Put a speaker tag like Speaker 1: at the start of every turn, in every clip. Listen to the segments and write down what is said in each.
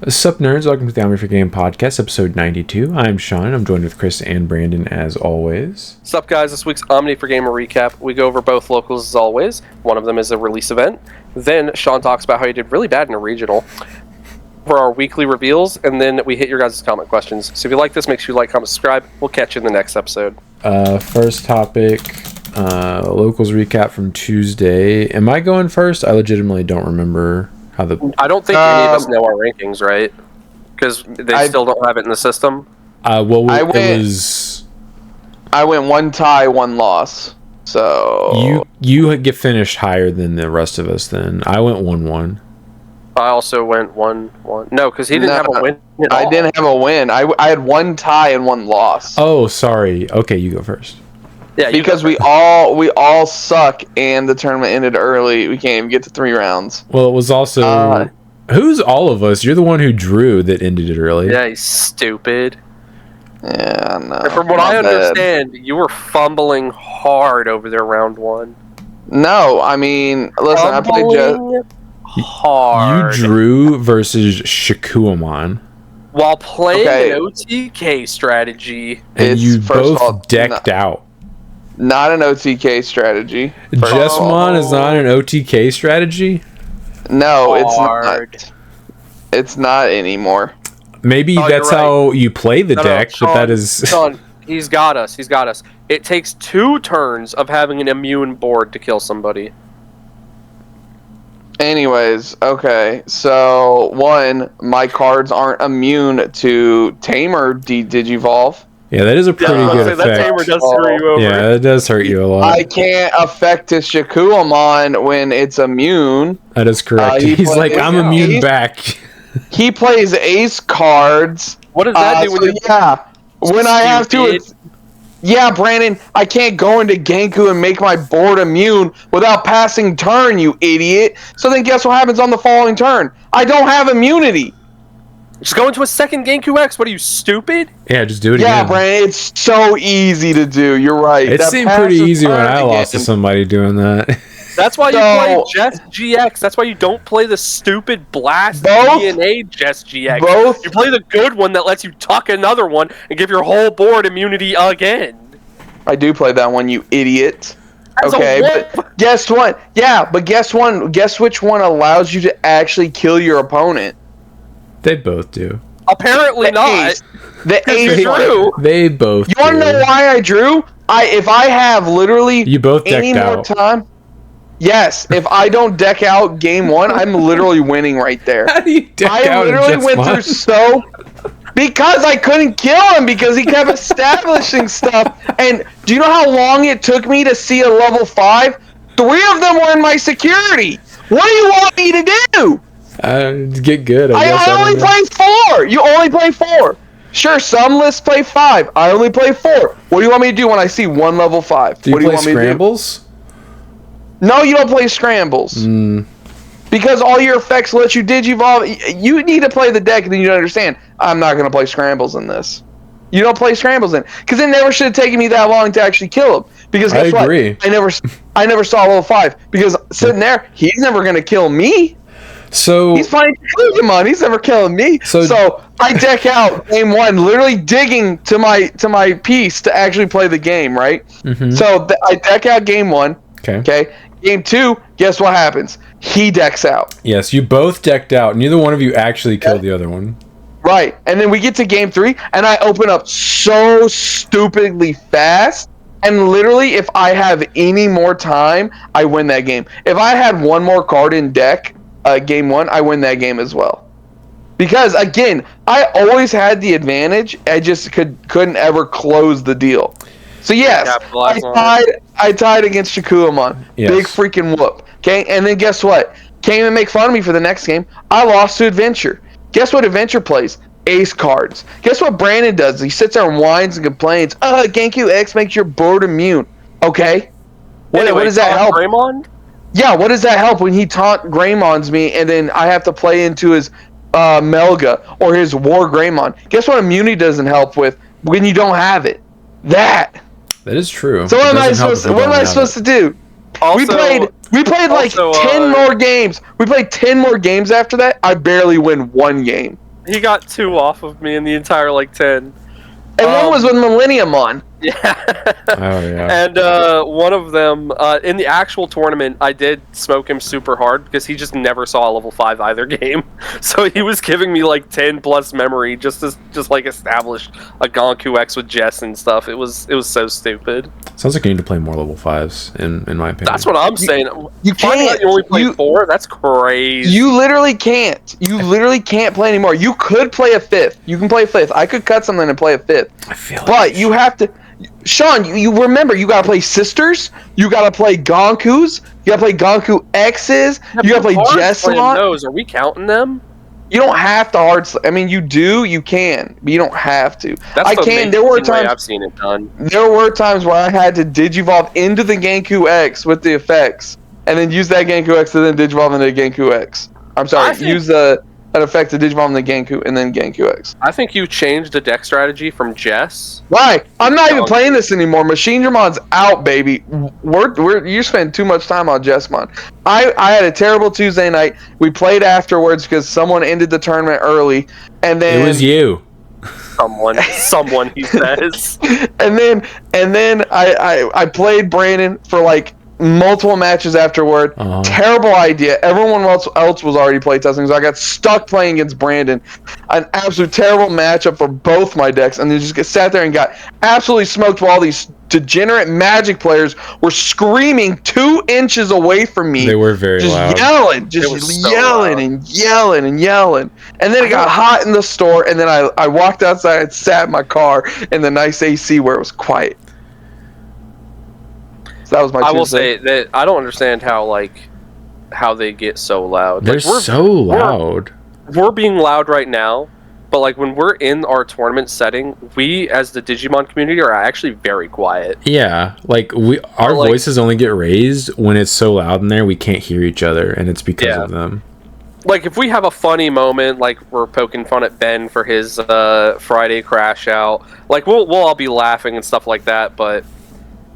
Speaker 1: Sup nerds, welcome to the Omni4Game podcast, episode 92. I'm Sean, I'm joined with Chris and Brandon as always.
Speaker 2: Sup guys, this week's Omni4Game recap. We go over both locals as always. One of them is a release event. Then Sean talks about how he did really bad in a regional for our weekly reveals, and then we hit your guys' comment questions. So if you like this, make sure you like, comment, subscribe. We'll catch you in the next episode.
Speaker 1: First topic, locals recap from Tuesday. Am I going first? I legitimately don't remember how the...
Speaker 2: I don't think any of us know our rankings, right? Because they still don't have it in the system.
Speaker 1: I went
Speaker 3: one tie, one loss. So
Speaker 1: you get finished higher than the rest of us. Then I went 1-1.
Speaker 2: I also went 1-1. No, because he didn't have a win at all.
Speaker 3: I didn't have a win. I had one tie and one loss.
Speaker 1: Oh, sorry. Okay, you go first.
Speaker 2: Yeah,
Speaker 3: because we all suck, and the tournament ended early. We can't even get to 3 rounds.
Speaker 1: Well, it was also who's all of us? You're the one who drew that ended it early.
Speaker 2: Yeah, he's stupid.
Speaker 3: Yeah, no.
Speaker 2: And from what I understand, you were fumbling hard over there round 1.
Speaker 3: No, I mean, listen, I played just
Speaker 2: hard.
Speaker 1: You drew versus Shikuamon
Speaker 2: while playing an OTK strategy,
Speaker 1: and you both decked out.
Speaker 3: Not an OTK strategy.
Speaker 1: Jessmon is not an OTK strategy?
Speaker 3: No, it's not. It's not anymore.
Speaker 1: Maybe that's how you play the deck,
Speaker 2: Sean,
Speaker 1: but that is...
Speaker 2: Sean, he's got us. It takes 2 turns of having an immune board to kill somebody.
Speaker 3: Anyways, okay. So, 1, my cards aren't immune to Tamer Digivolve.
Speaker 1: Yeah, that is a pretty good effect.
Speaker 2: That Tamer does screw you over.
Speaker 1: Yeah, that does hurt you a lot.
Speaker 3: I can't affect his Shikuamon when it's immune.
Speaker 1: That is correct. He's like, I'm immune back.
Speaker 3: He plays ace cards.
Speaker 2: What does that do when you...
Speaker 3: Yeah, when I have to... Yeah, Brandon, I can't go into Genku and make my board immune without passing turn, you idiot. So then guess what happens on the following turn? I don't have immunity.
Speaker 2: Just go into a second Genku X. What are you, stupid?
Speaker 1: Yeah, just do it again.
Speaker 3: Yeah, Brandon, it's so easy to do. You're right.
Speaker 1: It seemed pretty easy when I lost to somebody doing that.
Speaker 2: That's why you play Jess GX. That's why you don't play the stupid Blast DNA Jess GX. You play the good one that lets you tuck another one and give your whole board immunity again.
Speaker 3: I do play that one, you idiot. Okay, but guess what? Yeah, but guess which one allows you to actually kill your opponent?
Speaker 1: They both do.
Speaker 2: Apparently not.
Speaker 3: The ace
Speaker 2: drew.
Speaker 1: They both
Speaker 3: You want to know why I drew? If I have literally
Speaker 1: you both
Speaker 3: any
Speaker 1: decked
Speaker 3: more
Speaker 1: out.
Speaker 3: time... Yes, if I don't deck out game 1, I'm literally winning right there.
Speaker 1: How do you deck out?
Speaker 3: I literally went through so... Because I couldn't kill him because he kept establishing stuff. And do you know how long it took me to see a level 5? 3 of them were in my security. What do you want me to do?
Speaker 1: Get good, I guess.
Speaker 3: I only play 4. You only play 4. Sure, some lists play 5. I only play 4. What do you want me to do when I see 1 level 5?
Speaker 1: Do you
Speaker 3: play
Speaker 1: scrambles?
Speaker 3: No, you don't play scrambles. Because all your effects let you digivolve. You need to play the deck, and then you understand. I'm not going to play scrambles in this. You don't play scrambles in, because it never should have taken me that long to actually kill him. Because guess what? I never saw level 5. Because sitting there, he's never going to kill me.
Speaker 1: So
Speaker 3: he's playing Digimon. He's never killing me. So I deck out game 1, literally digging to my piece to actually play the game. Right. So I deck out game 1. Okay. Game 2, guess what happens? He decks out.
Speaker 1: Yes, you both decked out. Neither one of you actually killed the other one.
Speaker 3: Right. And then we get to game 3, and I open up so stupidly fast. And literally, if I have any more time, I win that game. If I had one more card in deck, game 1, I win that game as well. Because, again, I always had the advantage. I just couldn't ever close the deal. So yes, I tied against Shikuamon.
Speaker 1: Yes.
Speaker 3: Big freaking whoop. Okay, and then guess what? Can't even make fun of me for the next game. I lost to Adventure. Guess what Adventure plays? Ace cards. Guess what Brandon does? He sits there and whines and complains. Genku X makes your board immune. Okay. What does that help?
Speaker 2: Greymon?
Speaker 3: Yeah, what does that help when he taunt Greymons me and then I have to play into his Melga or his War Greymon? Guess what immunity doesn't help with when you don't have it? That
Speaker 1: is true.
Speaker 3: So what am I supposed to do? Also, we played like 10 more games. We played 10 more games after that. I barely win 1 game.
Speaker 2: He got 2 off of me in the entire, like, 10.
Speaker 3: And one was with Millennium on.
Speaker 2: Yeah.
Speaker 1: Oh, yeah.
Speaker 2: And one of them, in the actual tournament, I did smoke him super hard because he just never saw a level 5 either game. So he was giving me like 10 plus memory just to like establish a Gonku X with Jess and stuff. It was so stupid.
Speaker 1: Sounds like you need to play more level 5s, in my opinion.
Speaker 2: That's what I'm saying.
Speaker 3: You
Speaker 2: Finding out
Speaker 3: can't.
Speaker 2: you only play 4? That's crazy.
Speaker 3: You literally can't. You literally can't play anymore. You could play a 5th. You can play a 5th. I could cut something and play a 5th.
Speaker 1: I feel like
Speaker 3: But you have to... Sean, you remember, you gotta play Sisters, you gotta play Gonkus, you gotta play Gonku X's, you gotta play Jessamon.
Speaker 2: Those. Are we counting them?
Speaker 3: You don't have to I mean, you do, you can, but you don't have to.
Speaker 2: That's
Speaker 3: I can. There were times
Speaker 2: I've seen it done.
Speaker 3: There were times where I had to Digivolve into the Genku X with the effects, and then use that Genku X to then Digivolve into the Genku X. I'm sorry, use an effect to Digivolve into Genku and then Genku X.
Speaker 2: I think you changed the deck strategy from Jess.
Speaker 3: Why? I'm not even playing this anymore. Machine Dramon's out, baby. You spend too much time on Jessmon. I had a terrible Tuesday night. We played afterwards because someone ended the tournament early, and then
Speaker 1: it was you.
Speaker 2: Someone he says.
Speaker 3: and then I played Brandon for like multiple matches afterward. Terrible idea. Everyone else was already playtesting, so I got stuck playing against Brandon. An absolute terrible matchup for both my decks, and then just sat there and got absolutely smoked while all these degenerate Magic players were screaming 2 inches away from me.
Speaker 1: They were very loud.
Speaker 3: Just yelling and yelling and yelling. And then it got hot in the store, and then I walked outside and sat in my car in the nice AC where it was quiet. That was my Tuesday.
Speaker 2: I will say that I don't understand how they get so loud.
Speaker 1: They're so loud.
Speaker 2: We're being loud right now, but like when we're in our tournament setting, we as the Digimon community are actually very quiet.
Speaker 1: Yeah, like our voices only get raised when it's so loud in there we can't hear each other, and it's because of them.
Speaker 2: Like if we have a funny moment, like we're poking fun at Ben for his Friday crash out, like we'll all be laughing and stuff like that, but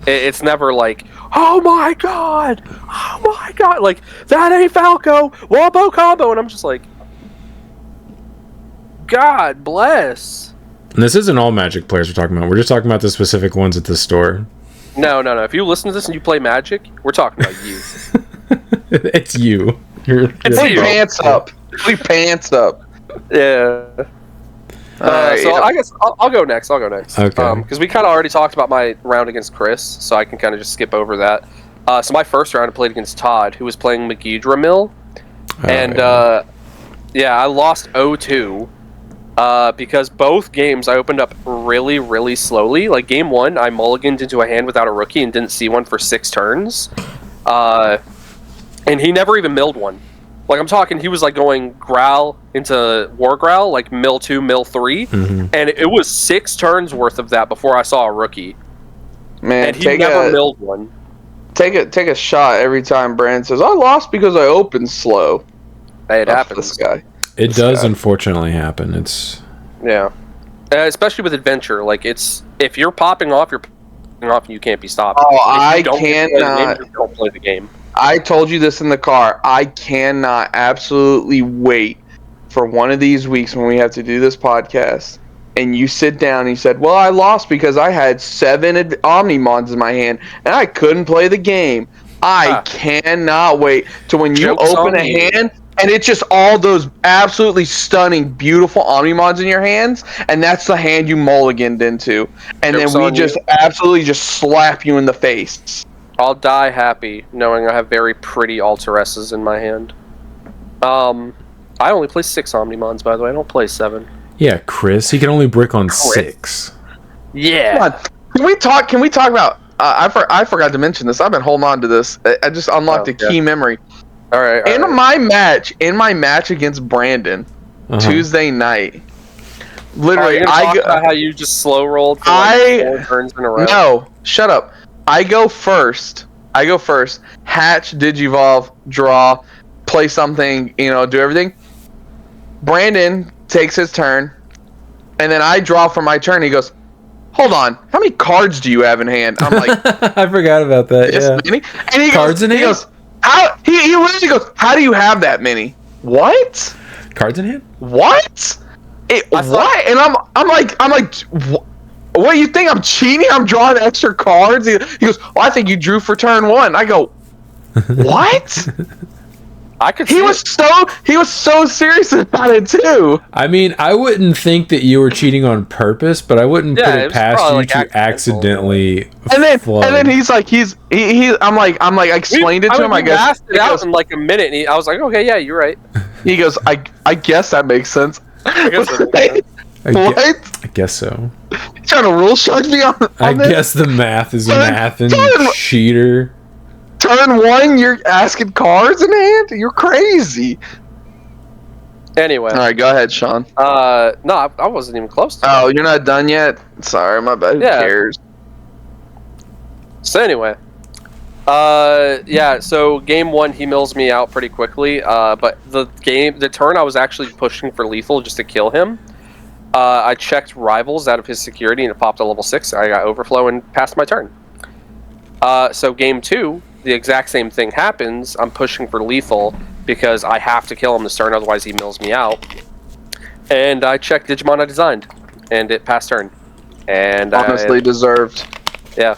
Speaker 2: it's never like, oh my god, like that ain't Falco, Wombo combo, and I'm just like, God bless.
Speaker 1: And this isn't all Magic players we're talking about. We're just talking about the specific ones at the store.
Speaker 2: No. If you listen to this and you play Magic, we're talking about you.
Speaker 1: It's you.
Speaker 3: Put your pants up. Put your pants up.
Speaker 2: Yeah. So I guess I'll go next.
Speaker 1: Okay.
Speaker 2: Because we kind of already talked about my round against Chris, so I can kind of just skip over that. So my first round I played against Todd, who was playing Megidra Mill. And I lost 0-2 because both games I opened up really, really slowly. Like game 1, I mulliganed into a hand without a rookie and didn't see one for 6 turns. And he never even milled one. Like, I'm talking, he was, like, going Growl into War Growl, like, mill 2, mill 3, and it was 6 turns worth of that before I saw a rookie.
Speaker 3: Man,
Speaker 2: and he never milled one.
Speaker 3: Take a shot every time Brand says, I lost because I opened slow.
Speaker 2: Hey, it happens.
Speaker 3: This guy.
Speaker 1: It does unfortunately happen. It's...
Speaker 2: Yeah. Especially with Adventure, like, it's... If you're popping off, you're popping off and you can't be stopped.
Speaker 3: Oh, I cannot...
Speaker 2: You don't play the game.
Speaker 3: I told you this in the car. I cannot absolutely wait for one of these weeks when we have to do this podcast, and you sit down and you said, well, I lost because I had 7 Omnimons in my hand, and I couldn't play the game. I cannot wait to when you open a hand, and it's just all those absolutely stunning, beautiful Omnimons in your hands, and that's the hand you mulliganed into. And then we just absolutely just slap you in the face.
Speaker 2: I'll die happy knowing I have very pretty Alteresses in my hand. I only play 6 Omnimons, by the way. I don't play 7.
Speaker 1: Yeah, Chris. He can only brick on 6.
Speaker 2: Yeah.
Speaker 3: Come on. Can we talk about... I forgot to mention this. I've been holding on to this. I just unlocked a key memory.
Speaker 2: All right.
Speaker 3: In my match against Brandon, Tuesday night, literally,
Speaker 2: talk about how you just slow rolled for like 4 turns in a row.
Speaker 3: No, shut up. I go first. Hatch, Digivolve, draw, play something, do everything. Brandon takes his turn, and then I draw for my turn. He goes, hold on, how many cards do you have in hand? I'm like,
Speaker 1: I forgot about that. Yeah.
Speaker 3: Many? And he
Speaker 1: cards
Speaker 3: goes,
Speaker 1: in hand?
Speaker 3: He goes, how? He literally goes, how do you have that many? What?
Speaker 1: Cards in hand?
Speaker 3: What? what? And I'm like, what do you think? I'm cheating? I'm drawing extra cards? He goes, well, I think you drew for turn 1. I go, what?
Speaker 2: I could.
Speaker 3: He was so serious about it too.
Speaker 1: I mean, I wouldn't think that you were cheating on purpose, but I wouldn't put it past you to accidentally.
Speaker 3: And then he's like, I'm like, I explained it to him. I guess
Speaker 2: asked it out in like a minute, and I was like, okay, yeah, you're right.
Speaker 3: He goes, I guess that makes sense.
Speaker 2: I guess that makes sense.
Speaker 3: What?
Speaker 1: I guess so.
Speaker 3: You trying to rule shock me on
Speaker 1: I
Speaker 3: this?
Speaker 1: guess the math is math and cheater.
Speaker 3: Turn 1, you're asking cards in hand? You're crazy.
Speaker 2: Anyway.
Speaker 3: All right, go ahead, Sean.
Speaker 2: No, I wasn't even close to that.
Speaker 3: Oh, you're not done yet? Sorry, my bad. Who cares?
Speaker 2: So anyway. Yeah, so game 1, he mills me out pretty quickly. But the turn I was actually pushing for lethal just to kill him. I checked rivals out of his security and it popped a level 6. I got overflow and passed my turn. So game 2, the exact same thing happens. I'm pushing for lethal because I have to kill him this turn, otherwise he mills me out. And I checked Digimon I designed, and it passed turn. And
Speaker 3: honestly deserved.
Speaker 2: Yeah.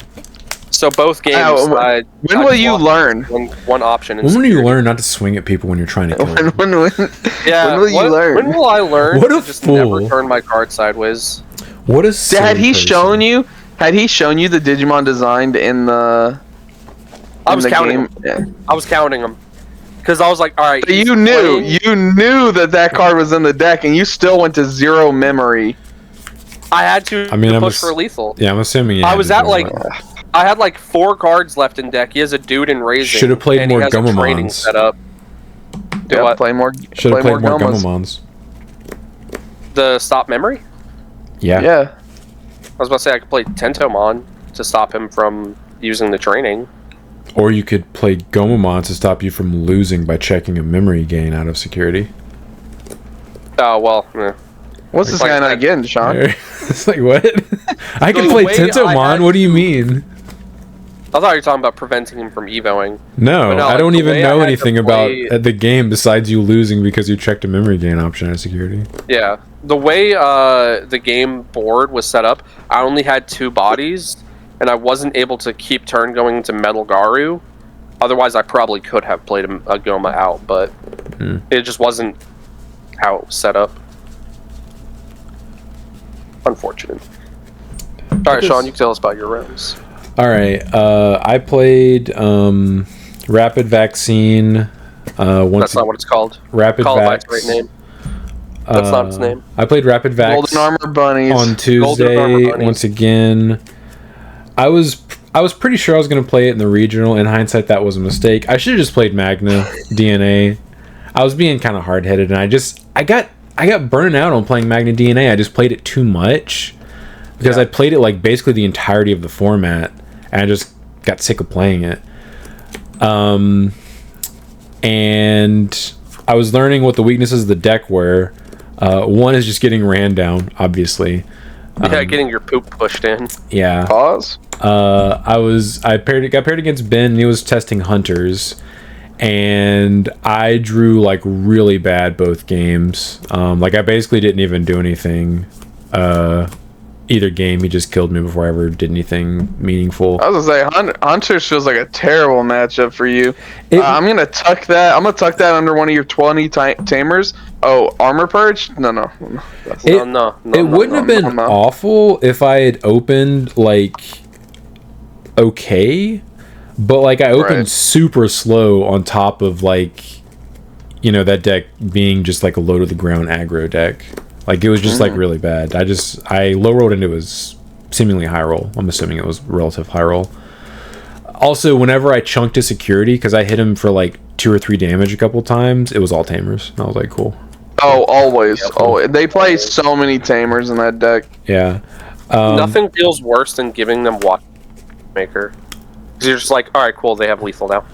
Speaker 2: So both games.
Speaker 3: When will you learn?
Speaker 2: One option.
Speaker 1: When will you learn not to swing at people when you're trying to kill them?
Speaker 3: When will you learn?
Speaker 2: When will I learn
Speaker 1: What a
Speaker 2: to just
Speaker 1: fool.
Speaker 2: never turn my card sideways?
Speaker 1: What a
Speaker 3: Had he shown you the Digimon designed in the?
Speaker 2: I was counting
Speaker 3: game?
Speaker 2: them.
Speaker 3: Yeah.
Speaker 2: I was counting them because I was like, all right.
Speaker 3: But you knew that card was in the deck, and you still went to 0 memory.
Speaker 2: I had to push for lethal.
Speaker 1: Yeah, I'm assuming.
Speaker 2: I was at like. I had like 4 cards left in deck. He has a dude in raising.
Speaker 1: Should have played more Gomamons.
Speaker 2: Set up.
Speaker 3: Yeah, play more.
Speaker 1: Should have played more Gomamons.
Speaker 2: The stop memory?
Speaker 1: Yeah.
Speaker 3: Yeah.
Speaker 2: I was about to say I could play Tentomon to stop him from using the training.
Speaker 1: Or you could play Gomamon to stop you from losing by checking a memory gain out of security.
Speaker 2: Oh, well. Eh.
Speaker 3: What's this guy not getting, Sean?
Speaker 1: It's like, what? I can play Tentomon? What do you mean?
Speaker 2: I thought you were talking about preventing him from evoing.
Speaker 1: No, I don't even know anything about the game besides you losing because you checked a memory gain option out of security.
Speaker 2: Yeah. The way the game board was set up, I only had 2 bodies, and I wasn't able to keep turn going into Metal Garu. Otherwise, I probably could have played a Goma out, but it just wasn't how it was set up. Unfortunate. Alright, Sean, you can tell us about your rounds.
Speaker 1: Alright, I played Rapid Vaccine.
Speaker 2: That's not what it's called.
Speaker 1: Rapid Vax.
Speaker 2: Great name. That's not its name.
Speaker 1: I played Rapid Vax
Speaker 3: Golden Armor Bunnies
Speaker 1: on Tuesday once again. I was pretty sure I was going to play it in the regional. In hindsight, that was a mistake. I should have just played Magna DNA. I was being kind of hard-headed, and I got burnt out on playing Magna DNA. I just played it too much because I played it like basically the entirety of the format, and I just got sick of playing it. And I was learning what the weaknesses of the deck were. One is just getting ran down, obviously.
Speaker 2: Yeah, getting your poop pushed in.
Speaker 1: Yeah.
Speaker 3: Pause.
Speaker 1: I got paired against Ben, and he was testing hunters, and I drew like really bad both games. Like I basically didn't even do anything. Either game, he just killed me before I ever did anything meaningful.
Speaker 3: I was gonna say, Hunters feels like a terrible matchup for you. I'm gonna tuck that. I'm gonna tuck that under one of your 20 tamers. Oh, Armor Purge? No.
Speaker 1: It wouldn't have been awful if I had opened like okay, but like I opened super slow on top of like, you know, that deck being just like a low to the ground aggro deck. Like, it was just, like, really bad. I low-rolled into his seemingly high roll. I'm assuming it was relative high roll. Also, whenever I chunked his security, because I hit him for, like, 2 or 3 damage a couple times, it was all tamers. And I was like, cool.
Speaker 3: Oh, always. Oh, they play so many tamers in that deck.
Speaker 1: Yeah.
Speaker 2: Nothing feels worse than giving them Watchmaker. Because you're just like, alright, cool, they have lethal now.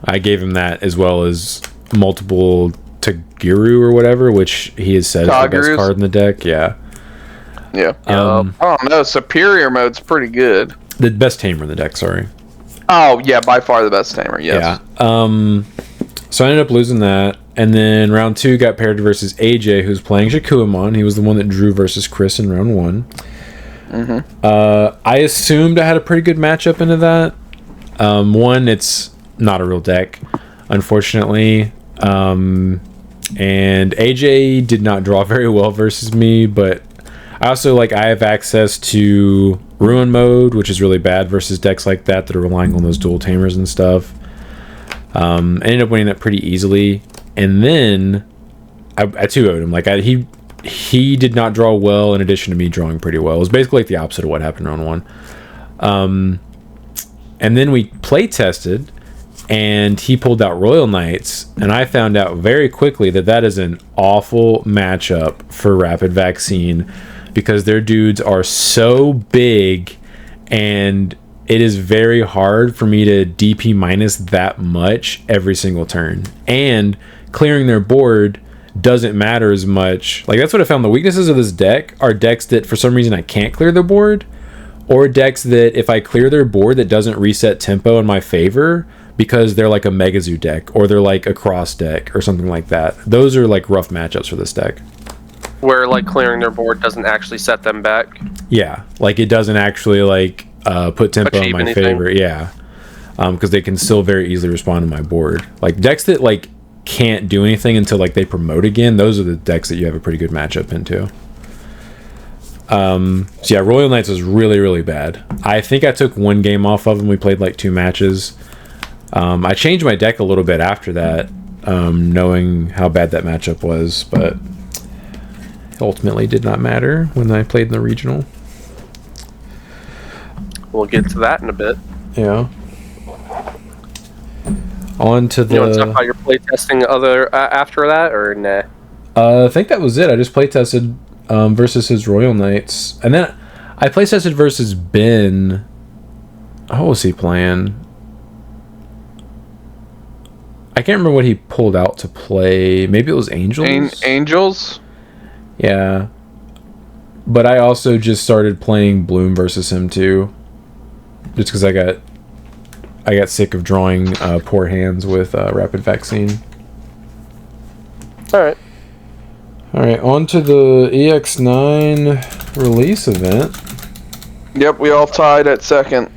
Speaker 2: I
Speaker 1: gave him that, as well as multiple Tagiru or whatever, which he has said is the best card in the deck. Yeah.
Speaker 3: I don't know. Superior mode's pretty good.
Speaker 1: The best tamer in the deck, sorry.
Speaker 3: Oh, yeah, by far the best tamer, yes.
Speaker 1: Yeah. So I ended up losing that. And then round 2 got paired versus AJ, who's playing Shakuamon. He was the one that drew versus Chris in round 1. I assumed I had a pretty good matchup into that. One, it's not a real deck, unfortunately. And AJ did not draw very well versus me, but I also, like, I have access to Ruin Mode, which is really bad versus decks like that are relying on those dual tamers and stuff. I ended up winning that pretty easily. And then I 2-0'd him. Like, he did not draw well in addition to me drawing pretty well. It was basically like the opposite of what happened in round 1. And then we play tested, and he pulled out Royal Knights, and I found out very quickly that that is an awful matchup for Rapid Vaccine because their dudes are so big, and it is very hard for me to DP minus that much every single turn. And clearing their board doesn't matter as much. Like, that's what I found. The weaknesses of this deck are decks that for some reason I can't clear their board, or decks that if I clear their board that doesn't reset tempo in my favor because they're like a Mega Zoo deck or they're like a cross deck or something like that. Those are like rough matchups for this deck.
Speaker 2: Where like clearing their board doesn't actually set them back.
Speaker 1: Yeah, like it doesn't actually like put tempo in my favor. Yeah, because they can still very easily respond to my board. Like decks that like can't do anything until like they promote again. Those are the decks that you have a pretty good matchup into. So yeah, Royal Knights was really, really bad. I think I took one game off of him. We played like 2 matches. I changed my deck a little bit after that, knowing how bad that matchup was, but it ultimately did not matter when I played in the regional.
Speaker 2: We'll get to that in a bit.
Speaker 1: Yeah. On to the...
Speaker 2: You want to talk about your playtesting after that, or nah?
Speaker 1: I think that was it. I just playtested versus his Royal Knights. And then I playtested versus Ben. How was he playing? I can't remember what he pulled out to play. Maybe it was Angels?
Speaker 3: Angels?
Speaker 1: Yeah. But I also just started playing Bloom versus him too. Just because I got sick of drawing poor hands with Rapid Vaccine.
Speaker 2: Alright.
Speaker 1: Alright, on to the EX9 release event.
Speaker 3: Yep, we all tied at second.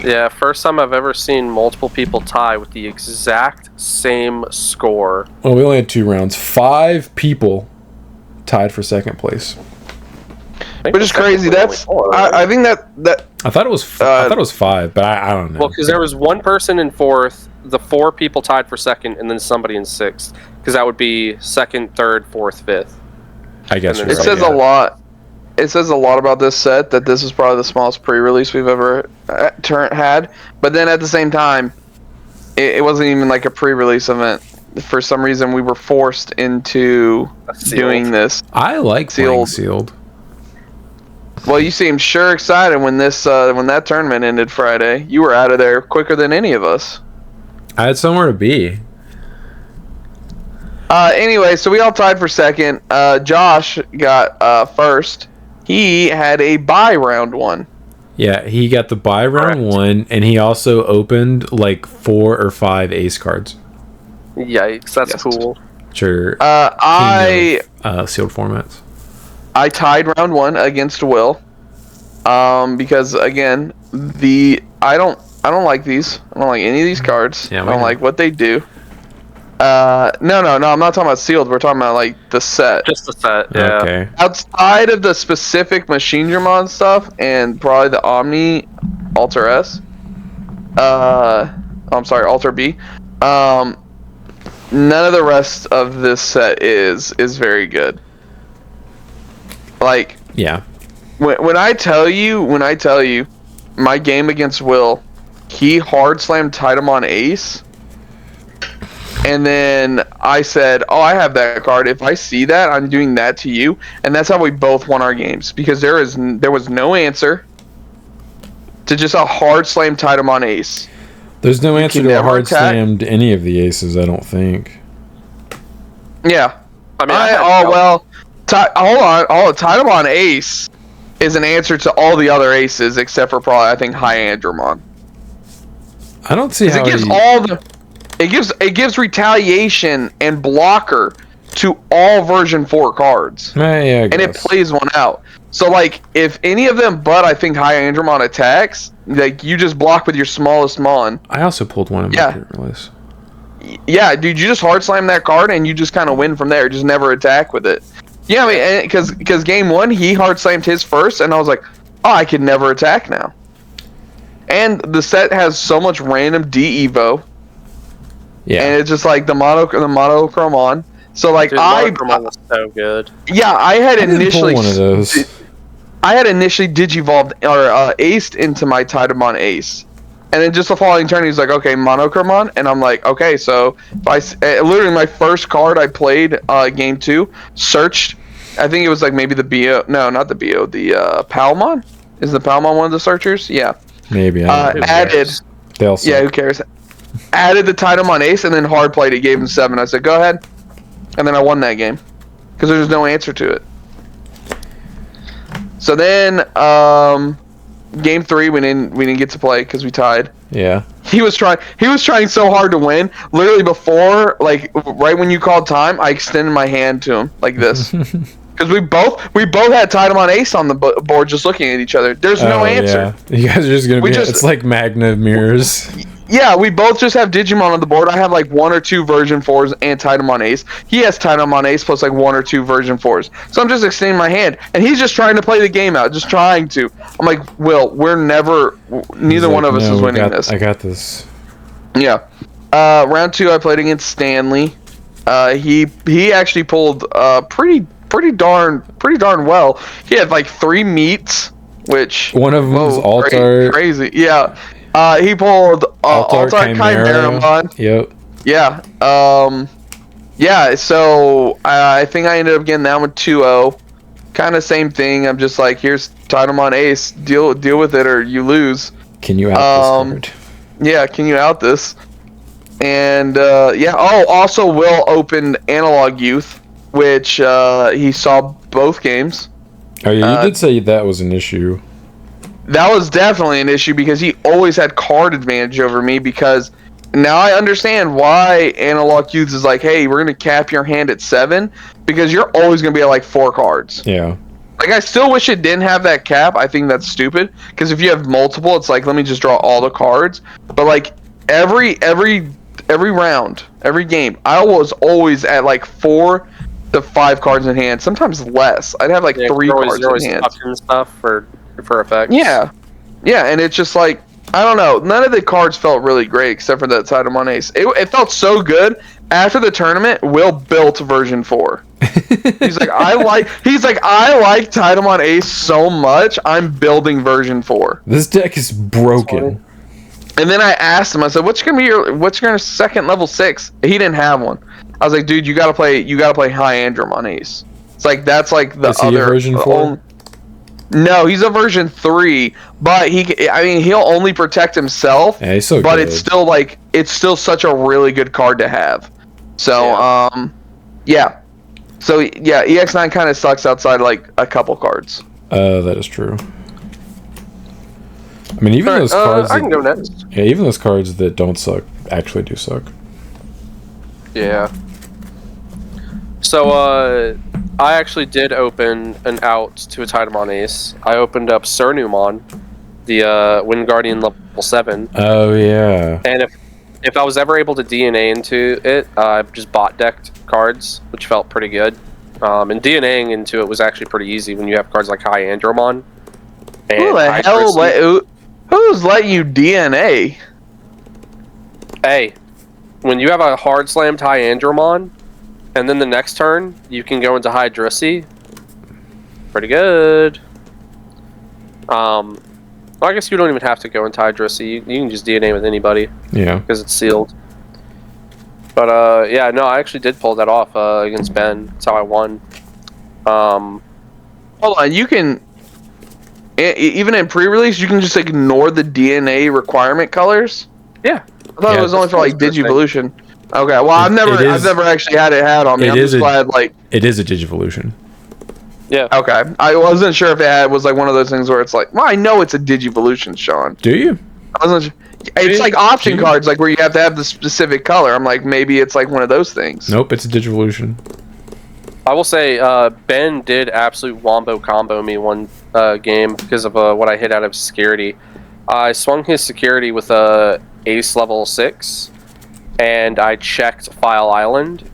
Speaker 2: Yeah, first time I've ever seen multiple people tie with the exact same score.
Speaker 1: Well, we only had 2 rounds. 5 people tied for second place.
Speaker 3: Which is crazy. That's I think that
Speaker 1: I thought it was 5, but I don't know.
Speaker 2: Well, because there was one person in 4th, the 4 people tied for second, and then somebody in 6th. Because that would be 2nd, 3rd, 4th, 5th.
Speaker 1: I guess
Speaker 3: it says a lot. It says a lot about this set that this is probably the smallest pre-release we've ever had. But then at the same time, it wasn't even like a pre-release event. For some reason, we were forced into doing this.
Speaker 1: I like playing sealed.
Speaker 3: Well, you seemed sure excited when that tournament ended Friday. You were out of there quicker than any of us.
Speaker 1: I had somewhere to be.
Speaker 3: Anyway, so we all tied for second. Josh got first. He had a bye round 1.
Speaker 1: Yeah, he got the bye round 1, and he also opened like 4 or 5 ace cards.
Speaker 2: Yikes, that's cool.
Speaker 1: Sure. Sealed formats.
Speaker 3: I tied round 1 against Will. Because again, I don't like these. I don't like any of these cards.
Speaker 1: Yeah,
Speaker 3: I don't like what they do. No, I'm not talking about sealed. We're talking about like the set.
Speaker 2: Just the set, yeah.
Speaker 1: Okay.
Speaker 3: Outside of the specific Machine Dramon stuff and probably the Omni Alter S. I'm sorry, Alter B. None of the rest of this set is very good. Like,
Speaker 1: yeah.
Speaker 3: When I tell you, my game against Will, he hard slammed Titamon Ace. And then I said, "Oh, I have that card. If I see that, I'm doing that to you." And that's how we both won our games because there was no answer to just a hard slam Titamon Ace.
Speaker 1: There's no answer to a hard slammed any of the aces, I don't think.
Speaker 3: Yeah.
Speaker 2: I mean,
Speaker 3: hold on. Titamon Ace is an answer to all the other aces except for probably I think High Andromon.
Speaker 1: I don't see how
Speaker 3: it gives all the. It gives retaliation and blocker to all version 4 cards.
Speaker 1: Yeah,
Speaker 3: and it plays one out. So like if any of them but I think High Andromon attacks, like you just block with your smallest mon.
Speaker 1: I also pulled one of my current list.
Speaker 3: Yeah, dude, you just hard slam that card and you just kind of win from there. Just never attack with it. Yeah, I mean, because game 1 he hard slammed his first, and I was like, oh, I could never attack now. And the set has so much random D Evo.
Speaker 2: Yeah.
Speaker 3: And it's just like the monochrome on. So like
Speaker 2: Dude, monochrome was so good.
Speaker 3: Yeah, I had initially
Speaker 1: pull one of those.
Speaker 3: I had initially digivolved or aced into my Tidamon Ace. And then just the following turn, he's like, okay, Monochromon. And I'm like, okay, so if literally my first card I played game 2, searched, I think it was like maybe the BO, no, not the BO, the Palmon? Is the Palmon one of the searchers? Yeah.
Speaker 1: Maybe.
Speaker 3: Added. Yeah, who cares? Added the Tidamon Ace and then hard played it, gave him 7. I said, go ahead. And then I won that game. Because there's no answer to it. So then, game 3 we didn't get to play because we tied.
Speaker 1: Yeah.
Speaker 3: He was trying so hard to win. Literally before, like right when you called time, I extended my hand to him like this. Because we both had Tidamon Ace on the board, just looking at each other. There's no answer.
Speaker 1: Yeah. You guys are just gonna be. It's like Magna mirrors.
Speaker 3: Yeah, we both just have Digimon on the board. I have like 1 or 2 version 4s and Tidamon Ace. He has Tidamon Ace plus like 1 or 2 version 4s. So I'm just extending my hand, and he's just trying to play the game out, just trying to. I'm like, Will, neither one of us is winning this.
Speaker 1: I got this.
Speaker 3: Yeah. Round 2, I played against Stanley. He actually pulled pretty darn well. He had like 3 meets, which
Speaker 1: one of them was Altar.
Speaker 3: Crazy. Yeah. He pulled Altar Chimeramon.
Speaker 1: Yep.
Speaker 3: Yeah. Yeah, so I think I ended up getting that one 2-0. Kind of same thing. I'm just like, here's Tidamon Ace. Deal with it or you lose.
Speaker 1: Can you out this card?
Speaker 3: Yeah, can you out this? And yeah. Oh, also Will opened Analog Youth, which he saw both games.
Speaker 1: Oh yeah, you did say that was an issue.
Speaker 3: That was definitely an issue because he always had card advantage over me, because now I understand why Analog Youth is like, hey, we're going to cap your hand at 7 because you're always going to be at like 4 cards.
Speaker 1: Yeah.
Speaker 3: Like, I still wish it didn't have that cap. I think that's stupid because if you have multiple, it's like, let me just draw all the cards. But like every round, every game, I was always at like 4 to 5 cards in hand, sometimes less. I'd have like 3 cards in hand.
Speaker 2: And stuff for effects.
Speaker 3: Yeah, and it's just like, I don't know. None of the cards felt really great except for that Tidamon Ace. It felt so good. After the tournament, Will built version 4. He's like, I like Tidamon Ace so much. I'm building version 4.
Speaker 1: This deck is broken.
Speaker 3: And then I asked him. I said, what's your second level 6? He didn't have one. I was like, dude, you gotta play High Andromon Ace. It's like that's like the other
Speaker 1: version 4.
Speaker 3: No, he's a version 3, but he'll only protect himself.
Speaker 1: Yeah, he's so
Speaker 3: but
Speaker 1: good.
Speaker 3: it's still such a really good card to have. So yeah. So yeah, EX9 kind of sucks outside like a couple cards.
Speaker 1: That is true. I mean, even those cards.
Speaker 2: I can go next.
Speaker 1: Yeah, even those cards that don't suck actually do suck.
Speaker 2: Yeah. So, I actually did open an out to a Tidamon Ace. I opened up Cernumon, the Wind Guardian level 7.
Speaker 1: Oh, yeah.
Speaker 2: And if I was ever able to DNA into it, I just bot decked cards, which felt pretty good. And DNAing into it was actually pretty easy when you have cards like High Andromon. And
Speaker 3: Who the hell who's letting you DNA?
Speaker 2: Hey, when you have a hard slammed High Andromon, and then the next turn, you can go into Hydrissy. Pretty good. Well, I guess you don't even have to go into Hydrissy. You can just DNA with anybody.
Speaker 1: Yeah.
Speaker 2: Because it's sealed. But, yeah, no, I actually did pull that off against Ben. That's how I won.
Speaker 3: Hold on, you can... Even in pre-release, you can just ignore the DNA requirement colors?
Speaker 2: Yeah.
Speaker 3: I thought it was only for, like, Digivolution. Okay, well, I've never actually had it on me. I'm just glad, like...
Speaker 1: It is a Digivolution.
Speaker 2: Yeah.
Speaker 3: Okay. I wasn't sure if it was, like, one of those things where it's like, well, I know it's a Digivolution, Sean.
Speaker 1: Do you?
Speaker 3: It's like option cards, like where you have to have the specific color. I'm like, maybe it's like one of those things.
Speaker 1: Nope, it's a Digivolution.
Speaker 2: I will say, Ben did absolute wombo combo me one game because of what I hit out of security. I swung his security with a ace level 6, and I checked File Island,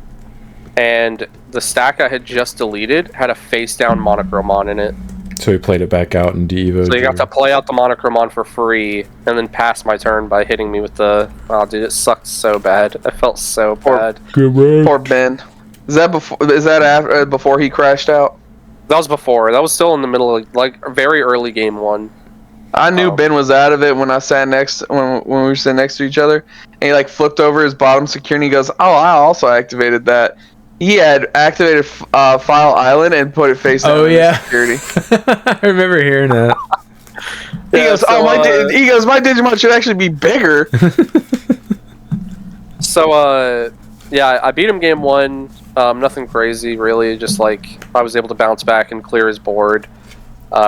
Speaker 2: and the stack I had just deleted had a face down Monochromon in it.
Speaker 1: So he played it back out and de-evoed.
Speaker 2: So you got to play out the Monochromon for free, and then pass my turn by hitting me with the... Oh, dude, it sucked so bad. I felt so bad.
Speaker 3: Poor Ben. Is that before? Is that after, before he crashed out?
Speaker 2: That was before. That was still in the middle of, like, very early game 1.
Speaker 3: I knew Ben was out of it when I sat next when we were sitting next to each other, and he like flipped over his bottom security. And he goes, "Oh, I also activated that." He had activated File Island and put it face down.
Speaker 1: Oh yeah,
Speaker 3: security.
Speaker 1: I remember hearing that.
Speaker 3: He goes,
Speaker 2: so,
Speaker 3: "Oh my Digimon should actually be bigger."
Speaker 2: So yeah, I beat him game 1. Nothing crazy really. Just like I was able to bounce back and clear his board.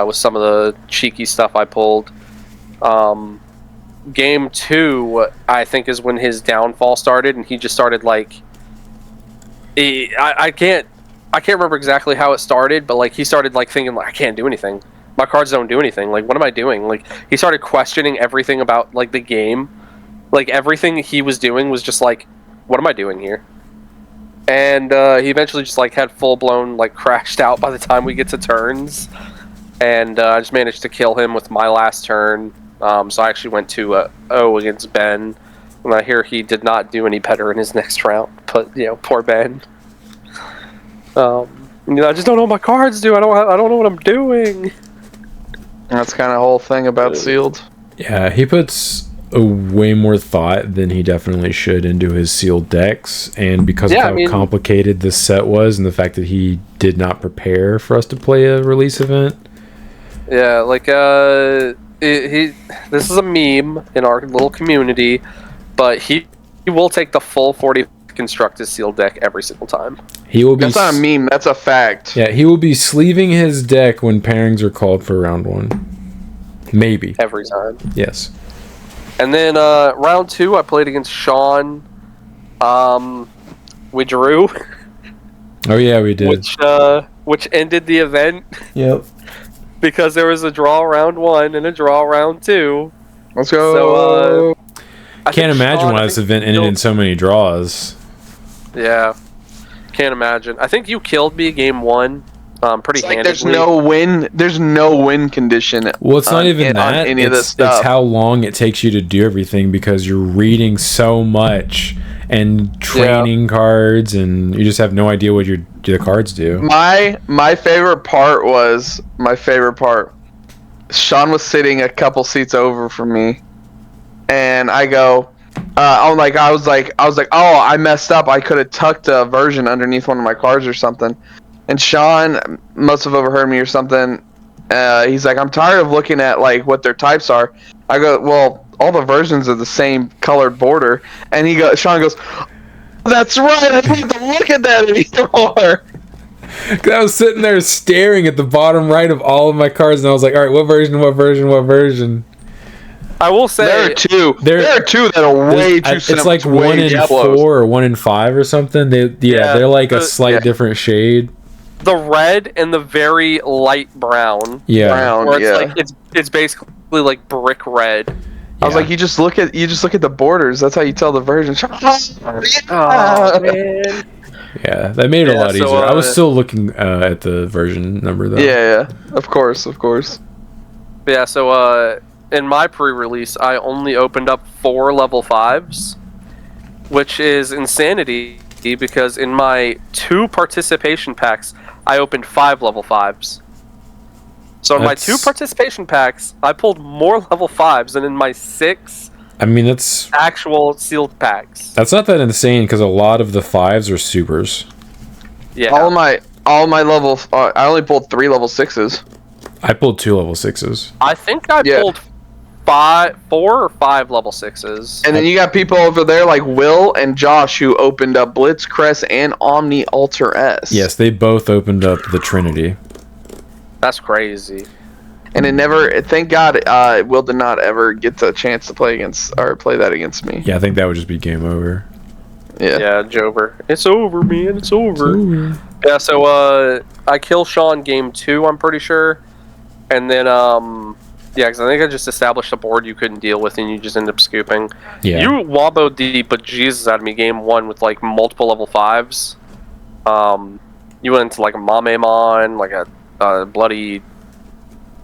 Speaker 2: With some of the cheeky stuff I pulled. Game 2, I think, is when his downfall started, and he just started like... I can't remember exactly how it started, but like he started like thinking, like, I can't do anything. My cards don't do anything. Like, what am I doing? Like, he started questioning everything about like the game. Like, everything he was doing was just like, what am I doing here? And he eventually just like had full-blown like crashed out by the time we get to turns. And I just managed to kill him with my last turn. So I actually went to 0 against Ben. And I hear he did not do any better in his next round. But, you know, poor Ben. You know, I just don't know what my cards do. I don't know what I'm doing.
Speaker 3: That's kind of the whole thing about sealed.
Speaker 1: Yeah, he puts a way more thought than he definitely should into his sealed decks, and because of how complicated this set was and the fact that he did not prepare for us to play a release event.
Speaker 2: Yeah, like, this is a meme in our little community, but he will take the full 40 constructed sealed deck every single time.
Speaker 1: He will be.
Speaker 3: That's not a meme, that's a fact.
Speaker 1: Yeah, he will be sleeving his deck when pairings are called for round 1. Maybe.
Speaker 2: Every time.
Speaker 1: Yes.
Speaker 2: And then, round 2, I played against Sean. We drew.
Speaker 1: Oh yeah, we did.
Speaker 2: Which ended the event.
Speaker 1: Yep.
Speaker 2: Because there was a draw round 1 and a draw round 2.
Speaker 3: Let's go.
Speaker 2: So,
Speaker 1: I can't imagine why this event ended in so many draws.
Speaker 2: Yeah. Can't imagine. I think you killed me game 1 pretty handedly.
Speaker 3: There's no win condition.
Speaker 1: Well, it's not even that.
Speaker 3: On any of this stuff.
Speaker 1: It's how long it takes you to do everything because you're reading so much and training cards, and you just have no idea what the cards do.
Speaker 3: My favorite part. Sean was sitting a couple seats over from me, and I go, I was like, oh, I messed up. I could have tucked a version underneath one of my cards or something. And Sean must have overheard me or something. He's like, I'm tired of looking at like what their types are. I go, well, all the versions are the same colored border. And Sean goes, that's right. I don't have to look at that anymore.
Speaker 1: Cause I was sitting there staring at the bottom right of all of my cards, and I was like, all right, what version?
Speaker 2: I will say
Speaker 3: there are two that are way too simple.
Speaker 1: It's like 1 in 4 or 1 in 5 or something. They're like a slight different shade.
Speaker 2: The red and the very light brown.
Speaker 1: Yeah.
Speaker 3: Brown,
Speaker 2: where it's like it's basically like brick red.
Speaker 3: I was like, you just look at the borders. That's how you tell the version.
Speaker 2: Oh, man.
Speaker 1: Yeah, that made it a lot easier. I was still looking at the version number though.
Speaker 3: Yeah, of course.
Speaker 2: Yeah, so in my pre-release, I only opened up 4 level 5s, which is insanity because in my 2 participation packs, I opened 5 level 5s. So in my 2 participation packs, I pulled more level 5s than in my 6
Speaker 1: that's
Speaker 2: actual sealed packs.
Speaker 1: That's not that insane because a lot of the 5s are supers.
Speaker 2: Yeah.
Speaker 3: All my level, I only pulled 3 level 6s.
Speaker 1: I pulled 2 level 6s.
Speaker 2: I think I pulled 4 or 5 level 6s.
Speaker 3: And then you got people over there like Will and Josh who opened up Blitz, Crest, and Omni Alter S.
Speaker 1: Yes, they both opened up the Trinity.
Speaker 2: That's crazy.
Speaker 3: and it never. Thank God, Will did not ever get the chance to play that against me.
Speaker 1: Yeah, I think that would just be game over.
Speaker 2: Yeah, Jover. It's over, man. It's over. Yeah, so I kill Sean game 2, I'm pretty sure. And then, yeah, because I think I just established a board you couldn't deal with and you just end up scooping.
Speaker 1: Yeah.
Speaker 2: You womboed the bejesus out of me game 1 with, like, multiple level 5s. You went into, like, a Mamemon, like a bloody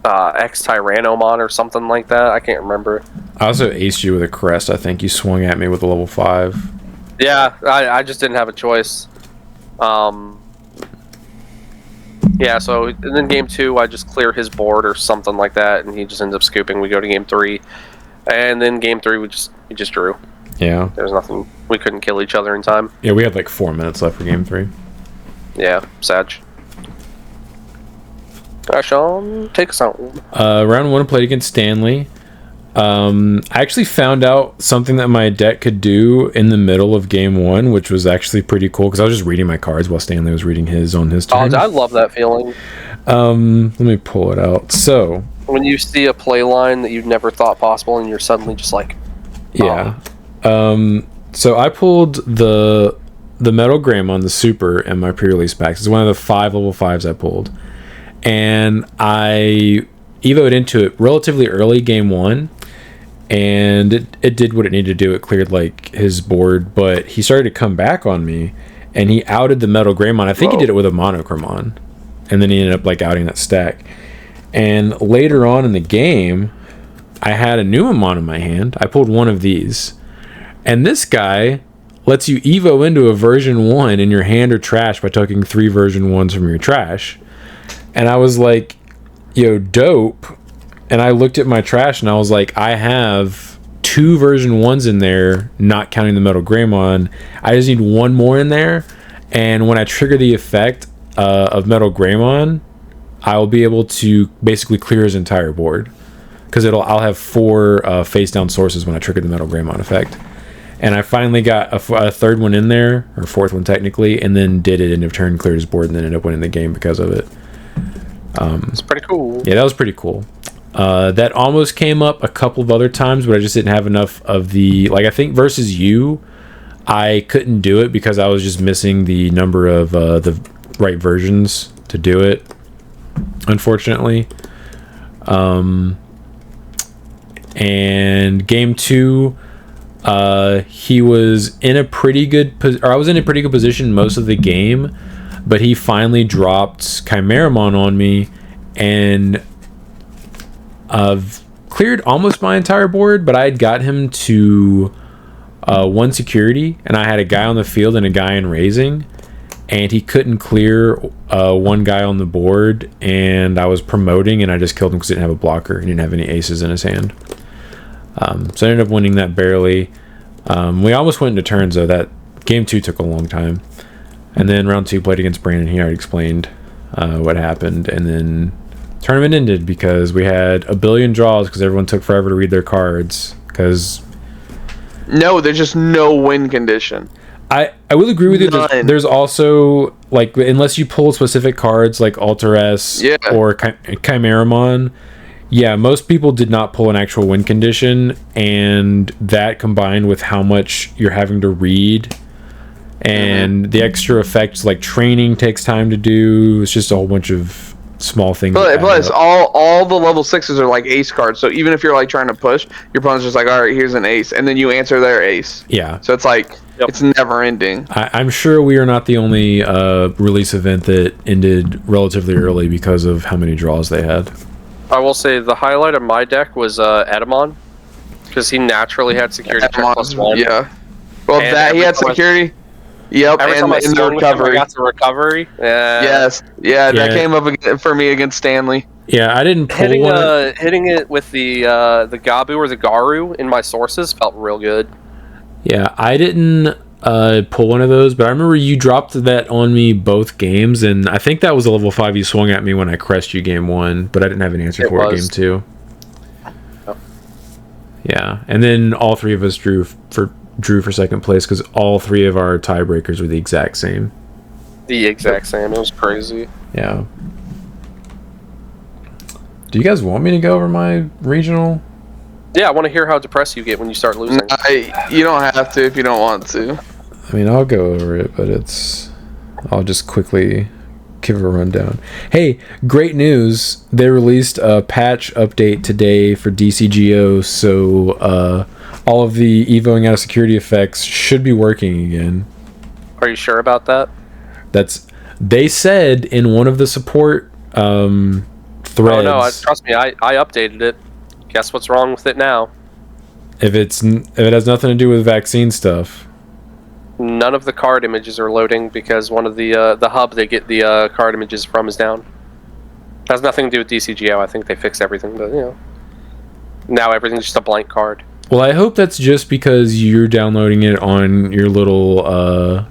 Speaker 2: X-Tyrannomon or something like that. I can't remember.
Speaker 1: I also aced you with a crest. I think you swung at me with a level 5.
Speaker 2: Yeah, I just didn't have a choice. Yeah, so and then game 2, I just clear his board or something like that, and he just ends up scooping. We go to game 3, and then game 3 we just drew.
Speaker 1: Yeah.
Speaker 2: There's nothing. We couldn't kill each other in time.
Speaker 1: Yeah, we had like 4 minutes left for game 3.
Speaker 2: Yeah, Sag. Alright, Sean, take us out.
Speaker 1: Round 1 I played against Stanley. I actually found out something that my deck could do in the middle of game 1, which was actually pretty cool because I was just reading my cards while Stanley was reading his on his turn.
Speaker 2: Oh, I love that feeling.
Speaker 1: Let me pull it out. So
Speaker 2: when you see a play line that you'd never thought possible and you're suddenly just like,
Speaker 1: yeah. So I pulled the Metal Greymon, the Super, in my pre-release packs. It's one of the 5 level 5s I pulled. And I evoed into it relatively early game 1. And it did what it needed to do. It cleared like his board, but he started to come back on me, and he outed the Metal Greymon. I think he did it with a Monochromon, and then he ended up like outing that stack. And later on in the game, I had a Numamon in my hand. I pulled one of these, and this guy lets you evo into a version 1 in your hand or trash by taking 3 version 1s from your trash. And I was like, yo, dope. And I looked at my trash and I was like, I have 2 version 1s in there, not counting the Metal Greymon. I just need 1 more in there. And when I trigger the effect of Metal Greymon, I will be able to basically clear his entire board. Because I'll have 4 face down sources when I trigger the Metal Greymon effect. And I finally got a 3rd one in there, or 4th one technically, and then did it end of turn, cleared his board, and then ended up winning the game because of it.
Speaker 2: It's pretty cool.
Speaker 1: Yeah, that was pretty cool. That almost came up a couple of other times, but I just didn't have enough of the, like, I think versus you, I couldn't do it because I was just missing the number of the right versions to do it, unfortunately. And game 2, he was in a pretty good I was in a pretty good position most of the game, but he finally dropped Chimeramon on me, and cleared almost my entire board, but I had got him to 1 security, and I had a guy on the field and a guy in raising, and he couldn't clear 1 guy on the board, and I was promoting, and I just killed him because he didn't have a blocker and he didn't have any aces in his hand. So I ended up winning that barely. We almost went into turns though. That game 2 took a long time. And then round 2 played against Brandon. He already explained what happened, and then tournament ended because we had a billion draws because everyone took forever to read their cards. Because
Speaker 3: there's just no win condition.
Speaker 1: I will agree with you. There's also, like, unless you pull specific cards like Alter S or Chimeramon, yeah, most people did not pull an actual win condition, and that combined with how much you're having to read and the extra effects like training takes time to do. It's just a whole bunch of small things.
Speaker 3: Plus, all the level 6s are like ace cards, so even if you're like trying to push, your opponent's just like, all right, here's an ace, and then you answer their ace.
Speaker 1: Yeah.
Speaker 3: So it's like, it's never ending.
Speaker 1: I'm sure we are not the only release event that ended relatively early because of how many draws they had.
Speaker 2: I will say the highlight of my deck was Edamon, because he naturally had security check +1.
Speaker 3: Yeah. Well, and that he had security. Yep,
Speaker 2: every time I
Speaker 3: in the recovery.
Speaker 2: I got the recovery.
Speaker 3: Yes. Yeah, that came up for me against Stanley.
Speaker 1: Yeah, I didn't pull one.
Speaker 2: Hitting it with the Gabu or the Garu in my sources felt real good.
Speaker 1: Yeah, I didn't pull one of those, but I remember you dropped that on me both games, and I think that was a level 5 you swung at me when I crest you game 1, but I didn't have an answer for it game 2. Oh. Yeah, and then all 3 of us drew for 2nd place because all 3 of our tiebreakers were the exact same.
Speaker 2: The exact same. It was crazy.
Speaker 1: Yeah. Do you guys want me to go over my regional?
Speaker 2: Yeah, I want to hear how depressed you get when you start losing.
Speaker 3: You don't have to if you don't want to.
Speaker 1: I mean, I'll go over it, but I'll just quickly give a rundown. Hey, great news. They released a patch update today for DCGO, so all of the evoing out of security effects should be working again.
Speaker 2: Are you sure about that?
Speaker 1: They said in one of the support threads.
Speaker 2: Oh no, trust me, I updated it. Guess what's wrong with it now?
Speaker 1: If it has nothing to do with vaccine stuff.
Speaker 2: None of the card images are loading because one of the hub they get the card images from is down. It has nothing to do with DCGO. I think they fixed everything, but now everything's just a blank card.
Speaker 1: Well, I hope that's just because you're downloading it on your little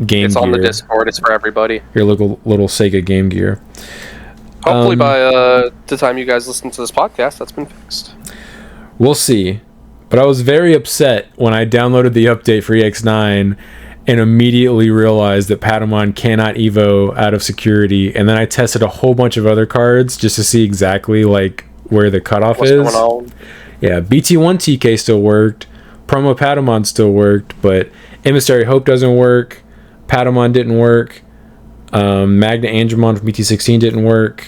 Speaker 1: Game
Speaker 2: It's
Speaker 1: Gear.
Speaker 2: on the Discord. It's for everybody.
Speaker 1: Your little Sega Game Gear.
Speaker 2: Hopefully by the time you guys listen to this podcast, that's been fixed.
Speaker 1: We'll see. But I was very upset when I downloaded the update for EX9 and immediately realized that Patamon cannot evo out of security. And then I tested a whole bunch of other cards just to see exactly like where the cutoff
Speaker 2: What's
Speaker 1: is.
Speaker 2: going on?
Speaker 1: Yeah, BT1 TK still worked. Promo Patamon still worked, but Emissary Hope doesn't work. Patamon didn't work. Magna Angemon from BT16 didn't work.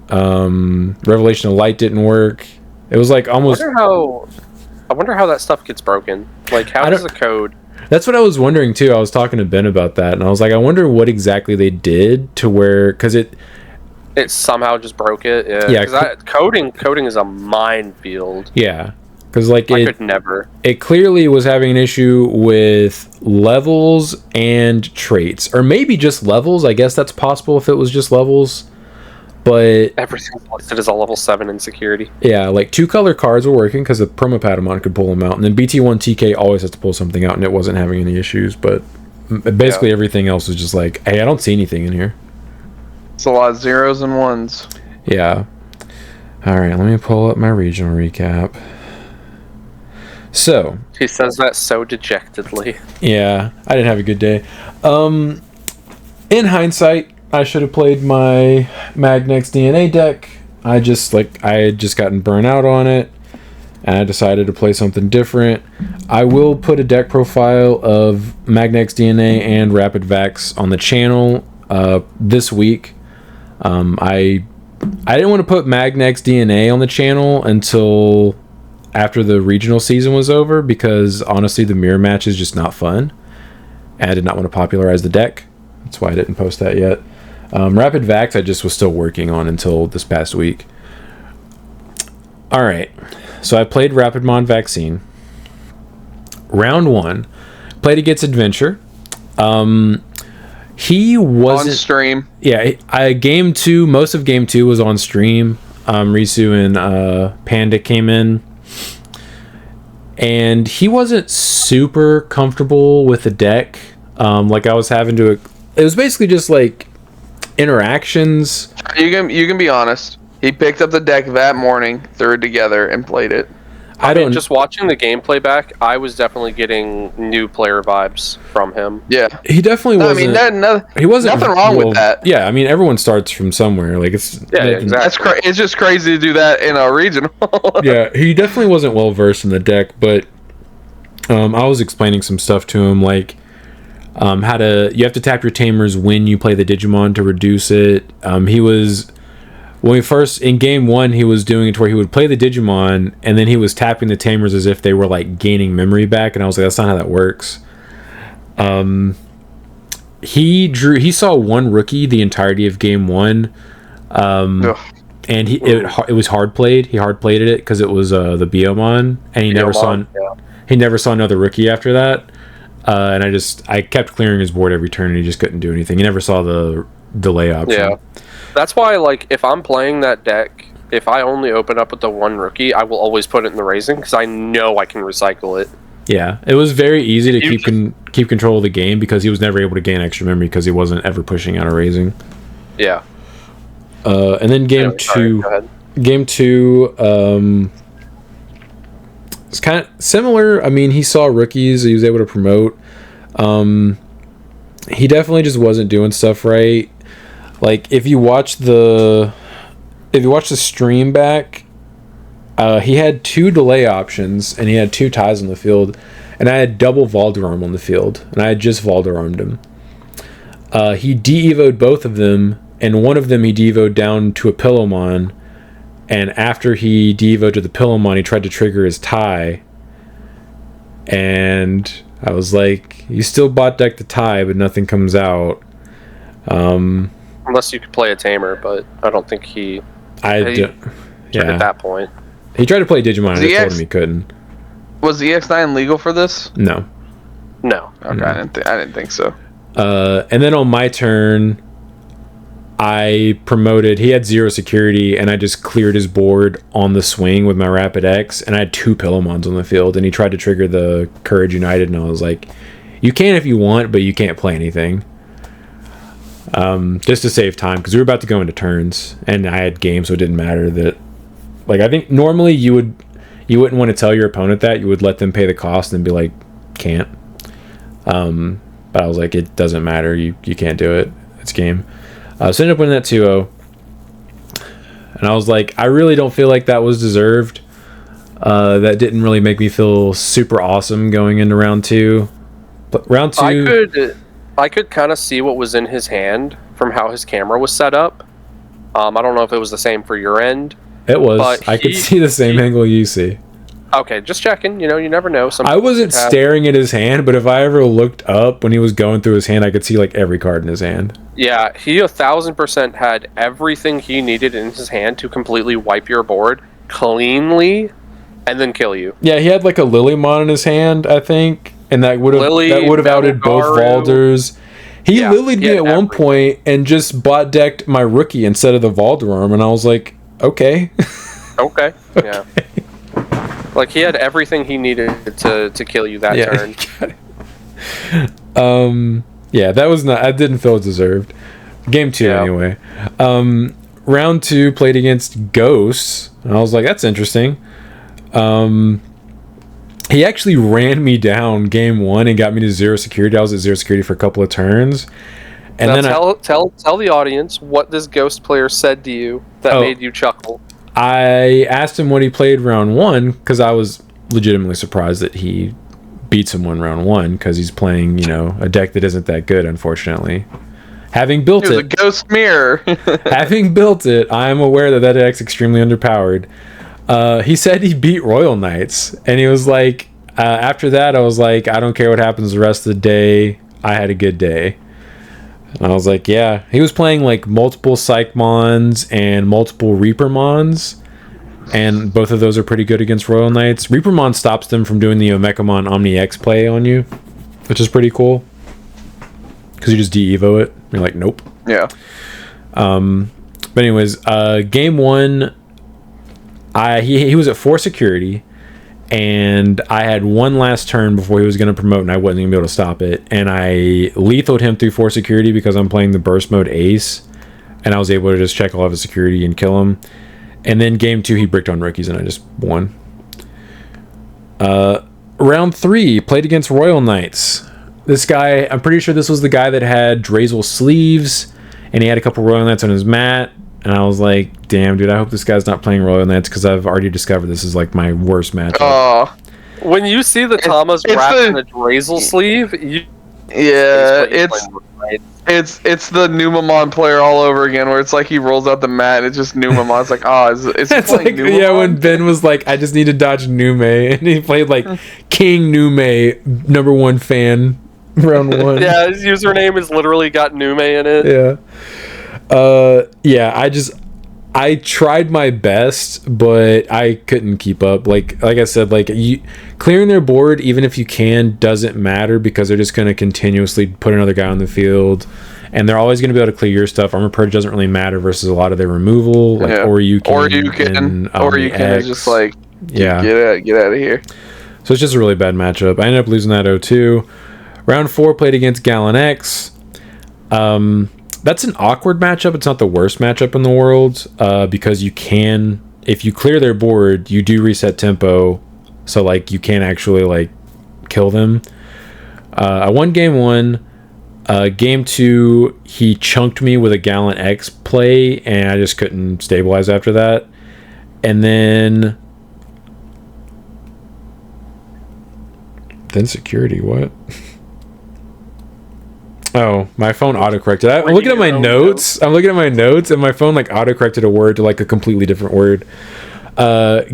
Speaker 1: Revelation of Light didn't work. It was like almost...
Speaker 2: I wonder how that stuff gets broken. Like, how does the code...
Speaker 1: That's what I was wondering, too. I was talking to Ben about that, and I was like, I wonder what exactly they did to where... Because it
Speaker 2: somehow just broke it. Yeah, because coding is a minefield.
Speaker 1: Yeah. Because, like,
Speaker 2: I could never.
Speaker 1: It clearly was having an issue with levels and traits. Or maybe just levels. I guess that's possible if it was just levels. But
Speaker 2: everything's listed as a level 7 in security.
Speaker 1: Yeah, like 2-color cards were working because the Promo Patamon could pull them out. And then BT1 TK always has to pull something out, and it wasn't having any issues. But basically everything else was just like, hey, I don't see anything in here.
Speaker 3: It's a lot of zeros and ones.
Speaker 1: Yeah. Alright, let me pull up my regional recap. So
Speaker 2: he says that so dejectedly.
Speaker 1: Yeah, I didn't have a good day. In hindsight, I should have played my Magnex DNA deck. I had just gotten burnt out on it, and I decided to play something different. I will put a deck profile of Magnex DNA and Rapid Vax on the channel this week. I didn't want to put Magnex DNA on the channel until after the regional season was over, because honestly the mirror match is just not fun, and I did not want to popularize the deck. That's why I didn't post that yet. Rapid Vax I just was still working on until this past week. Alright, so I played Rapidmon Vaccine. Round 1, played against Adventure. He wasn't
Speaker 3: on stream.
Speaker 1: Yeah, game 2, most of game 2 was on stream. Risu and Panda came in, and he wasn't super comfortable with the deck. Like I was having to... It was basically just like interactions.
Speaker 3: You can be honest. He picked up the deck that morning, threw it together, and played it.
Speaker 2: I mean, just watching the gameplay back, I was definitely getting new player vibes from him.
Speaker 3: Yeah,
Speaker 1: he definitely wasn't.
Speaker 3: I mean,
Speaker 1: he wasn't.
Speaker 3: Nothing wrong with that.
Speaker 1: Yeah, I mean, everyone starts from somewhere. Like
Speaker 2: exactly.
Speaker 3: It's just crazy to do that in a regional.
Speaker 1: Yeah, he definitely wasn't well versed in the deck, but I was explaining some stuff to him, like you have to tap your tamers when you play the Digimon to reduce it. When we first, in game 1, he was doing it to where he would play the Digimon, and then he was tapping the tamers as if they were like gaining memory back, and I was like, that's not how that works. He saw one rookie the entirety of game 1, and it was hard played. He hard played it because it was the Biomon, and he never saw another rookie after that. And I kept clearing his board every turn, and he just couldn't do anything. He never saw the delay option.
Speaker 2: Yeah. That's why, like, if I'm playing that deck, if I only open up with the one rookie, I will always put it in the raising, because I know I can recycle it.
Speaker 1: Yeah, it was very easy to keep control of the game, because he was never able to gain extra memory, because he wasn't ever pushing out a raising.
Speaker 2: Yeah.
Speaker 1: And then game 2... Game 2, it's kind of similar. I mean, he saw rookies, he was able to promote. He definitely just wasn't doing stuff right. Like, if you watch the if you watch the stream back, he had 2 delay options, and he had 2 ties on the field, and I had double Valderarm on the field, and I had just Valderarmed him. He de-evoed both of them, and one of them he de-evoed down to a Pillowmon, and after he de-evoed to the Pillowmon, he tried to trigger his tie, and I was like, you still bot deck the tie, but nothing comes out.
Speaker 2: Unless you could play a Tamer, but I don't think he at that point.
Speaker 1: He tried to play Digimon, and I told him he couldn't.
Speaker 3: Was EX9 legal for this?
Speaker 1: No.
Speaker 2: No.
Speaker 3: Okay,
Speaker 1: No.
Speaker 3: I didn't think so.
Speaker 1: And then on my turn, I promoted. He had 0 security, and I just cleared his board on the swing with my Rapid X, and I had 2 Pillowmons on the field, and he tried to trigger the Courage United, and I was like, you can if you want, but you can't play anything. Just to save time, because we were about to go into turns, and I had games, so it didn't matter that. Like, I think normally you wouldn't want to tell your opponent that. You would let them pay the cost and be like, can't. But I was like, it doesn't matter. You can't do it. It's game. So I ended up winning that 2-0. And I was like, I really don't feel like that was deserved. That didn't really make me feel super awesome going into round 2. But round 2...
Speaker 2: I could kind of see what was in his hand from how his camera was set up. I don't know if it was the same for your end.
Speaker 1: It was. I could see the same angle you see.
Speaker 2: Okay, just checking. You know, you never know.
Speaker 1: I wasn't staring at his hand, but if I ever looked up when he was going through his hand, I could see like every card in his hand.
Speaker 2: Yeah, he 1,000% had everything he needed in his hand to completely wipe your board cleanly and then kill you.
Speaker 1: Yeah, he had like a Lilymon in his hand, I think, and that would have outed both Valders. He lilied me at one point and just bot decked my rookie instead of the Valderarm, and I was like, okay.
Speaker 2: Okay. Yeah. Like, he had everything he needed to kill you that turn.
Speaker 1: Yeah, that was not... I didn't feel it deserved. Game 2, anyway. Round 2, played against Ghosts, and I was like, that's interesting. He actually ran me down game 1 and got me to 0 security. I was at 0 security for a couple of turns. And
Speaker 2: now
Speaker 1: then
Speaker 2: tell the audience what this Ghost player said to you that made you chuckle.
Speaker 1: I asked him what he played round 1, because I was legitimately surprised that he beat someone round 1, because he's playing, you know, a deck that isn't that good, unfortunately. Having built it...
Speaker 3: a Ghost Mirror.
Speaker 1: Having built it, I am aware that deck's extremely underpowered. He said he beat Royal Knights, and he was like, after that, I was like, I don't care what happens the rest of the day. I had a good day. And I was like, yeah. He was playing like multiple Psychmons and multiple Reapermons, and both of those are pretty good against Royal Knights. Reapermon stops them from doing the Omekamon Omni X play on you, which is pretty cool, because you just de-evo it. You're like, nope.
Speaker 3: Yeah.
Speaker 1: But anyways, game 1, he was at 4 security, and I had one last turn before he was going to promote, and I wasn't going to be able to stop it. And I lethaled him through 4 security because I'm playing the burst mode ace, and I was able to just check all of his security and kill him. And then game 2, he bricked on rookies, and I just won. Round 3, played against Royal Knights. This guy, I'm pretty sure this was the guy that had Drazel sleeves, and he had a couple Royal Knights on his mat. And I was like, damn, dude, I hope this guy's not playing Royal Knights, because I've already discovered this is like my worst matchup.
Speaker 2: When you see the Thomas wrapped in a Drazel sleeve,
Speaker 3: it's the Numamon player all over again, where it's like he rolls out the mat and it's just Numamon. It's like, is he playing Numamon?
Speaker 1: Yeah, when Ben was like, I just need to dodge Nume, and he played like King Nume, #1 fan, round 1.
Speaker 2: Yeah, his username is literally got Nume in it.
Speaker 1: Yeah. I tried my best, but I couldn't keep up. Like I said, like, clearing their board, even if you can, doesn't matter, because they're just going to continuously put another guy on the field, and they're always going to be able to clear your stuff. Armor Purge doesn't really matter versus a lot of their removal, like or you can
Speaker 3: just like get out of here.
Speaker 1: So it's just a really bad matchup. I ended up losing that 0-2. Round 4, played against Gallon X. That's an awkward matchup. It's not the worst matchup in the world, because you can, if you clear their board, you do reset tempo, so like you can actually like kill them. I won game 1. Game 2, he chunked me with a Gallant X play, and I just couldn't stabilize after that. And then security, what? Oh, my phone autocorrected. I'm looking at my notes. I'm looking at my notes, and my phone like autocorrected a word to like a completely different word.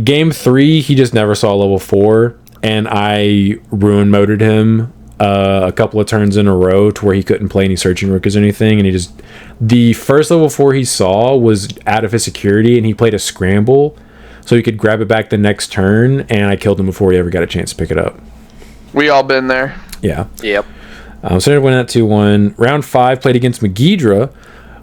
Speaker 1: Game 3, he just never saw level 4, and I ruin moded him a couple of turns in a row to where he couldn't play any searching rookies or anything, and he just, the first level 4 he saw was out of his security, and he played a scramble so he could grab it back the next turn, and I killed him before he ever got a chance to pick it up.
Speaker 3: We all been there.
Speaker 1: Yeah.
Speaker 2: Yep.
Speaker 1: So I ended up winning that 2-1. Round 5, played against Megidra,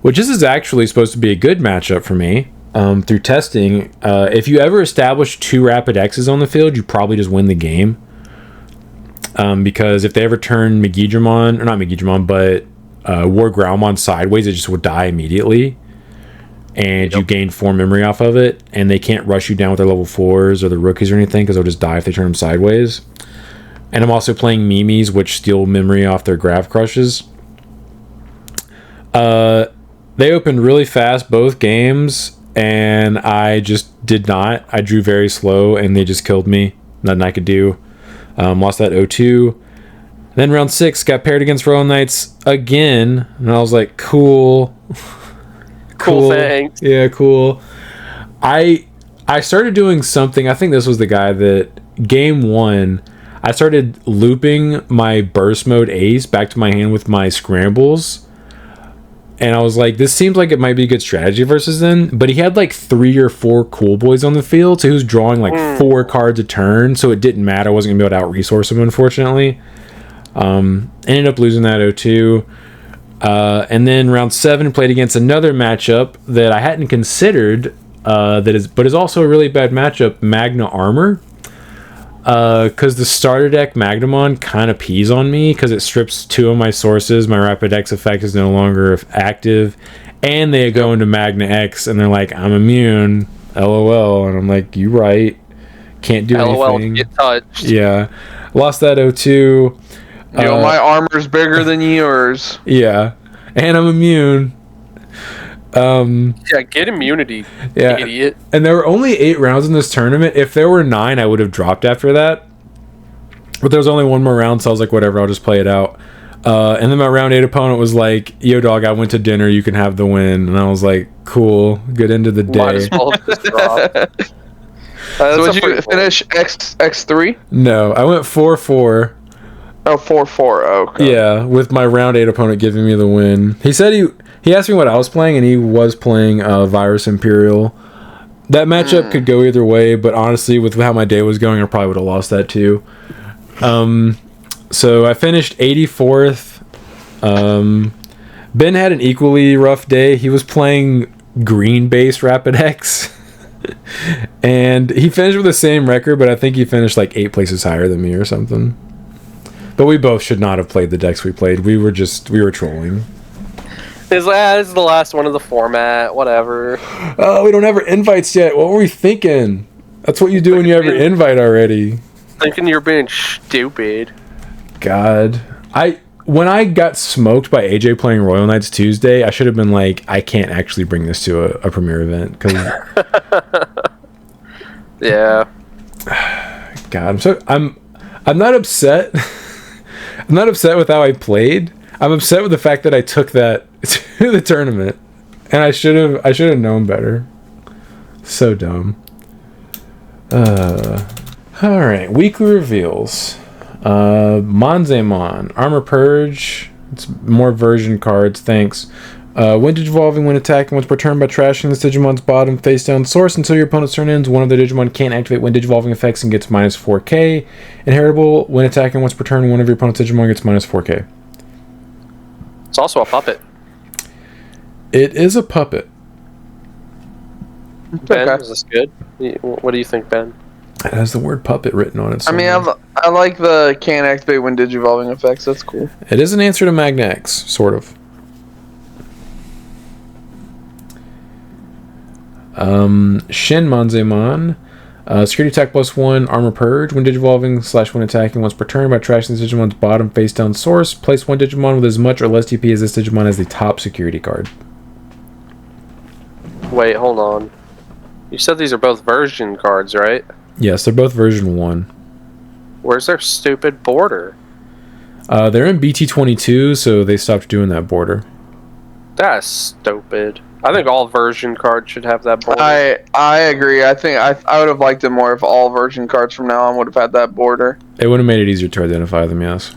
Speaker 1: which this is actually supposed to be a good matchup for me. Through testing, if you ever establish 2 Rapid X's on the field, you probably just win the game. Because if they ever turn Megidramon, or not Megidramon, but War Growlmon sideways, it just would die immediately. And you gain 4 memory off of it, and they can't rush you down with their level 4s or the rookies or anything, because they'll just die if they turn them sideways. And I'm also playing Mimis, which steal memory off their Grav Crushes. They opened really fast both games, and I just did not. I drew very slow, and they just killed me. Nothing I could do. Lost that 0-2. Then round 6, got paired against Royal Knights again, and I was like, cool.
Speaker 2: Cool, thanks.
Speaker 1: Yeah, cool. I started doing something. I think this was the guy that game 1, I started looping my burst mode ace back to my hand with my scrambles. And I was like, this seems like it might be a good strategy versus them. But he had like 3 or 4 cool boys on the field, so he was drawing like 4 cards a turn, so it didn't matter. I wasn't going to be able to out-resource him, unfortunately. Ended up losing that 0-2. And then round 7, played against another matchup that I hadn't considered, but is also a really bad matchup, Magna Armor. Because the starter deck Magnamon kind of pees on me because it strips 2 of my sources. My Rapid X effect is no longer active, and they go into Magna X, and they're like, I'm immune, LOL. And I'm like, you right, can't do
Speaker 2: LOL,
Speaker 1: anything.
Speaker 2: get touched.
Speaker 1: Yeah, lost that 0-2.
Speaker 3: You know, my armor's bigger than yours.
Speaker 1: Yeah, and I'm immune.
Speaker 2: Yeah, get immunity,
Speaker 1: yeah,
Speaker 2: idiot.
Speaker 1: And there were only 8 rounds in this tournament. If there were 9, I would have dropped after that. But there was only 1 more round, so I was like, whatever, I'll just play it out. And then my round 8 opponent was like, yo, dog, I went to dinner, you can have the win. And I was like, cool, good end of the day.
Speaker 2: Might as well just drop.
Speaker 3: So did you finish X3?
Speaker 1: No, I went 4-4.
Speaker 3: Oh, 4-4. Okay.
Speaker 1: Yeah, with my round 8 opponent giving me the win. He said he asked me what I was playing, and he was playing Virus Imperial. That matchup could go either way, but honestly, with how my day was going, I probably would have lost that too. So I finished 84th. Ben had an equally rough day. He was playing green-based Rapid X. And he finished with the same record, but I think he finished like 8 places higher than me or something. But we both should not have played the decks we played. We were trolling.
Speaker 2: This is the last one of the format, whatever.
Speaker 1: Oh, we don't have our invites yet. What were we thinking? That's what you do when you have your invite already.
Speaker 2: Thinking you're being stupid.
Speaker 1: God. When I got smoked by AJ playing Royal Knights Tuesday, I should have been like, I can't actually bring this to a premiere event.
Speaker 2: Yeah.
Speaker 1: God, I'm not upset. I'm not upset with how I played. I'm upset with the fact that I took that to the tournament, and I should have known better. So dumb. All right, weekly reveals. Monzemon, Armor Purge. It's more version cards. Thanks. When Digivolving, when attacking, once per turn by trashing this Digimon's bottom face down source until your opponent's turn ends, one of the Digimon can't activate when Digivolving effects and gets minus 4k. Inheritable, when attacking once per turn, one of your opponent's Digimon gets minus 4k.
Speaker 2: It's also a puppet.
Speaker 1: It is a puppet.
Speaker 2: Ben,
Speaker 3: Okay.
Speaker 2: is this good? What do you think, Ben?
Speaker 1: It has the word puppet written on it somewhere.
Speaker 3: I mean, I like the can't activate when Digivolving effects. That's cool.
Speaker 1: It is an answer to Magna X, sort of. Shin Monzemon. Security attack +1, armor purge. When digivolving / when attacking once per turn by trashing this Digimon's bottom face down source. Place one Digimon with as much or less TP as this Digimon as the top security card.
Speaker 2: Wait, hold on. You said these are both version cards, right?
Speaker 1: Yes, they're both version 1.
Speaker 2: Where's their stupid border?
Speaker 1: They're in BT22, so they stopped doing that border.
Speaker 2: That's stupid. I think all version cards should have that border.
Speaker 3: I agree. I think I would have liked it more if all version cards from now on would have had that border.
Speaker 1: It would have made it easier to identify them, yes.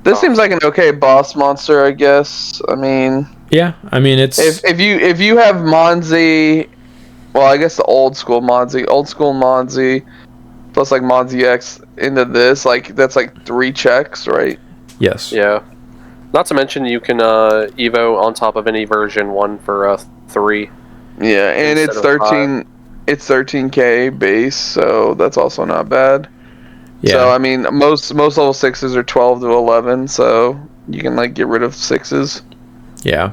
Speaker 3: This seems like an okay boss monster, I guess. I mean,
Speaker 1: yeah, I mean it's
Speaker 3: if you have Monzi, well, I guess the old school Monzi, plus like Monzi X into this, like that's like 3 checks, right?
Speaker 1: yes.
Speaker 2: Yeah. Not to mention you can Evo on top of any version 1 for 3.
Speaker 3: Yeah, and it's 13. It's 13k base, so that's also not bad.
Speaker 1: Yeah.
Speaker 3: So I mean, most level 6s are 12 to 11, so you can like get rid of 6s.
Speaker 1: Yeah.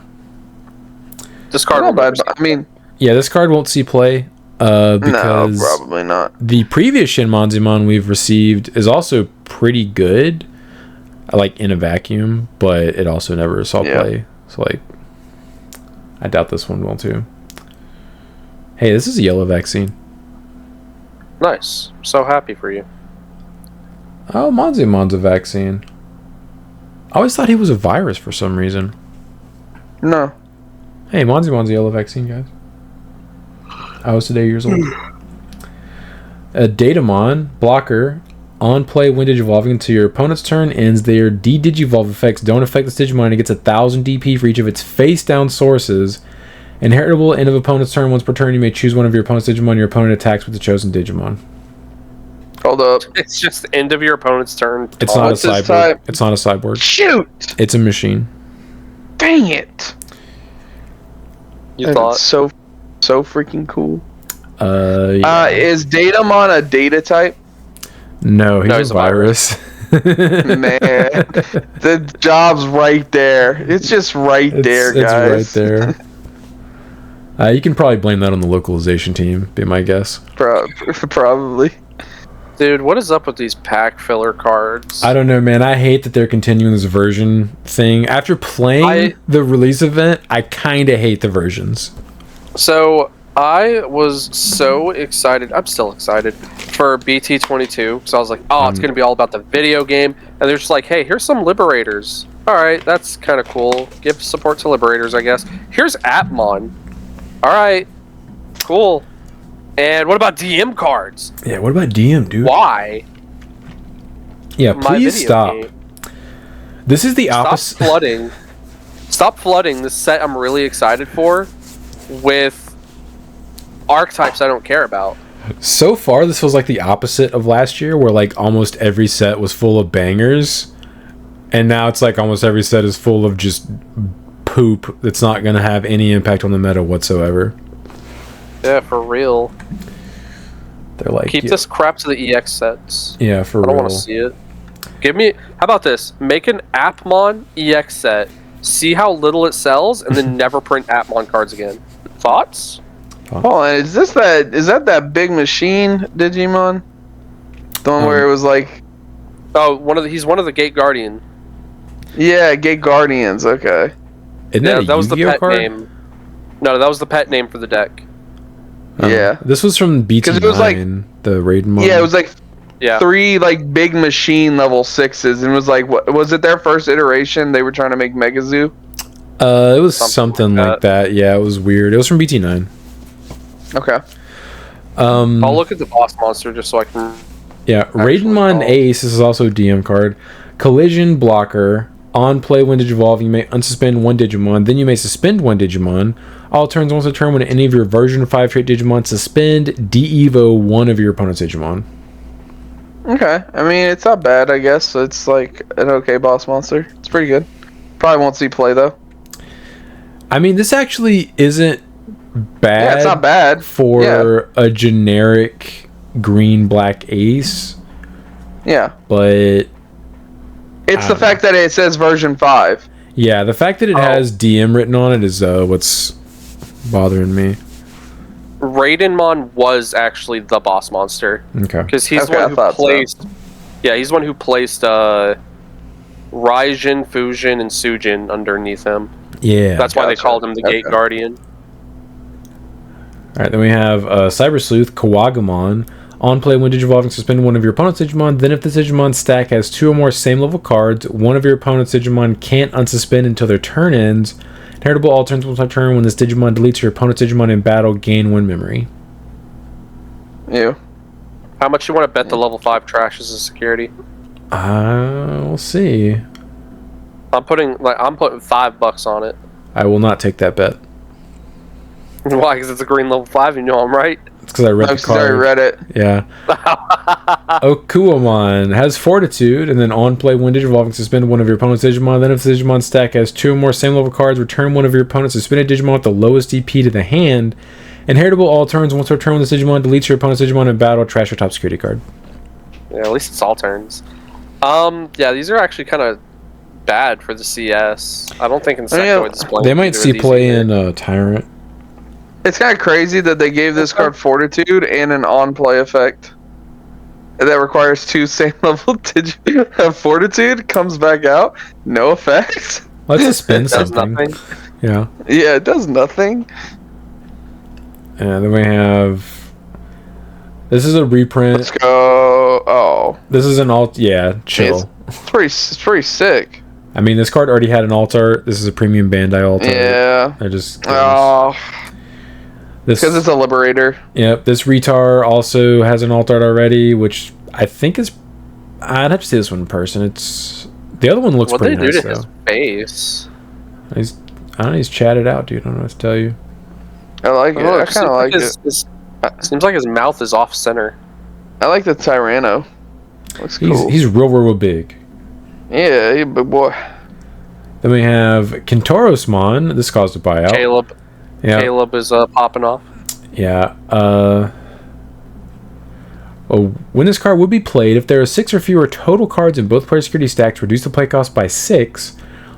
Speaker 2: This card
Speaker 3: Not bad. I mean,
Speaker 1: yeah, this card won't see play because
Speaker 3: no, probably not.
Speaker 1: the previous Shinmonzimon we've received is also pretty good, like in a vacuum, but it also never saw play. So like, I doubt this one will too. Hey, this is a yellow vaccine.
Speaker 2: Nice. So happy for you.
Speaker 1: Oh, Monzimon's a vaccine. I always thought he was a virus for some reason.
Speaker 3: No.
Speaker 1: Hey, Monzimon's a yellow vaccine, guys. I was today years old. A Datamon, blocker, on play when digivolving until your opponent's turn ends. Their de-digivolve effects don't affect this Digimon. It gets 1,000 DP for each of its face-down sources. Inheritable end of opponent's turn. Once per turn, you may choose one of your opponent's Digimon. Your opponent attacks with the chosen Digimon.
Speaker 3: Hold up.
Speaker 2: It's just the end of your opponent's turn.
Speaker 1: It's not a
Speaker 3: What's his
Speaker 1: cyborg.
Speaker 3: type?
Speaker 1: It's not a cyborg.
Speaker 3: Shoot!
Speaker 1: It's a machine.
Speaker 3: Dang it!
Speaker 2: You thought?
Speaker 3: So freaking cool.
Speaker 1: Yeah.
Speaker 3: Is Datamon a data type?
Speaker 1: No, he's a virus.
Speaker 3: Man, the job's right there. It's just right there, guys.
Speaker 1: It's right there. You can probably blame that on the localization team, be my guess.
Speaker 3: Probably.
Speaker 2: Dude, what is up with these pack filler cards?
Speaker 1: I don't know, man. I hate that they're continuing this version thing. After playing the release event, I kind of hate the versions.
Speaker 2: So, I was so excited. I'm still excited for BT22 because I was like, oh, it's going to be all about the video game. And they're just like, hey, here's some Liberators. All right, that's kind of cool. Give support to Liberators, I guess. Here's Atmon. All right, cool. And what about DM cards?
Speaker 1: Yeah, what about DM, dude?
Speaker 2: Why?
Speaker 1: Yeah, please stop.
Speaker 2: Game.
Speaker 1: This is the opposite.
Speaker 2: Stop flooding this set I'm really excited for with archetypes I don't care about.
Speaker 1: So far, this feels like the opposite of last year, where like almost every set was full of bangers, and now it's like almost every set is full of just poop that's not going to have any impact on the meta whatsoever.
Speaker 2: Yeah, for real.
Speaker 1: They're like,
Speaker 2: keep this crap to the EX sets.
Speaker 1: Yeah, for real.
Speaker 2: I don't want to see it. Give me. How about this? Make an Appmon EX set. See how little it sells, and then never print Appmon cards again. Thoughts?
Speaker 3: Hold on, is that big machine Digimon? The one where it was like,
Speaker 2: oh, he's one of the Gate Guardian.
Speaker 3: Yeah, Gate Guardians. Okay.
Speaker 1: Isn't that was the
Speaker 2: pet
Speaker 1: card?
Speaker 2: name. No, that was the pet name for the deck.
Speaker 3: Yeah.
Speaker 1: This was from BT9,
Speaker 3: it was like,
Speaker 1: the Raiden.
Speaker 3: Yeah, it was like 3 like big machine level 6s, and it was like, what was it? Their first iteration? They were trying to make Megazoo.
Speaker 1: It was something like that. Yeah, it was weird. It was from BT9.
Speaker 3: Okay.
Speaker 2: I'll look at the boss monster just so I can.
Speaker 1: Yeah, Raidenmon Ace. This is also a DM card. Collision blocker. On play when digivolve, you may unsuspend one Digimon. Then you may suspend one Digimon. All turns once a turn when any of your version 5 trait Digimon suspend de-evo one of your opponent's Digimon.
Speaker 3: Okay. I mean, it's not bad, I guess. It's like an okay boss monster. It's pretty good. Probably won't see play, though.
Speaker 1: I mean, this actually isn't bad.
Speaker 3: Yeah, it's not bad.
Speaker 1: For a generic green-black ace.
Speaker 3: Yeah.
Speaker 1: But
Speaker 3: it's the fact that it says version 5.
Speaker 1: Yeah, the fact that it has DM written on it is what's bothering me.
Speaker 2: Raidenmon was actually the boss monster.
Speaker 1: Okay.
Speaker 2: Because he's the one who placed. Yeah, he's the one who placed Raijin, Fujin, and Sujin underneath him.
Speaker 1: Yeah.
Speaker 2: That's why they called him the Gate Guardian.
Speaker 1: Alright, then we have Cyber Sleuth, Kawagamon. On play, when Digivolving, suspend one of your opponent's Digimon. Then if the Digimon stack has 2 or more same level cards, one of your opponent's Digimon can't unsuspend until their turn ends. Inheritable all turns once per turn. When this Digimon deletes your opponent's Digimon in battle, gain 1 memory.
Speaker 3: You.
Speaker 2: How much you want to bet the level 5 trash is a security?
Speaker 1: We'll see.
Speaker 2: I'm putting $5 on it.
Speaker 1: I will not take that bet.
Speaker 2: Why? Because it's a green level 5. You know I'm right.
Speaker 1: It's because I read the card.
Speaker 3: I read it.
Speaker 1: Yeah. Okuamon has Fortitude, and then on play, when Digivolving, suspend one of your opponent's Digimon. Then if the Digimon stack has 2 or more same level cards, return one of your opponent's suspended Digimon with the lowest DP to the hand. Inheritable all turns. Once per turn, when this Digimon deletes your opponent's Digimon in battle, trash your top security card.
Speaker 2: Yeah, at least it's all turns. Yeah, these are actually kind of bad for the CS. I don't think Insectoid is playing.
Speaker 1: They might see play in Tyrant.
Speaker 3: It's kind of crazy that they gave this card Fortitude and an on-play effect that requires 2 same level Fortitude comes back out, no effect.
Speaker 1: Let's suspend
Speaker 2: does
Speaker 1: something.
Speaker 2: Nothing.
Speaker 1: Yeah.
Speaker 3: Yeah, it does nothing.
Speaker 1: And then we have. This is a reprint.
Speaker 3: Let's go. Oh,
Speaker 1: this is an alt. Yeah, chill.
Speaker 3: It's pretty sick.
Speaker 1: I mean, this card already had an alt art. This is a premium Bandai alt art.
Speaker 3: Yeah.
Speaker 1: I just.
Speaker 3: Because it's a Liberator.
Speaker 1: Yep, this Retar also has an alt art already, which I think is. I'd have to see this one in person. It's the other one looks pretty nice though.
Speaker 2: His face?
Speaker 1: I don't know. He's chatted out, dude. I don't know what to tell you.
Speaker 3: I like it. I kind of like it.
Speaker 2: Seems like his mouth is off center.
Speaker 3: I like the Tyranno. Looks cool.
Speaker 1: He's real big.
Speaker 3: Yeah, he's a big boy.
Speaker 1: Then we have Kentorosmon. This caused a buyout.
Speaker 2: Caleb.
Speaker 1: Yeah.
Speaker 2: Caleb is popping off.
Speaker 1: Yeah. When this card would be played, if there are 6 or fewer total cards in both player security stacks, reduce the play cost by 6.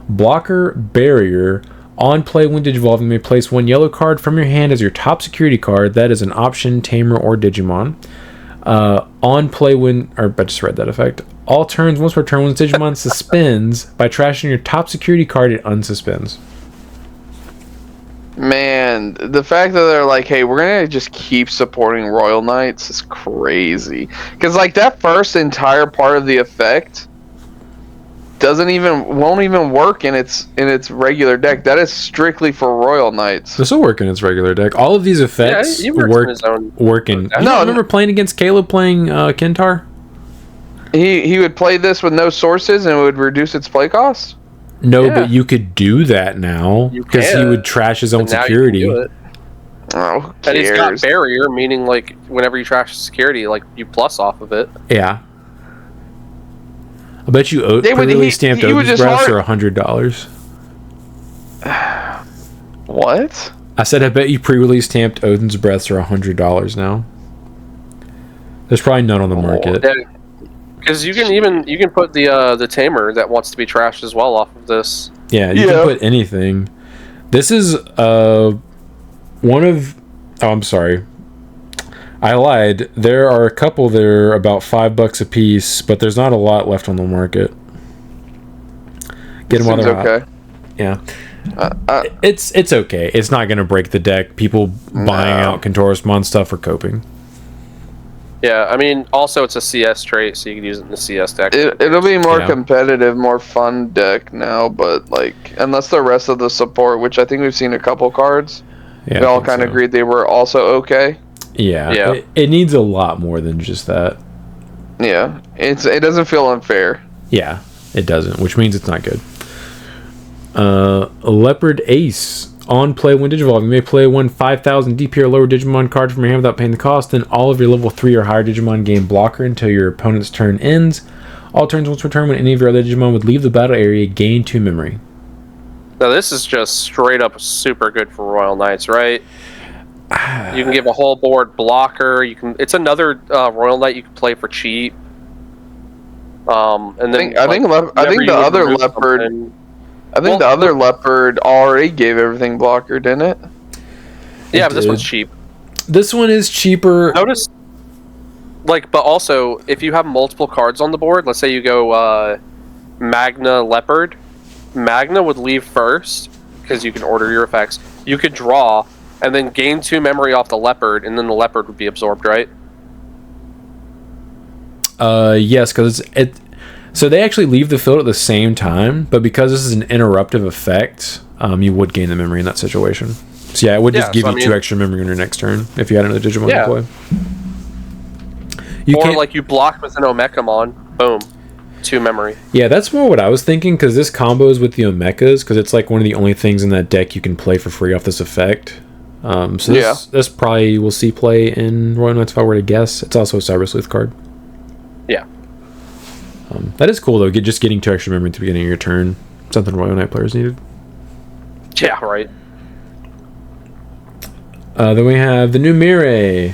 Speaker 1: Blocker, barrier. On play, when Digivolving, you may place 1 yellow card from your hand as your top security card. That is an option, Tamer, or Digimon. On play, I just read that effect. All turns, once per turn, when Digimon suspends, by trashing your top security card, it unsuspends.
Speaker 3: Man, the fact that they're like, hey, we're gonna just keep supporting Royal Knights is crazy. Because like that first entire part of the effect won't even work in its regular deck. That is strictly for Royal Knights.
Speaker 1: This will work in its regular deck. All of these effects working. You don't remember playing against Caleb playing Kentar?
Speaker 3: He would play this with no sources and it would reduce its play cost?
Speaker 1: No, but you could do that now because he would trash his own security.
Speaker 3: Oh, who cares?
Speaker 2: And he's got barrier, meaning like whenever you trash security, like you plus off of it.
Speaker 1: Yeah. I bet you pre-release stamped Odin's Breath for $100.
Speaker 3: What?
Speaker 1: I said I bet you pre-release stamped Odin's Breath for $100 now. There's probably none on the market.
Speaker 2: Because you can put the Tamer that wants to be trashed as well off of this.
Speaker 1: Yeah, you can put anything. This is one of. Oh, I'm sorry. I lied. There are a couple that are about $5 a piece, but there's not a lot left on the market. Get them while they're hot. Yeah. It's okay. It's not going to break the deck. People buying out Kentorosmon stuff for coping.
Speaker 2: Yeah, I mean, also it's a CS trait, so you can use it in the CS deck.
Speaker 3: It'll be more competitive, more fun deck now, but like, unless the rest of the support, which I think we've seen a couple cards, we all kind of agreed they were also okay.
Speaker 1: Yeah. It needs a lot more than just that.
Speaker 3: Yeah, it doesn't feel unfair.
Speaker 1: Yeah, it doesn't, which means it's not good. Leopard Ace. On play, when Digivolving, you may play 1 5,000 DP or lower Digimon card from your hand without paying the cost. Then all of your level 3 or higher Digimon gain blocker until your opponent's turn ends. All turns once per turn, when any of your other Digimon would leave the battle area, gain 2 memory.
Speaker 2: Now this is just straight up super good for Royal Knights, right? You can give a whole board blocker. It's another Royal Knight you can play for cheap. And then
Speaker 3: I think the other Leopard. I think the other Leopard already gave everything blocker, didn't it?
Speaker 2: Yeah, but this one's cheap.
Speaker 1: This one is cheaper.
Speaker 2: Notice, like, but also, if you have multiple cards on the board, let's say you go Magna Leopard, Magna would leave first, because you can order your effects. You could draw, and then gain 2 memory off the Leopard, and then the Leopard would be absorbed, right?
Speaker 1: Yes, because so they actually leave the field at the same time, but because this is an interruptive effect, you would gain the memory in that situation. So yeah, it would just give you 2 extra memory on your next turn if you had another Digimon to play.
Speaker 2: Or like you block with an Omekamon, boom, 2 memory.
Speaker 1: Yeah, that's more what I was thinking, because this combos with the Omechas, because it's like one of the only things in that deck you can play for free off this effect. So this probably will see play in Royal Knights if I were to guess. It's also a Cyber Sleuth card.
Speaker 2: Yeah.
Speaker 1: That is cool though, just getting 2 extra memory at the beginning of your turn. Something Royal Knight players needed.
Speaker 2: Yeah, right.
Speaker 1: Then we have the new Mirai.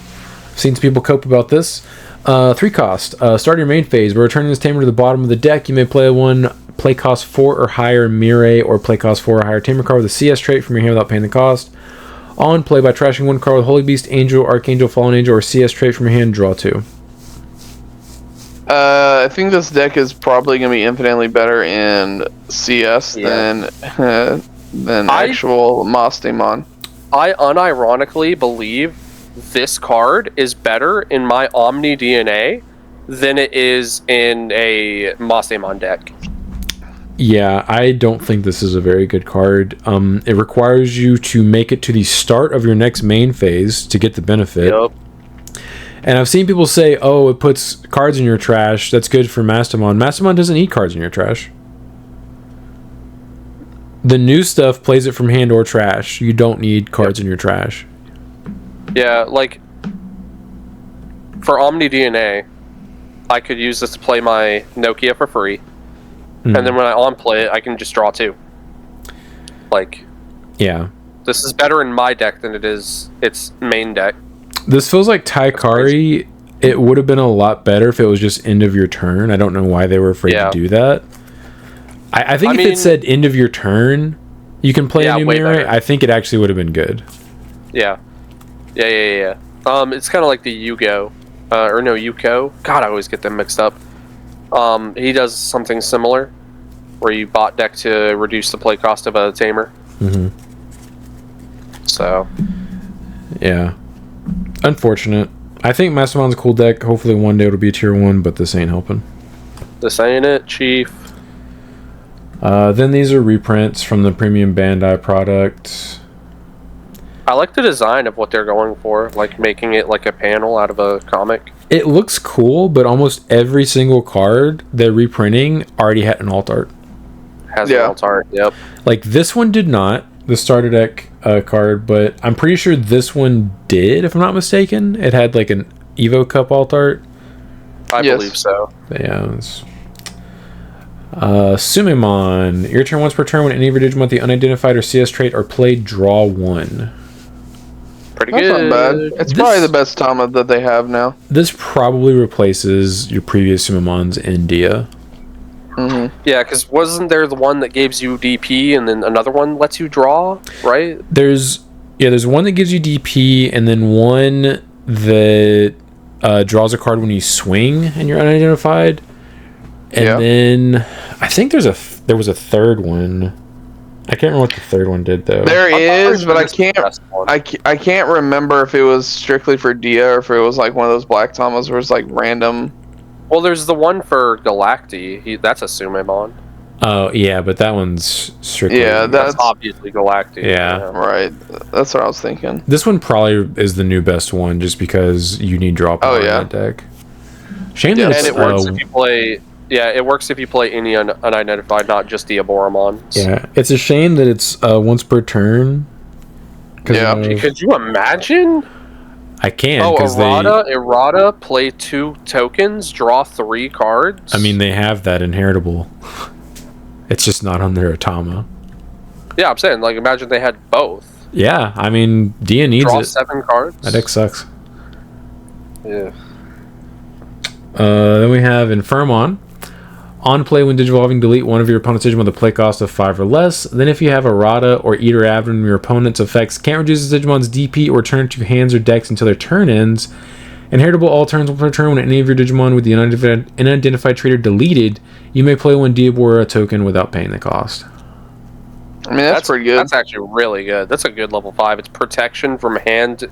Speaker 1: Seen some people cope about this. 3 cost. Start your main phase. By returning this tamer to the bottom of the deck, you may play one play cost 4 or higher Mirai or play cost 4 or higher tamer card with a CS trait from your hand without paying the cost. On play, by trashing 1 card with Holy Beast, Angel, Archangel, Fallen Angel, or CS trait from your hand, draw 2.
Speaker 3: I think this deck is probably going to be infinitely better in CS than actual Mastemon.
Speaker 2: I unironically believe this card is better in my Omni DNA than it is in a Mastemon deck.
Speaker 1: Yeah, I don't think this is a very good card. It requires you to make it to the start of your next main phase to get the benefit.
Speaker 2: Yep.
Speaker 1: And I've seen people say, oh, it puts cards in your trash. That's good for Mastemon. Mastemon doesn't need cards in your trash. The new stuff plays it from hand or trash. You don't need cards in your trash.
Speaker 2: Yeah, like, for Omni DNA, I could use this to play my Nokia for free. And then when I on-play it, I can just draw 2. Like,
Speaker 1: yeah.
Speaker 2: This is better in my deck than it is its main deck.
Speaker 1: This feels like Taikari. It would have been a lot better if it was just end of your turn. I don't know why they were afraid to do that. I think if it said end of your turn, you can play a new Mirai, I think it actually would have been good.
Speaker 2: Yeah. Yeah. It's kind of like the Yugo. Or no, Yuko. God, I always get them mixed up. He does something similar, where you bot deck to reduce the play cost of a tamer. So. Yeah.
Speaker 1: Unfortunate. I think Mastemon's a cool deck. Hopefully one day it'll be tier 1, but this ain't helping.
Speaker 2: This ain't it, Chief.
Speaker 1: Then these are reprints from the premium Bandai product.
Speaker 2: I like the design of what they're going for, like making it like a panel out of a comic.
Speaker 1: It looks cool, but almost every single card they're reprinting already had an alt art.
Speaker 2: Has an alt art, yep.
Speaker 1: Like this one did not, the starter deck card, but I'm pretty sure this one did, if I'm not mistaken. It had like an Evo Cup alt art.
Speaker 2: I believe so.
Speaker 1: But yeah. Sumimon. Your turn once per turn when any of your Digimon with the unidentified or CS trait are played, draw 1.
Speaker 2: Pretty
Speaker 3: That's
Speaker 2: good.
Speaker 3: not bad. It's probably the best Tama that they have now.
Speaker 1: This probably replaces your previous Sumimons in Dia.
Speaker 2: Yeah, because wasn't there the one that gives you DP and then another one lets you draw, right?
Speaker 1: There's one that gives you DP and then one that draws a card when you swing and you're unidentified. And then I think there was a third one. I can't remember what the third one did though.
Speaker 3: There is, but I can't remember if it was strictly for Dia or if it was like one of those black Tamas where it's like random.
Speaker 2: Well, there's the one for Galacti. That's a Sumimon.
Speaker 1: Oh yeah, but that one's strictly.
Speaker 3: Yeah, that's
Speaker 2: obviously Galacti.
Speaker 1: Yeah,
Speaker 3: right. That's what I was thinking.
Speaker 1: This one probably is the new best one, just because you need draw power in that deck. Shame that
Speaker 2: and it works if you play. Yeah, it works if you play any unidentified, not just the Aboramons.
Speaker 1: Yeah, it's a shame that it's once per turn.
Speaker 3: Yeah,
Speaker 2: could you imagine?
Speaker 1: I can.
Speaker 2: Oh, Errata, play 2 tokens, draw 3 cards.
Speaker 1: I mean, they have that inheritable. It's just not on their Atama.
Speaker 2: Yeah, I'm saying, like, imagine they had both.
Speaker 1: Yeah, I mean, Dia needs
Speaker 2: draw
Speaker 1: it.
Speaker 2: 7 cards.
Speaker 1: That deck sucks.
Speaker 2: Yeah.
Speaker 1: Then we have Infirmon. On play, when digivolving, delete one of your opponent's Digimon with a play cost of 5 or less. Then if you have Errata or Eater Abdomen, your opponent's effects can't reduce the Digimon's DP or turn it to hands or decks until their turn ends. Inheritable all turns will return when any of your Digimon with the unidentified trait are deleted. You may play one Diabora token without paying the cost.
Speaker 3: I mean, that's pretty good.
Speaker 2: That's actually really good. That's a good level 5. It's protection from hand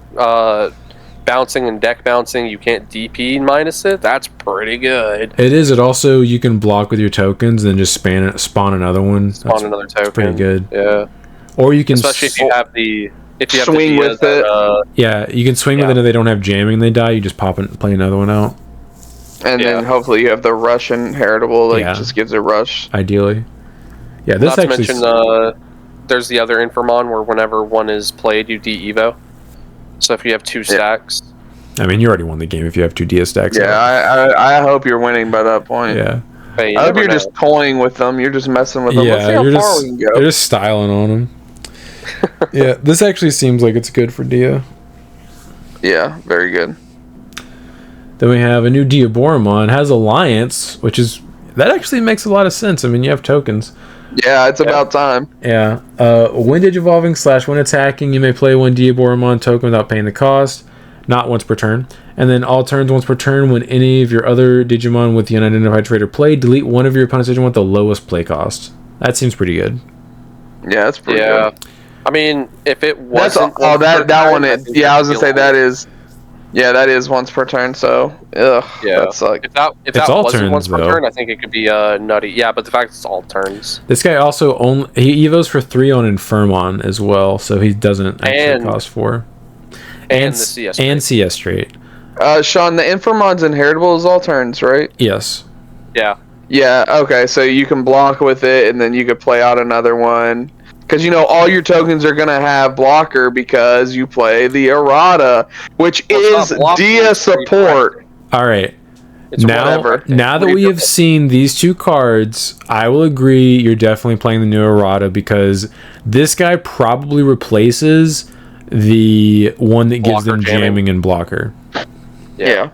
Speaker 2: bouncing and deck bouncing. You can't DP minus it. That's pretty good.
Speaker 1: It is. It also, you can block with your tokens and then just spawn another one.
Speaker 2: Spawn another token.
Speaker 1: That's pretty good.
Speaker 2: Yeah.
Speaker 1: Or you can...
Speaker 2: Especially if you have the... If you have
Speaker 3: swing
Speaker 2: the
Speaker 3: with it.
Speaker 1: Yeah, you can swing with it if they don't have jamming and they die. You just pop it and play another one out.
Speaker 3: And then hopefully you have the rush inheritable that just gives a rush.
Speaker 1: Ideally. Yeah, this
Speaker 2: Not
Speaker 1: actually...
Speaker 2: to mention, there's the other Infamon where whenever one is played, you de-evo. So if you have 2 stacks...
Speaker 1: I mean, you already won the game if you have 2 DS stacks.
Speaker 3: Yeah, I hope you're winning by that point.
Speaker 1: Yeah.
Speaker 2: Hey,
Speaker 3: I hope you're just toying with them. You're just messing with them.
Speaker 1: Yeah,
Speaker 3: Let's see how far we can go.
Speaker 1: You're just styling on them. Yeah, this actually seems like it's good for Dia.
Speaker 3: Yeah, very good.
Speaker 1: Then we have a new Diaboromon. Has Alliance, which is... That actually makes a lot of sense. I mean, you have tokens.
Speaker 3: Yeah, it's about time.
Speaker 1: Yeah. When digivolving / when attacking, you may play one Diaboromon token without paying the cost. Not once per turn. And then all turns once per turn, when any of your other Digimon with the unidentified trait are played, delete one of your opponent's Digimon with the lowest play cost. That seems pretty good.
Speaker 3: Yeah, that's pretty good.
Speaker 2: I mean, if it wasn't...
Speaker 3: that one is... Yeah, I was going to say that is... Yeah, that is once per turn, so... Ugh, that sucks.
Speaker 2: If that
Speaker 1: all
Speaker 2: wasn't
Speaker 1: turns,
Speaker 2: once per
Speaker 1: though.
Speaker 2: turn, I think it could be nutty. Yeah, but the fact it's all turns.
Speaker 1: This guy also he evos for 3 on Infirmon as well, so he doesn't actually cost 4.
Speaker 2: And the CS trait.
Speaker 1: And CS trait.
Speaker 3: Sean, the Infermon's inheritable is all turns, right?
Speaker 1: Yes.
Speaker 2: Yeah.
Speaker 3: Yeah, okay, so you can block with it, and then you could play out another one. Because, all your tokens are going to have blocker because you play the Errata, which is Dia support.
Speaker 1: All right.
Speaker 2: It's
Speaker 1: now that we have seen these 2 cards, I will agree you're definitely playing the new Errata because this guy probably replaces the one that gives them jamming and blocker.
Speaker 3: Yeah.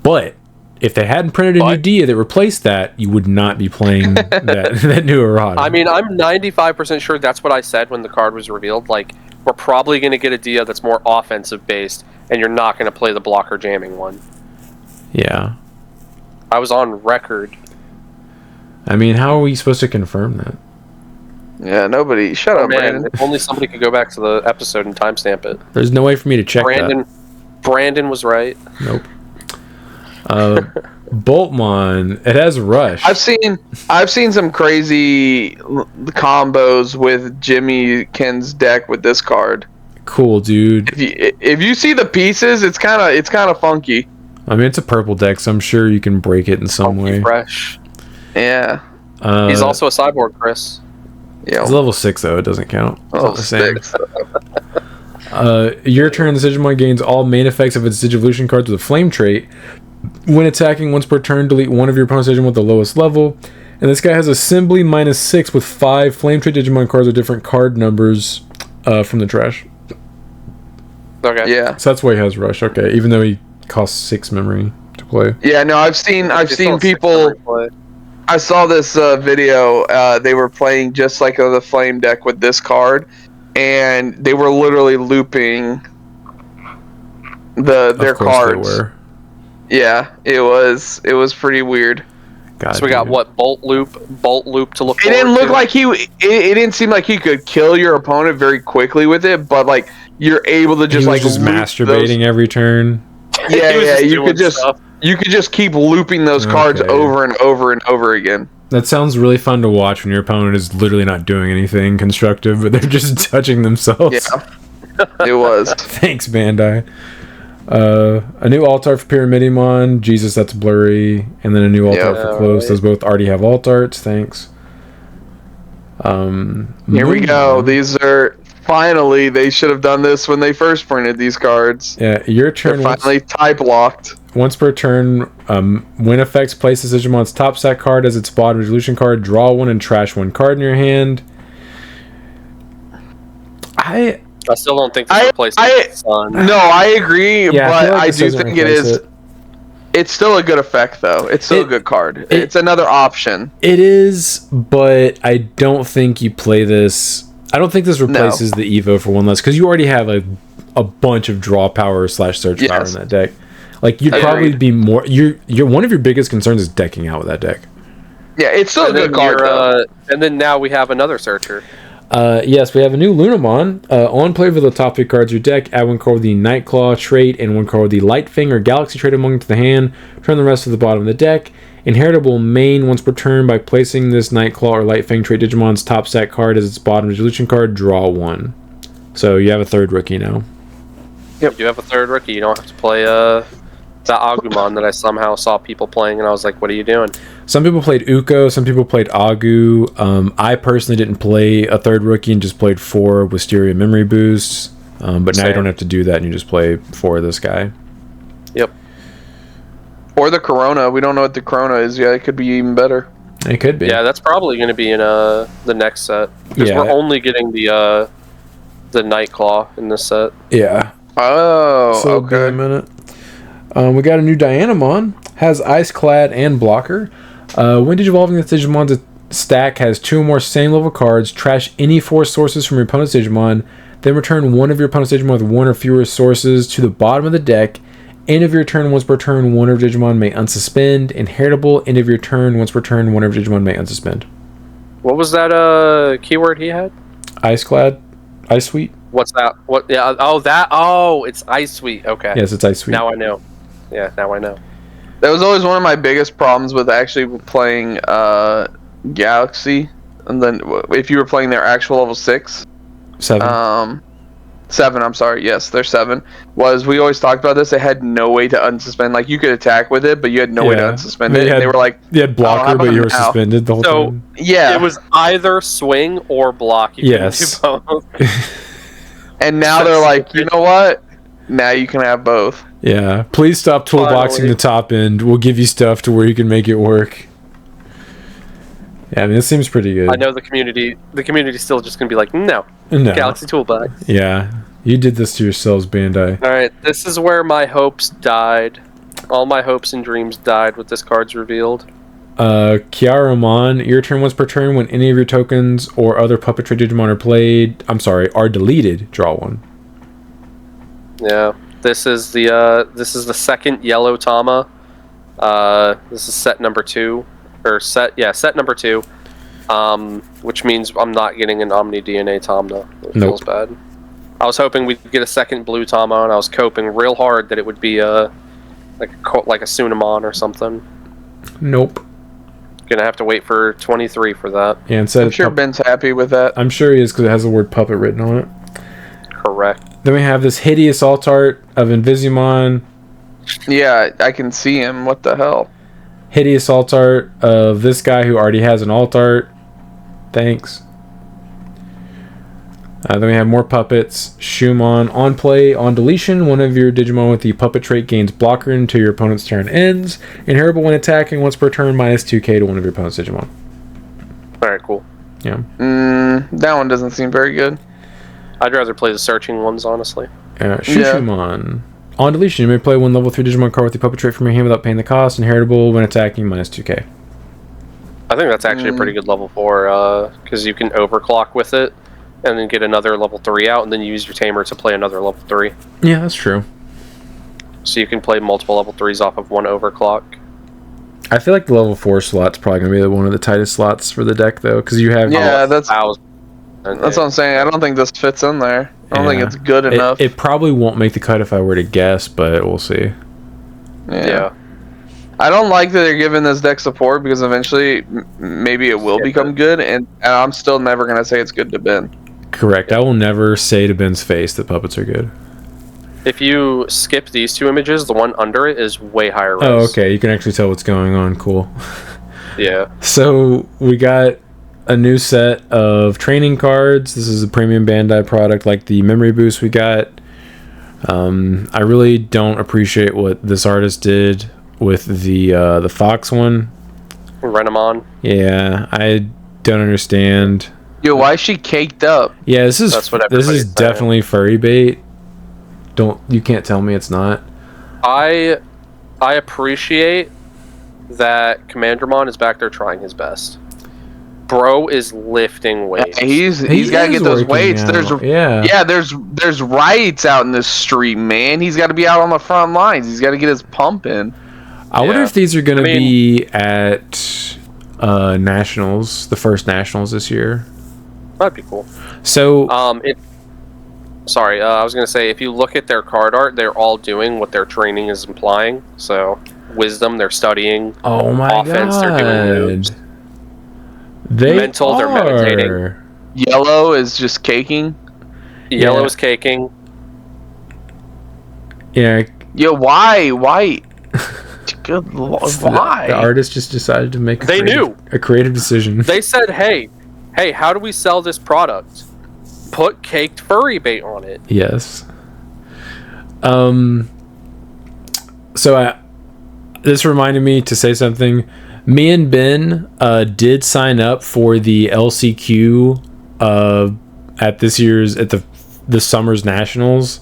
Speaker 1: But if they hadn't printed a new Dia that replaced that, you would not be playing that new Errata.
Speaker 2: I mean, I'm 95% sure that's what I said when the card was revealed. Like, we're probably going to get a Dia that's more offensive based, and you're not going to play the blocker jamming one.
Speaker 1: Yeah.
Speaker 2: I was on record.
Speaker 1: I mean, how are we supposed to confirm that?
Speaker 3: Yeah, nobody. Shut up, Brandon.
Speaker 2: If only somebody could go back to the episode and timestamp it.
Speaker 1: There's no way for me to check that.
Speaker 2: Brandon was right.
Speaker 1: Nope. Boltmon, it has Rush.
Speaker 3: I've seen some crazy combos with Jimmy Ken's deck with this card.
Speaker 1: Cool, dude.
Speaker 3: If you see the pieces, it's kind of funky.
Speaker 1: I mean, it's a purple deck, so I'm sure you can break it in some way.
Speaker 2: Fresh.
Speaker 3: Yeah.
Speaker 2: He's also a cyborg, Chris.
Speaker 3: Yeah.
Speaker 1: It's level 6 though. It doesn't count. It's not the same.
Speaker 3: 6.
Speaker 1: Your turn, the Digimon gains all main effects of its Digivolution cards with a flame trait. When attacking once per turn, delete one of your opponent's Digimon with the lowest level. And this guy has Assembly -6 with 5 flame trait Digimon cards with different card numbers from the trash.
Speaker 2: Okay.
Speaker 3: Yeah.
Speaker 1: So that's why he has Rush. Okay, even though he costs 6 memory to play.
Speaker 3: Yeah. No, I've seen people. I saw this video. They were playing just like the flame deck with this card, and they were literally looping their cards.
Speaker 1: They were.
Speaker 3: Yeah, it was pretty weird.
Speaker 1: God,
Speaker 2: so we got what, bolt loop to look.
Speaker 3: It didn't look like it didn't seem like he could kill your opponent very quickly with it, but like you're able to just
Speaker 1: masturbating every turn.
Speaker 3: Yeah, you could just keep looping those cards over and over and over again.
Speaker 1: That sounds really fun to watch when your opponent is literally not doing anything constructive, but they're just touching themselves.
Speaker 3: Yeah, it was.
Speaker 1: Thanks, Bandai. A new alt art for Pyramidimon. Jesus, that's blurry. And then a new alt art for Close. Those both already have alt arts. Thanks.
Speaker 3: Here we go. These are finally. They should have done this when they first printed these cards.
Speaker 1: Yeah, your turn.
Speaker 3: They're finally type locked.
Speaker 1: Once per turn, when effects place this Digimon's top stack card as its bottom resolution card, draw one and trash one card in your hand.
Speaker 2: I still don't think this replaces Sun.
Speaker 3: No, I agree, but I do think it It's still a good effect, though. It's still a good card. It's another option.
Speaker 1: It is, but I don't think you play this. I don't think this replaces the Evo for one less, because you already have a bunch of draw power / search power in that deck. Like, you'd probably be more. You're one of your biggest concerns is decking out with that deck.
Speaker 3: Yeah, it's still a good card, though.
Speaker 2: And then now we have another searcher.
Speaker 1: Yes, we have a new Lunamon. On play for the top 3 cards of your deck, add 1 card with the Nightclaw trait and 1 card with the Lightfang or Galaxy trait among to the hand. Turn the rest to the bottom of the deck. Inheritable main once per turn by placing this Nightclaw or Lightfang trait Digimon's top stack card as its bottom resolution card. Draw 1. So you have a 3rd rookie now.
Speaker 2: Yep, you have a 3rd rookie. You don't have to play that Agumon that I somehow saw people playing, and I was like, what are you doing?
Speaker 1: Some people played Uko, some people played Agu. I personally didn't play a 3rd rookie and just played 4 Wisteria memory boosts. But now you don't have to do that, and you just play 4 of this guy.
Speaker 2: Yep.
Speaker 3: Or the Corona. We don't know what the Corona is yet. It could be even better.
Speaker 1: It could be.
Speaker 2: Yeah, that's probably going to be in the next set. Because we're only getting the Nightclaw in this set.
Speaker 1: Yeah.
Speaker 3: Oh,
Speaker 1: so okay. A minute. We got a new Dianamon. Has Ice Clad and Blocker. When Digivolving this Digimon's stack has 2 or more same level cards, trash any 4 sources from your opponent's Digimon, then return one of your opponent's Digimon with 1 or fewer sources to the bottom of the deck. End of your turn once per turn, one of your Digimon may unsuspend. Inheritable, end of your turn once per turn, one of your Digimon may unsuspend.
Speaker 2: What was that keyword he had?
Speaker 1: Ice Clad? Ice Sweet?
Speaker 2: What's that? What? Yeah. Oh, that. Oh, it's Ice Sweet. Okay.
Speaker 1: Yes, it's Ice Sweet.
Speaker 2: Now I know. Yeah, now I know.
Speaker 3: That was always one of my biggest problems with actually playing Galaxy, and then if you were playing their actual level 6,
Speaker 1: 7.
Speaker 3: 7. I'm sorry. Yes, they're 7. Was we always talked about this? They had no way to unsuspend. Like you could attack with it, but you had no way to unsuspend it. They were like,
Speaker 1: you had Blocker, but you were suspended the whole time.
Speaker 3: Yeah,
Speaker 2: it was either swing or block. You
Speaker 1: yes.
Speaker 2: do both.
Speaker 3: And now they're like, you know what? Now you can have both.
Speaker 1: Yeah. Please stop toolboxing the top end. We'll give you stuff to where you can make it work. Yeah, I mean, it seems pretty good.
Speaker 2: I know the community's still just going to be like, no. Galaxy Toolbox.
Speaker 1: Yeah. You did this to yourselves, Bandai.
Speaker 2: Alright, this is where my hopes died. All my hopes and dreams died with this card's revealed.
Speaker 1: Kiaramon, your turn once per turn when any of your tokens or other puppetry Digimon are deleted, draw 1.
Speaker 2: Yeah. This is the second yellow Tama. This is set number 2. Set number 2. Which means I'm not getting an Omni DNA Tama. It feels bad. I was hoping we'd get a second blue Tama, and I was coping real hard that it would be like a Sunamon or something.
Speaker 1: Nope.
Speaker 2: Gonna have to wait for 23 for that.
Speaker 1: Yeah, instead
Speaker 3: I'm sure Ben's happy with that.
Speaker 1: I'm sure he is because it has the word puppet written on it.
Speaker 2: Correct.
Speaker 1: Then we have this hideous alt art of Invisimon.
Speaker 3: Yeah, I can see him. What the hell?
Speaker 1: Hideous alt art of this guy who already has an alt art. Thanks. Then we have more puppets. Shumon, on play, on deletion, one of your Digimon with the puppet trait gains blocker until your opponent's turn ends. Inheritable when attacking once per turn, minus 2k to one of your opponent's Digimon.
Speaker 2: Alright, cool.
Speaker 1: Yeah.
Speaker 3: That one doesn't seem very good.
Speaker 2: I'd rather play the searching ones, honestly.
Speaker 1: Shushumon. On deletion, you may play one level 3 Digimon card with the puppet trait from your hand without paying the cost. Inheritable when attacking, minus 2k.
Speaker 2: I think that's actually a pretty good level 4, because you can overclock with it, and then get another level 3 out, and then use your Tamer to play another level 3.
Speaker 1: Yeah, that's true.
Speaker 2: So you can play multiple level 3s off of one overclock.
Speaker 1: I feel like the level 4 slot's probably going to be one of the tightest slots for the deck, though, because you have...
Speaker 3: Yeah, that's what I'm saying. I don't think this fits in there. I don't think it's good enough.
Speaker 1: It probably won't make the cut if I were to guess, but we'll see.
Speaker 3: Yeah. I don't like that they're giving this deck support, because eventually maybe it will become good, and I'm still never going to say it's good to Ben.
Speaker 1: Correct. I will never say to Ben's face that puppets are good.
Speaker 2: If you skip these 2 images, the one under it is way higher res.
Speaker 1: Oh, okay. You can actually tell what's going on. Cool.
Speaker 2: Yeah.
Speaker 1: So we got a new set of training cards. This is a premium Bandai product, like the memory boost we got. I really don't appreciate what this artist did with the Fox one.
Speaker 2: Renamon.
Speaker 1: Yeah, I don't understand.
Speaker 3: Yo, why is she caked up?
Speaker 1: Yeah, this is definitely furry bait. You can't tell me it's not.
Speaker 2: I I appreciate that Commandramon is back there trying his best. Bro is lifting weights.
Speaker 3: He's got to get those weights.
Speaker 1: Out.
Speaker 3: There's riots out in the street, man. He's got to be out on the front lines. He's got to get his pump in.
Speaker 1: I wonder if these are going to be at Nationals, the first Nationals this year.
Speaker 2: That'd be cool.
Speaker 1: So,
Speaker 2: I was going to say, if you look at their card art, they're all doing what their training is implying. So, wisdom, they're studying.
Speaker 1: Oh my
Speaker 2: offense,
Speaker 1: god.
Speaker 2: They're doing moves.
Speaker 1: They're
Speaker 2: meditating.
Speaker 3: Yellow is just caking.
Speaker 2: Yellow is caking.
Speaker 1: Yeah.
Speaker 3: Yo, why? Good lord, why?
Speaker 1: The artist just decided to make a creative decision.
Speaker 2: They said, hey, how do we sell this product? Put caked furry bait on it.
Speaker 1: Yes. So this reminded me to say something. Me and Ben did sign up for the LCQ at this summer's Nationals.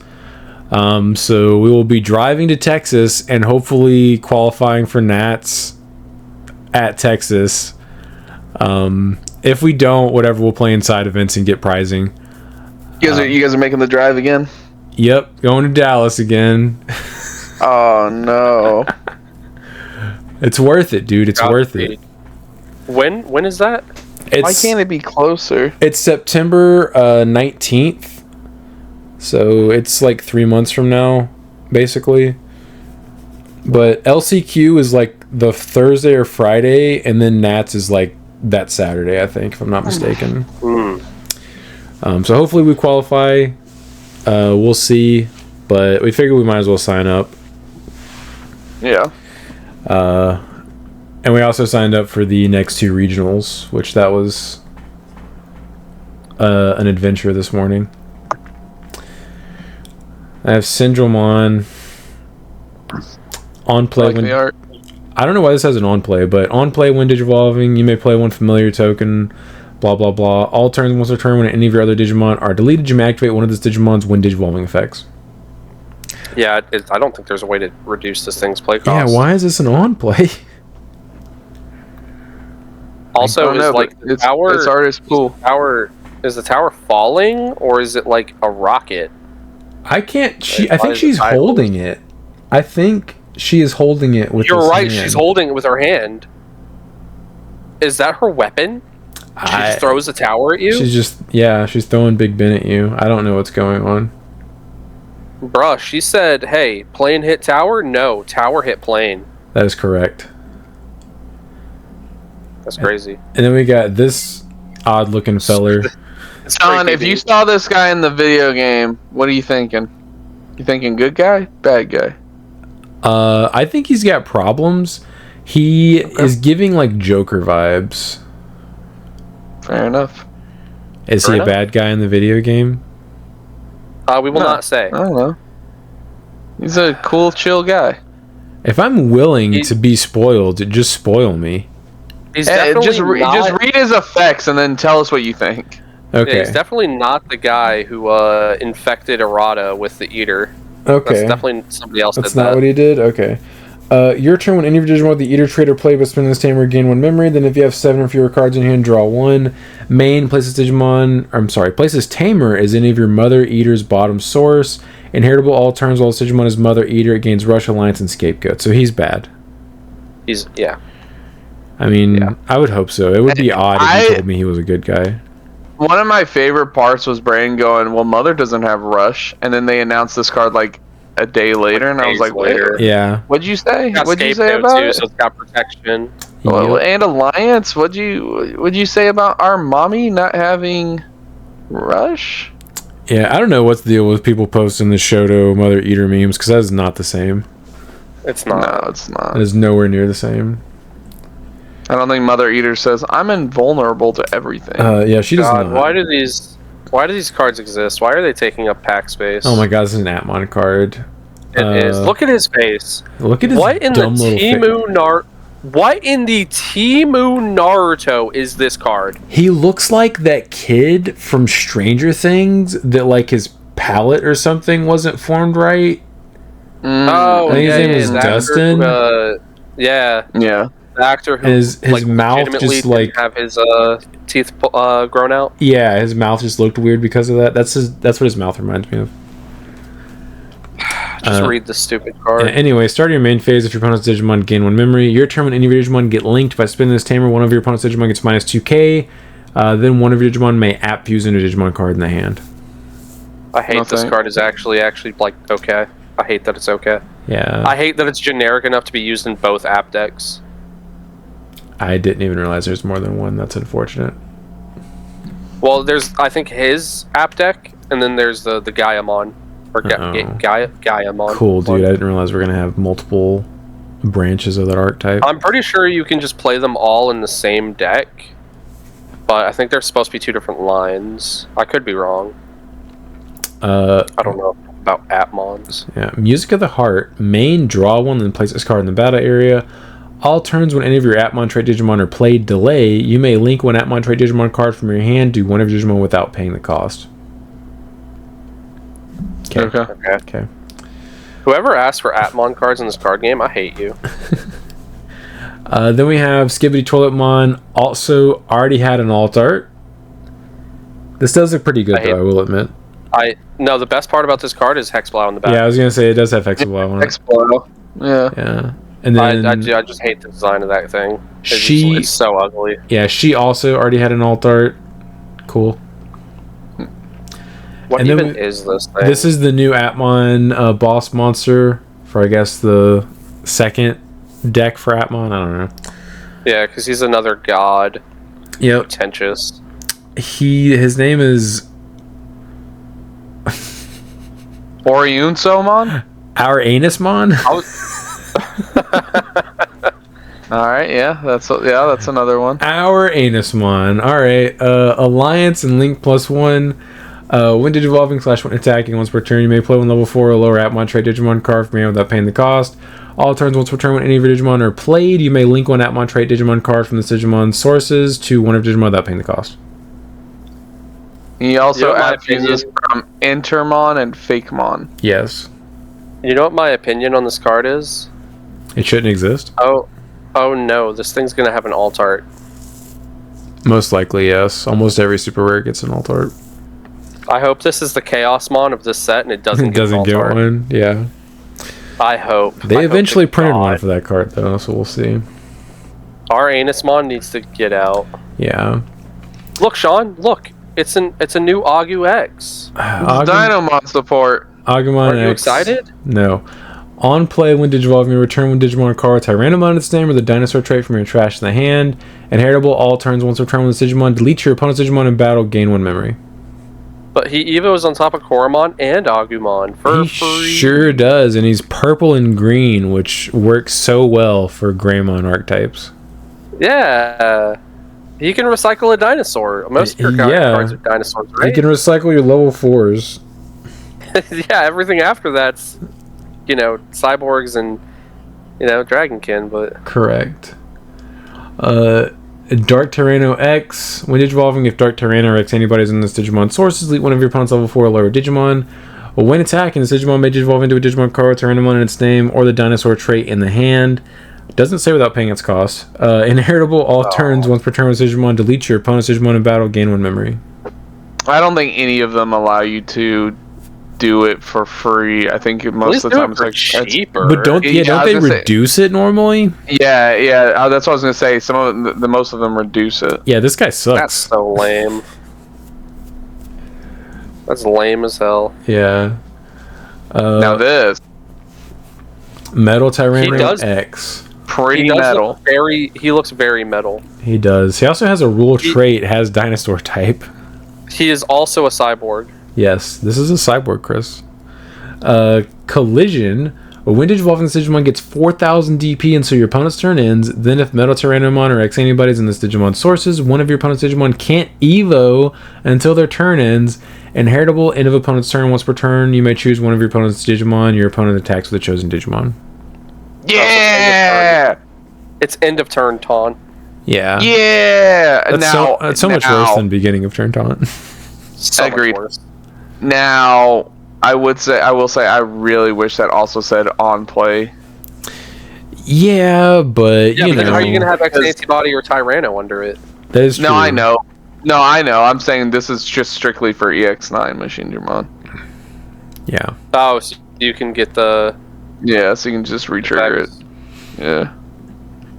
Speaker 1: So we will be driving to Texas and hopefully qualifying for Nats at Texas. If we don't, whatever, we'll play inside events and get prizing.
Speaker 3: You guys are making the drive again?
Speaker 1: Yep, going to Dallas again.
Speaker 3: Oh no.
Speaker 1: It's worth it, dude. It's worth it.
Speaker 2: When is that?
Speaker 3: Why can't it be closer?
Speaker 1: It's September 19th. So it's like 3 months from now, basically. But LCQ is like the Thursday or Friday, and then Nats is like that Saturday, I think, if I'm not mistaken. So hopefully we qualify. We'll see. But we figure we might as well sign up.
Speaker 3: Yeah.
Speaker 1: And we also signed up for the next 2 regionals, which that was an adventure this morning. I have Syndrome on play. I don't know why this has an on play, but on play when digivolving, you may play one familiar token, blah blah blah. All turns once a turn when any of your other Digimon are deleted, you may activate one of this Digimon's when digivolving effects.
Speaker 2: Yeah, I don't think there's a way to reduce this thing's play cost.
Speaker 1: Yeah, why is this an on play?
Speaker 2: Also, the tower?
Speaker 3: It's artist pool.
Speaker 2: Is the tower falling, or is it like a rocket?
Speaker 1: I can't. I think she's holding it. I think she is holding it with.
Speaker 2: You're right. She's holding it with her hand. Is that her weapon? She just throws a tower at you.
Speaker 1: She's throwing Big Ben at you. I don't know what's going on.
Speaker 2: Bruh, she said, "Hey, plane hit tower." No, tower hit plane.
Speaker 1: That is correct.
Speaker 2: That's crazy.
Speaker 1: And then we got this odd-looking feller.
Speaker 3: John, if you saw this guy in the video game, what are you thinking? You thinking good guy, bad guy?
Speaker 1: I think he's got problems. He is giving like Joker vibes.
Speaker 3: Fair enough.
Speaker 1: Is he a bad guy in the video game?
Speaker 2: We will not say.
Speaker 3: I don't know. He's a cool, chill guy.
Speaker 1: If I'm willing to be spoiled, just spoil me.
Speaker 2: He's definitely
Speaker 3: just read his effects and then tell us what you think.
Speaker 1: Okay.
Speaker 2: Yeah, he's definitely not the guy who infected Arata with the Eater.
Speaker 1: Okay.
Speaker 2: That's definitely somebody else.
Speaker 1: That's not what he did? Okay. Your turn, when any of your Digimon with the Eater trait are played by spending this tamer, gain 1 memory. Then if you have 7 or fewer cards in your hand, draw 1. Main places tamer as any of your Mother Eater's bottom source. Inheritable all turns while Digimon is Mother Eater. It gains Rush, Alliance, and Scapegoat. So he's bad. I mean, I would hope so. It would be odd if he told me he was a good guy.
Speaker 3: One of my favorite parts was Brain going, well, Mother doesn't have Rush. And then they announced this card like a day later, and I was like, wait.
Speaker 1: Yeah.
Speaker 3: What'd you say?
Speaker 2: What'd you say about it? So it's got protection.
Speaker 3: Well, and Alliance, what'd you say about our mommy not having Rush?
Speaker 1: Yeah, I don't know what's the deal with people posting the Shoto Mother Eater memes, because that is not the same.
Speaker 2: It's not.
Speaker 3: No, it's not.
Speaker 1: It is nowhere near the same.
Speaker 3: I don't think Mother Eater says, I'm invulnerable to everything.
Speaker 1: Yeah, she does not.
Speaker 2: Why do these cards exist? Why are they taking up pack space?
Speaker 1: Oh my god, this is an Atmon card.
Speaker 2: It is. Look at his face.
Speaker 1: Look at his dumb little face.
Speaker 2: What in the Timu Naruto is this card?
Speaker 1: He looks like that kid from Stranger Things that like his palate or something wasn't formed right.
Speaker 2: Oh,
Speaker 1: I think his
Speaker 2: yeah,
Speaker 1: name
Speaker 2: yeah,
Speaker 1: is
Speaker 2: the actor
Speaker 1: Dustin.
Speaker 2: who, yeah,
Speaker 3: Yeah.
Speaker 2: the actor who
Speaker 1: His mouth
Speaker 2: legitimately
Speaker 1: just like
Speaker 2: didn't have his teeth grown out.
Speaker 1: yeah, his mouth just looked weird because of that. That's what his mouth reminds me of.
Speaker 2: Just read the stupid card.
Speaker 1: Anyway, start your main phase. If your opponent's Digimon gain 1 memory. Your turn when any of your Digimon get linked by spinning this tamer, one of your opponent's Digimon gets minus 2k. Then one of your Digimon may app fuse into a Digimon card in the hand.
Speaker 2: I hate this card is actually like okay. I hate that it's okay.
Speaker 1: Yeah.
Speaker 2: I hate that it's generic enough to be used in both app decks.
Speaker 1: I didn't even realize there's more than one. That's unfortunate.
Speaker 2: Well, there's I think his app deck, and then there's the Gaiamon or Gaiamon.
Speaker 1: Cool, dude. I didn't realize we're gonna have multiple branches of that archetype.
Speaker 2: I'm pretty sure you can just play them all in the same deck, but I think they're supposed to be 2 different lines. I could be wrong. I don't know about Appmons.
Speaker 1: Yeah. Music of the Heart. Main, draw 1, then place this card in the battle area. All turns when any of your Appmon trait Digimon are played, delay. You may link one Appmon trait Digimon card from your hand to one of your Digimon without paying the cost. Okay.
Speaker 2: Whoever asked for Appmon cards in this card game, I hate you.
Speaker 1: Then we have Skibidi Toiletmon. Also already had an alt art. This does look pretty good, though, I will admit.
Speaker 2: No, the best part about this card is Hexblow on the back.
Speaker 1: Yeah, I was gonna say it does have Hexblow on it.
Speaker 3: Hexblow. Yeah.
Speaker 1: Yeah. And then
Speaker 2: I just hate the design of that thing. It's so ugly.
Speaker 1: Yeah, she also already had an alt art. Cool.
Speaker 2: What
Speaker 1: and
Speaker 2: even is this thing?
Speaker 1: This is the new Appmon boss monster for, I guess, the second deck for Appmon. I don't know.
Speaker 2: Yeah, because he's another god.
Speaker 1: Yep.
Speaker 2: Pretentious.
Speaker 1: His name is
Speaker 3: Oriunsomon?
Speaker 1: Our Anusmon?
Speaker 3: Alright, yeah, that's another one.
Speaker 1: Our Anusmon. Alright. Alliance and Link +1. When Digivolving /1 attacking once per turn, you may play one level 4 or lower Appmon trait Digimon card from your hand without paying the cost. All turns once per turn when any of your Digimon are played, you may link one Appmon trait Digimon card from the Digimon sources to one of Digimon without paying the cost.
Speaker 3: He also add fuses from Entermon and Fakemon.
Speaker 1: Yes.
Speaker 2: You know what my opinion on this card is?
Speaker 1: It shouldn't exist.
Speaker 2: Oh no, this thing's gonna have an alt art.
Speaker 1: Most likely, yes. Almost every super rare gets an alt art.
Speaker 2: I hope this is the Chaosmon of this set and it doesn't get
Speaker 1: one. Yeah.
Speaker 2: I hope.
Speaker 1: They eventually printed one for that card, though, so we'll see.
Speaker 2: Our Anusmon needs to get out.
Speaker 1: Yeah.
Speaker 2: Look, Sean, look. It's a new Agu X.
Speaker 3: Dynamon support.
Speaker 1: Agumon
Speaker 2: Are you
Speaker 1: X.
Speaker 2: excited?
Speaker 1: No. On play, when Digivolving, you return one Digimon card, Tyrannomon in its name, or the dinosaur trait from your trash in the hand. Inheritable, all turns once return with this Digimon. Delete your opponent's Digimon in battle, gain 1 memory.
Speaker 2: But he Evo's on top of Koromon and Agumon for
Speaker 1: He
Speaker 2: free.
Speaker 1: sure does, and he's purple and green, which works so well for Greymon archetypes.
Speaker 2: Yeah. He can recycle a dinosaur. Most of your cards are dinosaurs, right?
Speaker 1: You can recycle your level 4s.
Speaker 2: Yeah, everything after that's, cyborgs and, Dragonkin, but...
Speaker 1: Correct. Dark Tyranno X. When Digivolving, if Dark Tyranno or X anybody's in this Digimon sources, delete one of your opponent's level 4 or lower Digimon. When attacking, this Digimon may Digivolve into a Digimon card, Tyrannomon in its name, or the dinosaur trait in the hand. Doesn't say without paying its cost. Inheritable, all turns, once per turn with Digimon, delete your opponent's Digimon in battle, gain 1 memory.
Speaker 3: I don't think any of them allow you to do it for free. I think most of the time it's like
Speaker 2: cheaper.
Speaker 1: But don't they reduce it normally?
Speaker 3: Yeah. That's what I was gonna say. Some of them, most of them reduce it.
Speaker 1: Yeah, this guy sucks.
Speaker 2: That's so lame. That's lame as hell.
Speaker 1: Yeah.
Speaker 3: Now this
Speaker 1: Metal Tyranno X.
Speaker 3: Pretty metal.
Speaker 2: He looks very metal.
Speaker 1: He does. He also has a rule trait, has dinosaur type.
Speaker 2: He is also a cyborg.
Speaker 1: Yes, this is a cyborg, Chris. Collision. When Digivolving this Digimon gets 4,000 DP until your opponent's turn ends, then if Metal Tyrannomon or X anybody's in this Digimon sources, one of your opponent's Digimon can't Evo until their turn ends. Inheritable, end of opponent's turn, once per turn, you may choose one of your opponent's Digimon. Your opponent attacks with the chosen Digimon.
Speaker 3: Yeah!
Speaker 2: It's end of turn taunt.
Speaker 1: Yeah.
Speaker 3: Yeah!
Speaker 1: That's so much worse than beginning of turn taunt.
Speaker 2: So
Speaker 3: agreed.
Speaker 2: Much worse.
Speaker 3: Now, I will say, I really wish that also said on play.
Speaker 1: Yeah, but
Speaker 2: Yeah,
Speaker 1: you
Speaker 2: but then
Speaker 1: know,
Speaker 2: how are you going to have X Antibody or Tyranno under it?
Speaker 1: that is true.
Speaker 3: No, I know. No, I know. I'm saying this is just strictly for EX9 Machine Digimon.
Speaker 1: Yeah.
Speaker 2: Oh, so you can get the...
Speaker 3: Yeah, so you can just retrigger it. Yeah.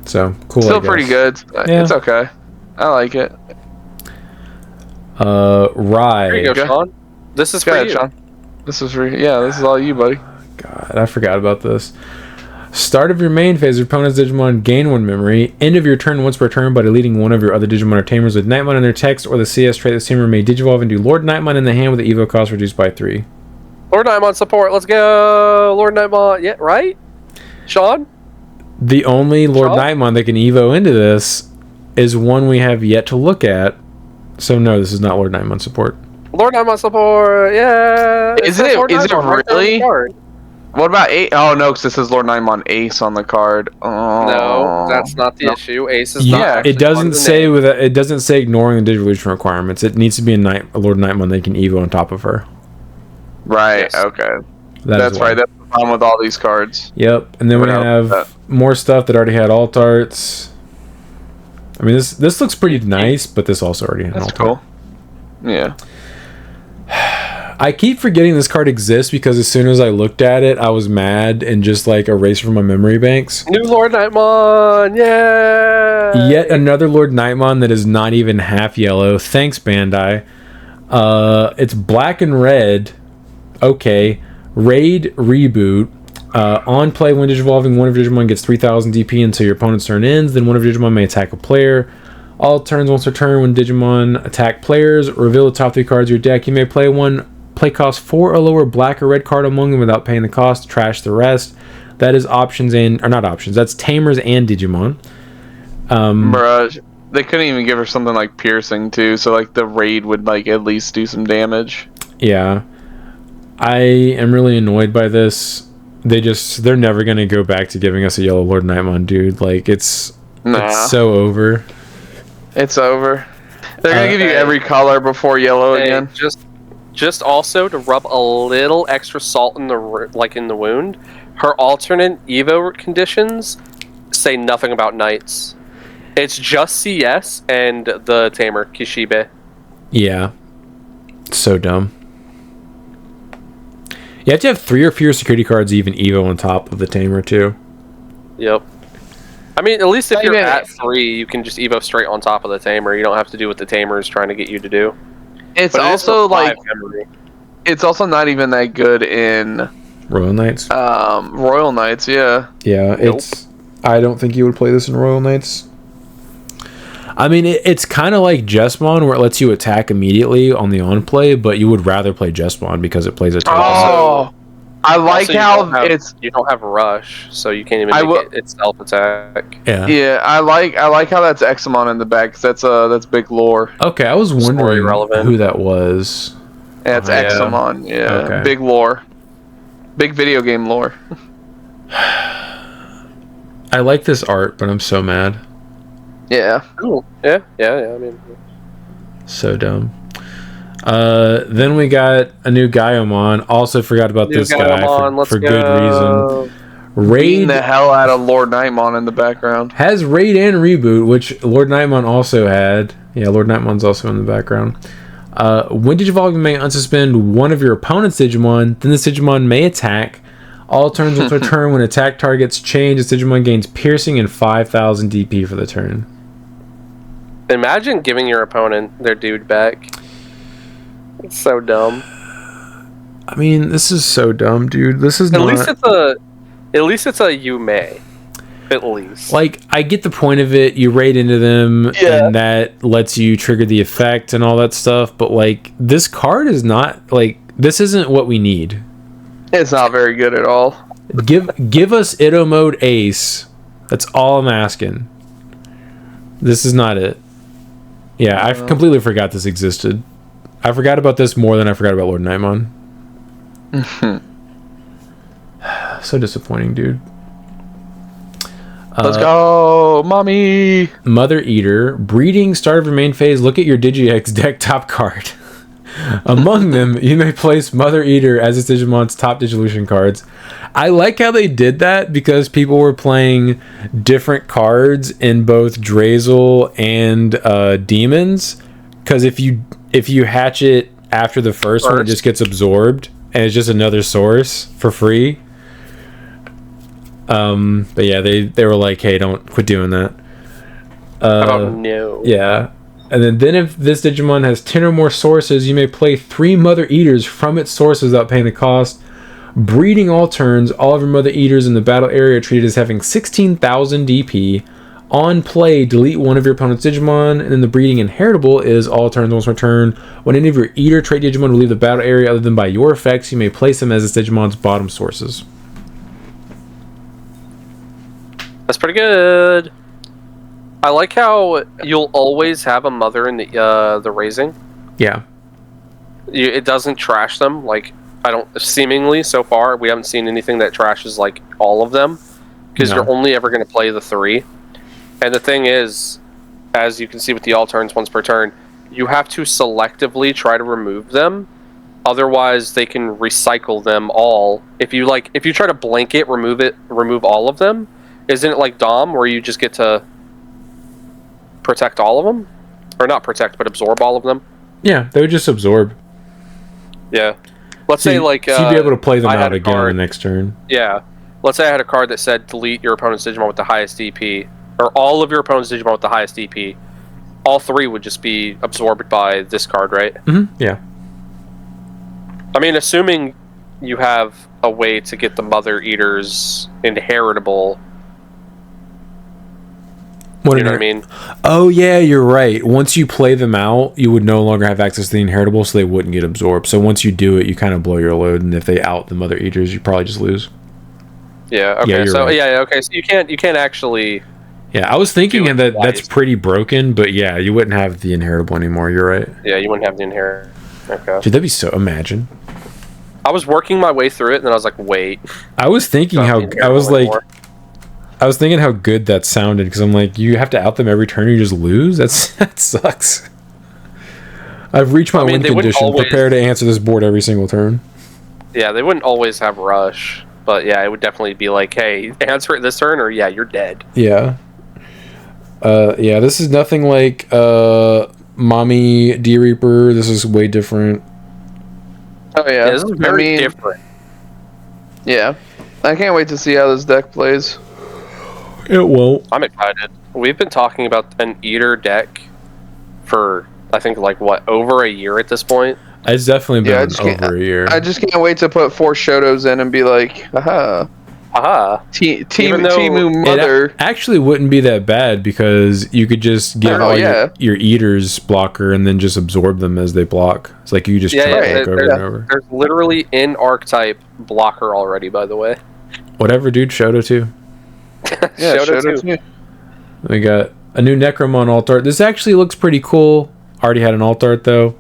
Speaker 1: So, cool.
Speaker 3: Still pretty good.
Speaker 1: Yeah.
Speaker 3: It's okay. I like it.
Speaker 1: Rye.
Speaker 2: There you go, Sean. This is
Speaker 3: Go
Speaker 2: for
Speaker 3: ahead,
Speaker 2: you.
Speaker 3: Sean. This is this is all you, buddy.
Speaker 1: God, I forgot about this. Start of your main phase, your opponent's Digimon gain 1 memory. End of your turn once per turn by deleting one of your other Digimon or Tamers with Nightmon in their text or the CS trait the Tamer may Digivolve into Lord Nightmon in the hand with the Evo cost reduced by 3.
Speaker 2: Lord Nightmon support. Let's go. Lord Nightmon. Yeah, right? Sean?
Speaker 1: The only Lord Nightmon that can Evo into this is one we have yet to look at. So no, this is not Lord Nightmon support.
Speaker 2: Lord Nightmon support. Yeah.
Speaker 3: Is it really? What about Ace? Oh no, because this is Lord Nightmon Ace on the card. Oh.
Speaker 2: No, that's not the issue. Ace is not.
Speaker 1: Yeah, it doesn't say it doesn't say ignoring the Digivolution requirements. It needs to be a Lord Nightmon that can Evo on top of her.
Speaker 3: Right.
Speaker 2: Yes.
Speaker 3: Okay. That's right. That's the problem with all these cards.
Speaker 1: Yep. And then we have more stuff that already had alt arts. I mean, this looks pretty nice, but this also already had alt art.
Speaker 3: Cool. Yeah.
Speaker 1: I keep forgetting this card exists because as soon as I looked at it, I was mad and just like erased from my memory banks.
Speaker 2: New Lord Nightmon, yeah!
Speaker 1: Yet another Lord Nightmon that is not even half yellow. Thanks, Bandai. It's black and red. Okay. Raid reboot. On play, when Digivolving, one of your Digimon gets 3000 DP until your opponent's turn ends. Then one of your Digimon may attack a player. All turns once per turn when Digimon attack players. Reveal the top 3 cards of your deck. You may play one. Play cost 4 or lower black or red card among them without paying the cost. Trash the rest. That is options and... Or not options. That's Tamers and Digimon.
Speaker 3: Bruh, they couldn't even give her something like piercing too, so like the raid would like at least do some damage.
Speaker 1: Yeah. I am really annoyed by this. They're never going to go back to giving us a yellow Lord Nightmon, dude. Like, it's so over.
Speaker 3: It's over. They're going to give you every color before yellow again.
Speaker 2: Just also to rub a little extra salt in the wound. Her alternate Evo conditions say nothing about Knights. It's just CS and the Tamer Kishibe.
Speaker 1: Yeah. So dumb. You have to have 3 or fewer security cards even Evo on top of the Tamer too.
Speaker 2: Yep. I mean, at least if you're at 3, you can just Evo straight on top of the Tamer. You don't have to do what the Tamer is trying to get you to do.
Speaker 3: It's also like it's also not even that good in
Speaker 1: Royal Knights.
Speaker 3: Royal Knights, yeah.
Speaker 1: Yeah, it's. I don't think you would play this in Royal Knights. I mean, it's kind of like Jesmon, where it lets you attack immediately on the on play, but you would rather play Jesmon because it plays a ton.
Speaker 3: Oh, I like how
Speaker 2: you don't have rush, so you can't even make it self attack.
Speaker 1: Yeah,
Speaker 3: I like how that's Examon in the back. 'Cause that's big lore.
Speaker 1: Okay, I was wondering who that was.
Speaker 3: Yeah, it's Examon. Yeah, okay. Big lore, big video game lore.
Speaker 1: I like this art, but I'm so mad.
Speaker 3: Yeah.
Speaker 2: Cool. Yeah. I mean,
Speaker 1: so dumb. Then we got a new Gaiomon. Also forgot about this guy for good reason. Raid
Speaker 3: the hell out of Lord Nightmon in the background.
Speaker 1: Has Raid and Reboot, which Lord Nightmon also had. Yeah, Lord Nightmon's also in the background. When Digivolve, you may unsuspend one of your opponent's Digimon. Then this Digimon may attack. All turns once per turn. When attack targets change, this Digimon gains piercing and 5,000 DP for the turn.
Speaker 2: Imagine giving your opponent their dude back. It's so dumb.
Speaker 1: I mean, this is so dumb, dude. This is
Speaker 2: at least it's a you may. At least.
Speaker 1: Like, I get the point of it. You raid into them, and that lets you trigger the effect and all that stuff. But like, this card is not like this isn't what we need.
Speaker 3: It's not very good at all.
Speaker 1: Give us Itto mode Ace. That's all I'm asking. This is not it. Yeah, I completely forgot this existed. I forgot about this more than I forgot about Lord Nightmon. So disappointing, dude.
Speaker 3: Let's go, mommy.
Speaker 1: Mother Eater. Breeding, start of your main phase. Look at your DigiX deck top card. Among them, you may place Mother Eater as its Digimon's top Digivolution cards. I like how they did that because people were playing different cards in both Drazel and Demons. Because if you hatch it after the first one, it just gets absorbed and it's just another source for free. But yeah, they were like, hey, don't quit doing that.
Speaker 2: Oh no.
Speaker 1: Yeah. And then if this Digimon has 10 or more sources, you may play 3 Mother Eaters from its sources without paying the cost. Breeding all turns, all of your Mother Eaters in the battle area are treated as having 16,000 DP. On play, delete one of your opponent's Digimon, and then the breeding inheritable is all turns once per turn. When any of your Eater trait Digimon will leave the battle area other than by your effects, you may place them as its Digimon's bottom sources.
Speaker 2: That's pretty good. I like how you'll always have a mother in the raising.
Speaker 1: Yeah.
Speaker 2: It doesn't trash them. Like, I don't, seemingly so far we haven't seen anything that trashes like all of them, because you're only ever going to play the 3. And the thing is, as you can see with the all turns once per turn, you have to selectively try to remove them. Otherwise, they can recycle them all. If you try to blanket remove all of them, isn't it like Dom where you just get to protect all of them, or not protect, but absorb all of them?
Speaker 1: Yeah, they would just absorb.
Speaker 2: Yeah. Let's say like
Speaker 1: so you'd be able to play them out again on the next turn.
Speaker 2: Yeah. Let's say I had a card that said delete your opponent's Digimon with the highest DP, or all of your opponent's Digimon with the highest DP. All 3 would just be absorbed by this card, right?
Speaker 1: Mm-hmm. Yeah.
Speaker 2: I mean, assuming you have a way to get the Mother Eaters inheritable. You know what I mean?
Speaker 1: Oh, yeah, you're right. Once you play them out, you would no longer have access to the inheritable, so they wouldn't get absorbed. So once you do it, you kind of blow your load, and if they out the Mother Eaters, you probably just lose.
Speaker 2: Yeah, okay.
Speaker 1: Yeah,
Speaker 2: so
Speaker 1: right.
Speaker 2: yeah, okay. So you can't actually.
Speaker 1: Yeah, I was thinking that's pretty broken, but yeah, you wouldn't have the inheritable anymore. You're right.
Speaker 2: Yeah, you wouldn't have the inherit. Okay.
Speaker 1: Dude, that'd be so. Imagine.
Speaker 2: I was working my way through it, and then I was like, wait.
Speaker 1: I was thinking I was thinking how good that sounded, because I'm like, you have to out them every turn, you just lose? That sucks. I've reached my win condition. Prepare to answer this board every single turn.
Speaker 2: Yeah, they wouldn't always have rush, but yeah, it would definitely be like, hey, answer it this turn, or yeah, you're dead.
Speaker 1: Yeah. Yeah, this is nothing like Mommy D-Reaper. This is way different.
Speaker 3: Oh yeah,
Speaker 2: this is very different.
Speaker 3: Yeah, I can't wait to see how this deck plays.
Speaker 1: It won't.
Speaker 2: I'm excited. We've been talking about an Eater deck for, I think, like, what, over a year at this point?
Speaker 1: It's definitely been over a year.
Speaker 3: I just can't wait to put 4 Shotos in and be like, haha.
Speaker 2: Aha.
Speaker 3: Timu Mother.
Speaker 1: It actually wouldn't be that bad, because you could just give your Eaters blocker and then just absorb them as they block. It's like you just over and over.
Speaker 2: There's literally in archetype blocker already, by the way.
Speaker 1: Whatever, dude. Shoto too.
Speaker 3: Yeah, Shoto too.
Speaker 1: We got a new Necromon alt art. This actually looks pretty cool. Already had an alt art though.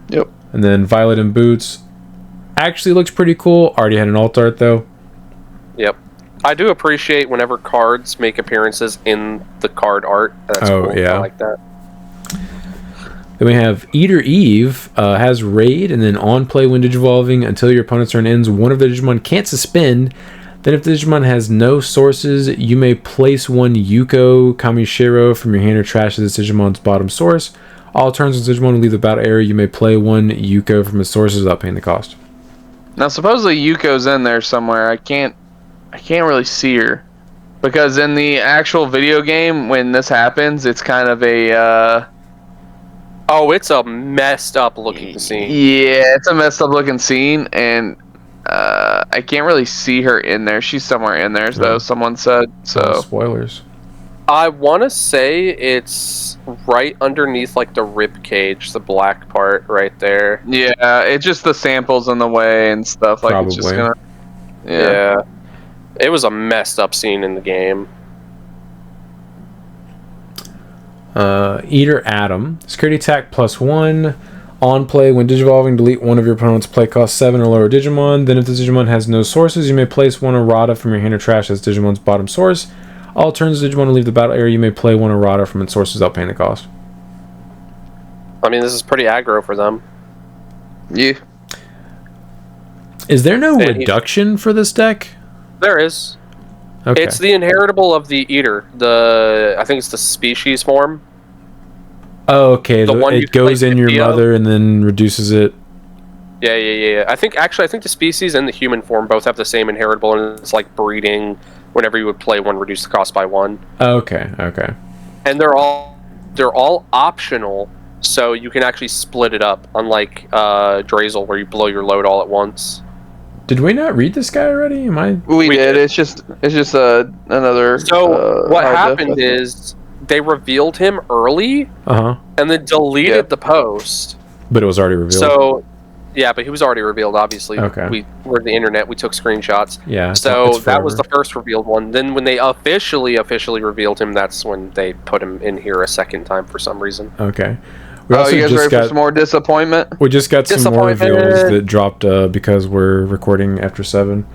Speaker 3: Yep.
Speaker 1: And then Violet and Boots actually looks pretty cool. Already had an alt art though.
Speaker 2: Yep. I do appreciate whenever cards make appearances in the card art. That's cool.
Speaker 1: Yeah.
Speaker 2: I like that.
Speaker 1: Then we have Eater Eve, has Raid, and then on play when Digivolving until your opponent's turn ends, one of the Digimon can't suspend. Then if the Digimon has no sources, you may place one Yuko Kamishiro from your hand or trash as this Digimon's bottom source. All turns when Digimon will leave the battle area, you may play one Yuko from its sources without paying the cost.
Speaker 3: Now supposedly Yuko's in there somewhere. I can't really see her, because in the actual video game when this happens, it's kind of a
Speaker 2: oh, it's a messed up looking scene.
Speaker 3: Yeah, it's a messed up looking scene, and I can't really see her in there. She's somewhere in there, though. Someone said so.
Speaker 1: Oh, spoilers.
Speaker 2: I want to say it's right underneath like the rib cage, the black part right there.
Speaker 3: Yeah, it's just the samples in the way and stuff. Like
Speaker 1: Probably.
Speaker 3: It's just gonna.
Speaker 2: Yeah, it was a messed up scene in the game.
Speaker 1: Eater Adam. Security attack +1. On play, when Digivolving, delete one of your opponent's play cost 7 or lower Digimon. Then if the Digimon has no sources, you may place one errata from your hand or trash as Digimon's bottom source. All turns the Digimon will leave the battle area, you may play one errata from its sources without paying the cost.
Speaker 2: I mean, this is pretty aggro for them.
Speaker 3: Yeah.
Speaker 1: Is there no reduction for this deck?
Speaker 2: There is.
Speaker 1: Okay.
Speaker 2: It's the inheritable of the Eater. I think it's the species form.
Speaker 1: Oh, okay.
Speaker 2: The one
Speaker 1: it goes in your mother and then reduces it.
Speaker 2: Yeah. I think the species and the human form both have the same inheritable, and it's like breeding. Whenever you would play one, reduce the cost by 1.
Speaker 1: Okay.
Speaker 2: And they're all optional, so you can actually split it up, unlike Drazel, where you blow your load all at once.
Speaker 1: Did we not read this guy already?
Speaker 3: We did. It's just another.
Speaker 2: So what happened is they revealed him early, and then deleted the post.
Speaker 1: But it was already revealed.
Speaker 2: So, yeah, but he was already revealed. Obviously,
Speaker 1: okay.
Speaker 2: We're the internet. We took screenshots.
Speaker 1: Yeah.
Speaker 2: So that was the first revealed one. Then when they officially revealed him, that's when they put him in here a second time for some reason.
Speaker 1: Okay.
Speaker 3: You guys ready for some more disappointment?
Speaker 1: We just got some more reveals that dropped because we're recording after 7.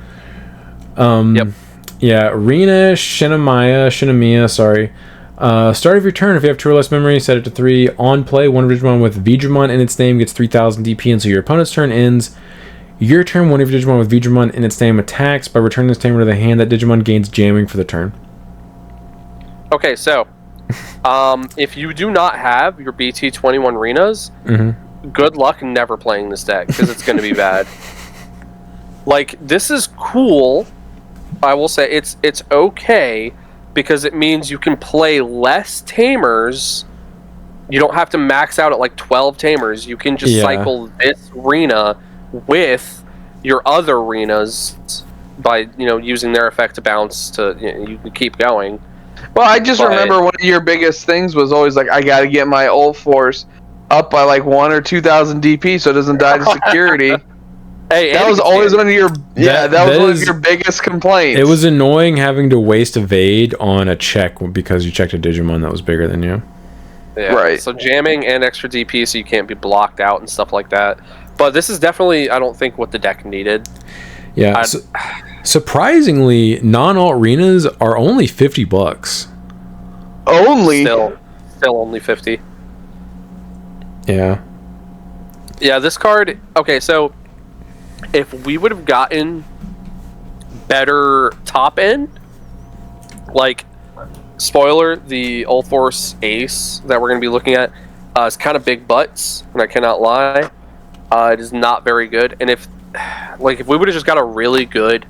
Speaker 2: Yep.
Speaker 1: Yeah, Rina Shinamiya, sorry. Start of your turn, if you have 2 or less memory, set it to 3. On play, one Digimon with Digimon in its name gets 3000 DP until your opponent's turn ends. Your turn, one of your Digimon with Digimon in its name attacks. By returning this tamer to the hand, that Digimon gains jamming for the turn.
Speaker 2: Okay, so if you do not have your BT21 Rinas, good luck never playing this deck, because it's going to be bad. Like, this is cool. I will say it's okay, because it means you can play less tamers. You don't have to max out at like 12 tamers. You can just cycle this Rina with your other Rinas by using their effect to bounce to you can keep going.
Speaker 3: Well, I just remember one of your biggest things was always like, I got to get my old force up by like 1,000 or 2,000 DP so it doesn't die to security.
Speaker 2: Hey,
Speaker 3: that was always one of your one of your biggest complaints.
Speaker 1: It was annoying having to waste evade on a check because you checked a Digimon that was bigger than you.
Speaker 2: Yeah, right. So jamming and extra DP so you can't be blocked out and stuff like that. But this is definitely, I don't think, what the deck needed.
Speaker 1: Yeah. Surprisingly, non-alt arenas are only $50.
Speaker 3: Only?
Speaker 2: Still only 50.
Speaker 1: Yeah.
Speaker 2: Yeah, this card... Okay, so if we would have gotten better top end, like, spoiler, the Old Force Ace that we're going to be looking at is kind of big butts, and I cannot lie. It is not very good, and if we would have just got a really good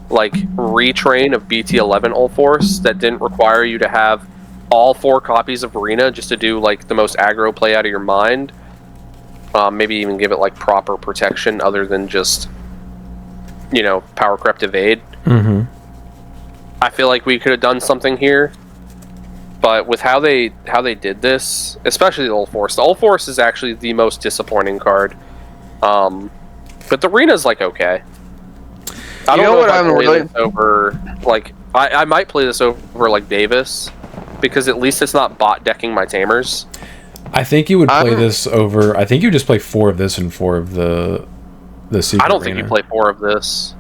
Speaker 2: retrain of BT11 Old Force that didn't require you to have all 4 copies of Arena just to do the most aggro play out of your mind, maybe even give it proper protection other than just power crept evade. I feel like we could have done something here, but with how they did this, especially the Old Force is actually the most disappointing card. But the Arena's okay. I don't know what I'm really over. I might play this over Davis, because at least it's not bot decking my tamers.
Speaker 1: I think you would play this over. I think you just play 4 of this and 4 of the secret.
Speaker 2: I don't think you play 4 of this,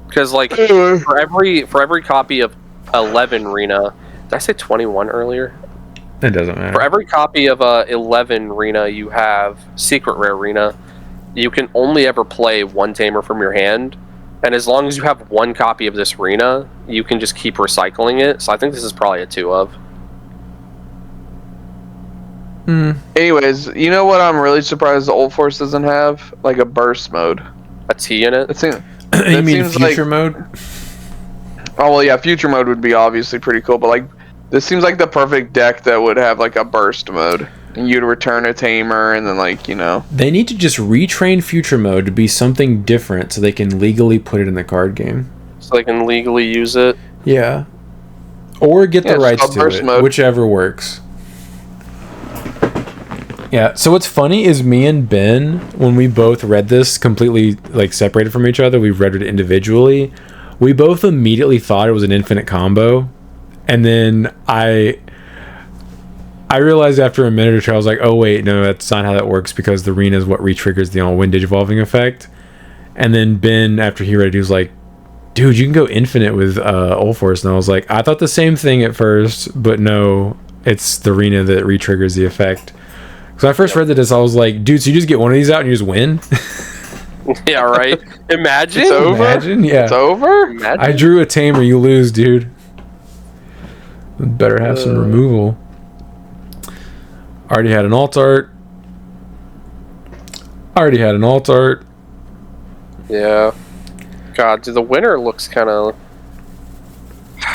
Speaker 2: because for every copy of 11 Rena, did I say 21 earlier?
Speaker 1: It doesn't matter.
Speaker 2: For every copy of 11 Rena you have secret rare Rena, you can only ever play 1 tamer from your hand, and as long as you have 1 copy of this Rena, you can just keep recycling it. So I think this is probably a 2 of.
Speaker 3: Anyways, you know what I'm really surprised the Old Force doesn't have? A burst mode.
Speaker 2: A T in it?
Speaker 1: You mean future mode?
Speaker 3: Oh, well, yeah, future mode would be obviously pretty cool, but this seems like the perfect deck that would have a burst mode. And you'd return a tamer and then
Speaker 1: They need to just retrain future mode to be something different so they can legally put it in the card game.
Speaker 2: So they can legally use it?
Speaker 1: Yeah. Or get the rights to it, mode. Whichever works. Yeah, so what's funny is me and Ben, when we both read this completely separated from each other, we read it individually, we both immediately thought it was an infinite combo. And then I realized after a minute or two, I was like, oh wait, no, that's not how that works, because the Rena is what re-triggers the all-wind digivolving effect. And then Ben, after he read it, he was like, dude, you can go infinite with Old Force. And I was like, I thought the same thing at first, but no, it's the Rena that re-triggers the effect. Because I first read this, I was like, dude, so you just get one of these out and you just win?
Speaker 2: Yeah, right. Imagine.
Speaker 3: It's over.
Speaker 1: Imagine, yeah.
Speaker 3: It's over.
Speaker 2: Imagine.
Speaker 1: I drew a tamer, you lose, dude. Better have some removal. Already had an alt art.
Speaker 2: Yeah. God, dude, the winner looks kind of...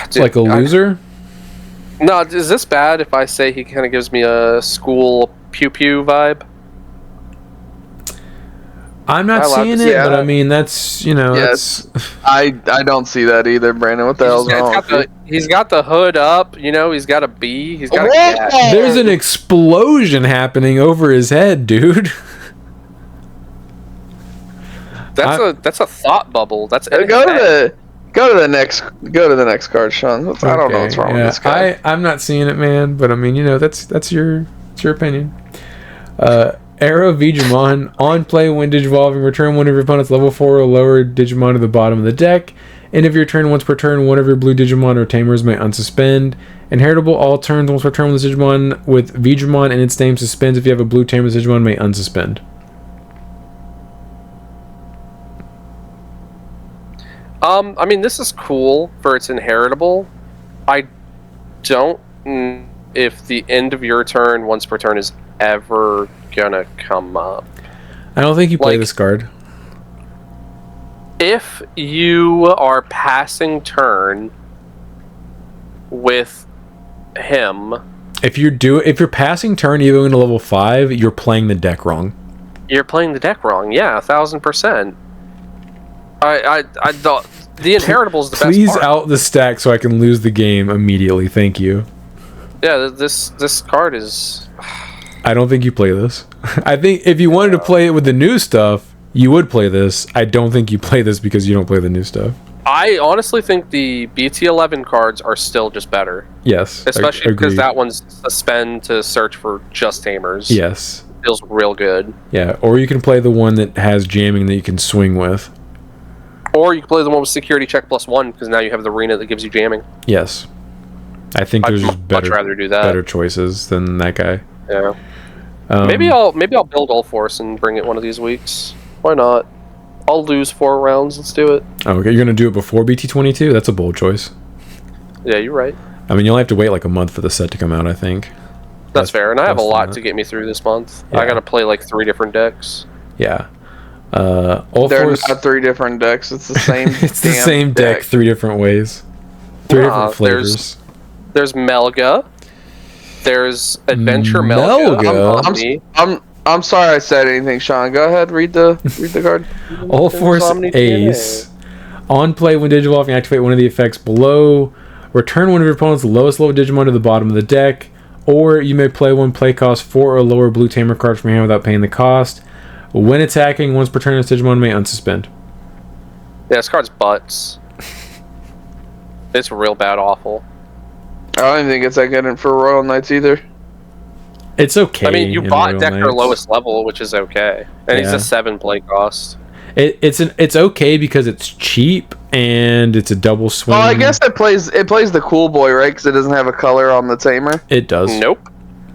Speaker 1: It's like a loser.
Speaker 2: No, is this bad if I say he kind of gives me a school pew-pew vibe?
Speaker 1: I'm not seeing it, but I mean, that's, you know,
Speaker 3: Yes. I don't see that either, Brandon. What the hell's wrong?
Speaker 2: He's got the hood up, you know, he's got a B, he's got a cat.
Speaker 1: There's an explosion happening over his head, dude.
Speaker 2: That's a thought bubble. That's
Speaker 3: Go to the next card, Sean. I don't know what's wrong with this guy.
Speaker 1: I'm not seeing it, man, but I mean, you know, that's your opinion. Arrow Digimon, on play when Digivolving, return one of your opponent's level 4 or lower Digimon to the bottom of the deck. End of your turn, once per turn, one of your blue Digimon or Tamers may unsuspend. Inheritable, all turns, once per turn, when the Digimon with Digimon and its name suspends. If you have a blue Tamer, Digimon may unsuspend.
Speaker 2: I mean, this is cool for its inheritable. I don't know if the end of your turn, once per turn, is ever gonna come up.
Speaker 1: I don't think you play this card.
Speaker 2: If you are passing turn with him,
Speaker 1: if you're passing turn even to level 5, you're playing the deck wrong.
Speaker 2: You're playing the deck wrong. Yeah, 1000%. The inheritable is the best part.
Speaker 1: Please out the stack so I can lose the game immediately. Thank you.
Speaker 2: Yeah, this card is...
Speaker 1: I don't think you play this. I think if you wanted to play it with the new stuff, you would play this. I don't think you play this because you don't play the new stuff.
Speaker 2: I honestly think the BT11 cards are still just better.
Speaker 1: Yes.
Speaker 2: Especially because that one's suspend to search for just Tamers.
Speaker 1: Yes.
Speaker 2: Feels real good.
Speaker 1: Yeah, or you can play the one that has jamming that you can swing with.
Speaker 2: Or you can play the one with security check +1 because now you have the arena that gives you jamming.
Speaker 1: Yes. I think there's
Speaker 2: much rather do that.
Speaker 1: Better choices than that guy.
Speaker 2: Yeah. Maybe I'll build All Force and bring it one of these weeks. Why not? I'll lose 4 rounds. Let's do it.
Speaker 1: Oh, okay, you're gonna do it before BT22? That's a bold choice.
Speaker 2: Yeah, you're right.
Speaker 1: I mean, you'll have to wait like a month for the set to come out, I think.
Speaker 2: That's fair, and I have a lot to get me through this month. Yeah. I gotta play like 3 different decks.
Speaker 1: Yeah.
Speaker 3: There's not 3 different decks. It's the same.
Speaker 1: It's the same deck, 3 different ways. 3 different flavors.
Speaker 2: There's Melga. There's Adventure Melga.
Speaker 3: I'm sorry I said anything, Sean. Go ahead, read the card.
Speaker 1: All Force Ace. On play when Digivolving, activate one of the effects below. Return one of your opponent's lowest level Digimon to the bottom of the deck. Or you may play one play cost 4 or lower blue Tamer card from your hand without paying the cost. When attacking, once per turn, this Digimon may unsuspend.
Speaker 2: Yeah, this card's butts. It's real bad awful.
Speaker 3: I don't even think it's that good for Royal Knights either.
Speaker 1: It's okay.
Speaker 2: I mean, you bought Decker lowest level, which is okay. And he's a 7 play cost.
Speaker 1: It's okay because it's cheap and it's a double swing.
Speaker 3: Well, I guess it plays the cool boy, right? Because it doesn't have a color on the Tamer.
Speaker 1: It does.
Speaker 2: Nope.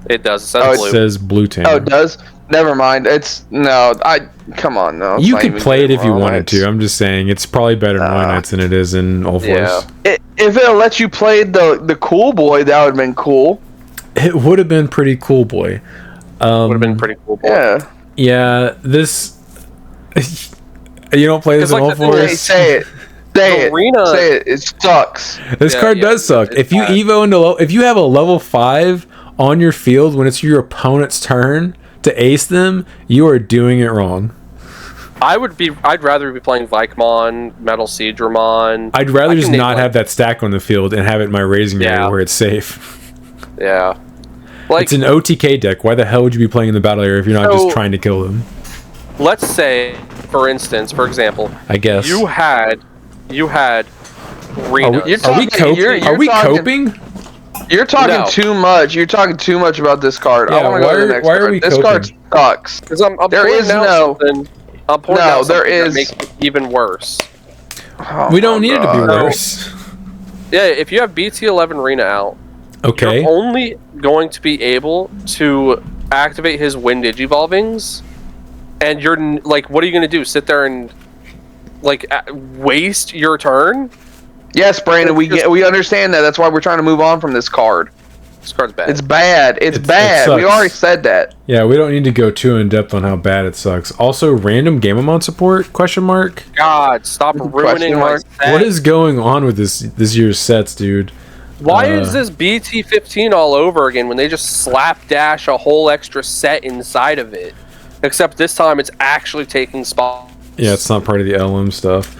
Speaker 2: It does. It
Speaker 1: says blue. It says blue Tamer.
Speaker 3: Oh, it does? Never mind. Come on, no.
Speaker 1: You could play it if you wanted to. I'm just saying it's probably better in Royal Knights than it is in All Force.
Speaker 3: Yeah. If it'll let you play the cool boy, that would have been cool.
Speaker 1: It would have been pretty cool, boy.
Speaker 2: Would have been pretty cool, boy.
Speaker 3: Yeah.
Speaker 1: Yeah. This. You don't play this in All Force.
Speaker 3: Say it. Say it. It sucks.
Speaker 1: This card does suck. If you evo into if you have a level 5 on your field when it's your opponent's turn to ace them, you are doing it wrong.
Speaker 2: I'd rather be playing Vikemon, Metal Seedramon.
Speaker 1: I'd rather just not have that stack on the field and have it in my raising area where it's safe.
Speaker 2: Yeah.
Speaker 1: It's an OTK deck. Why the hell would you be playing in the battle area if you're not just trying to kill them?
Speaker 2: Let's say, for example,
Speaker 1: I guess
Speaker 2: you had Rena.
Speaker 1: Are we coping?
Speaker 3: You're talking too much. You're talking too much about this card.
Speaker 1: Yeah,
Speaker 3: I want to go to the next card. This card sucks.
Speaker 2: There is makes it even worse.
Speaker 1: We don't need it to be worse.
Speaker 2: Yeah, if you have BT11 Rena out,
Speaker 1: okay,
Speaker 2: you're only going to be able to activate his Wind Digivolvings, and you're like, what are you going to do? Sit there and like waste your turn?
Speaker 3: Yes, Brandon, we understand that. That's why we're trying to move on from this card.
Speaker 2: This card's bad.
Speaker 3: It's bad. It's bad. We already said that.
Speaker 1: Yeah, we don't need to go too in depth on how bad it sucks. Also, random Gamamon support? Question mark.
Speaker 2: God, stop ruining my set.
Speaker 1: What is going on with this year's sets, dude?
Speaker 2: Why is this BT15 all over again when they just slapdash a whole extra set inside of it? Except this time it's actually taking spots.
Speaker 1: Yeah, it's not part of the LM stuff.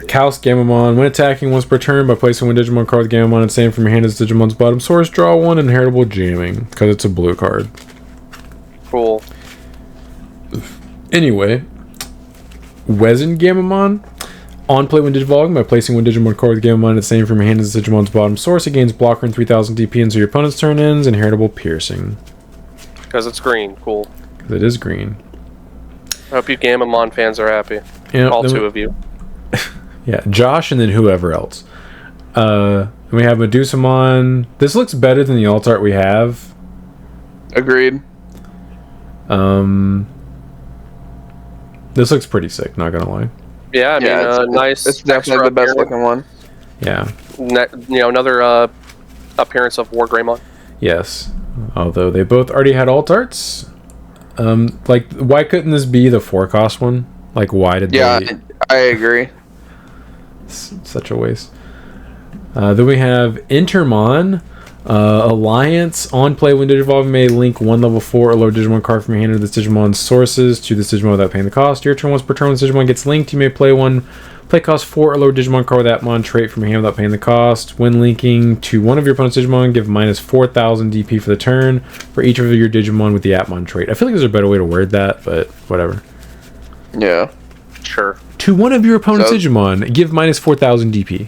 Speaker 1: Kaos Gamamon. When attacking once per turn by placing one Digimon card with Gamamon and same from your hand as Digimon's bottom source, draw one inheritable jamming, because it's a blue card.
Speaker 2: Cool.
Speaker 1: Anyway, Wezen Gamamon. On play when Digivolving by placing one Digimon card with Gamamon and the same from your hand as Digimon's bottom source, it gains blocker and 3000 DP until your opponent's turn ends, inheritable piercing.
Speaker 2: Because it's green. Cool.
Speaker 1: Because it is green.
Speaker 2: I hope you Gamamon fans are happy.
Speaker 1: Yeah,
Speaker 2: all two of you.
Speaker 1: Yeah, Josh and then whoever else. We have Medusamon. This looks better than the alt art we have.
Speaker 3: Agreed.
Speaker 1: This looks pretty sick, not gonna lie.
Speaker 2: Yeah, I mean, nice.
Speaker 3: It's definitely the best looking one.
Speaker 1: Yeah.
Speaker 2: Another appearance of War Greymon.
Speaker 1: Yes. Although they both already had alt arts. Like, why couldn't this be the 4-cost one? Like, why did they...
Speaker 3: Yeah, I agree.
Speaker 1: Such a waste. Then we have Intermon. Alliance. On play when Digivolving may link one level 4 or lower Digimon card from your hand to this Digimon's sources to this Digimon without paying the cost. Your turn once per turn when this Digimon gets linked, you may play cost 4 or lower Digimon card with that Mon trait from your hand without paying the cost. When linking to one of your opponent's Digimon, give minus 4000 DP for the turn for each of your Digimon with the Atmon trait. I feel like there's a better way to word that, but whatever.
Speaker 3: Yeah.
Speaker 2: Sure.
Speaker 1: To one of your opponent's Digimon, give minus 4000 DP.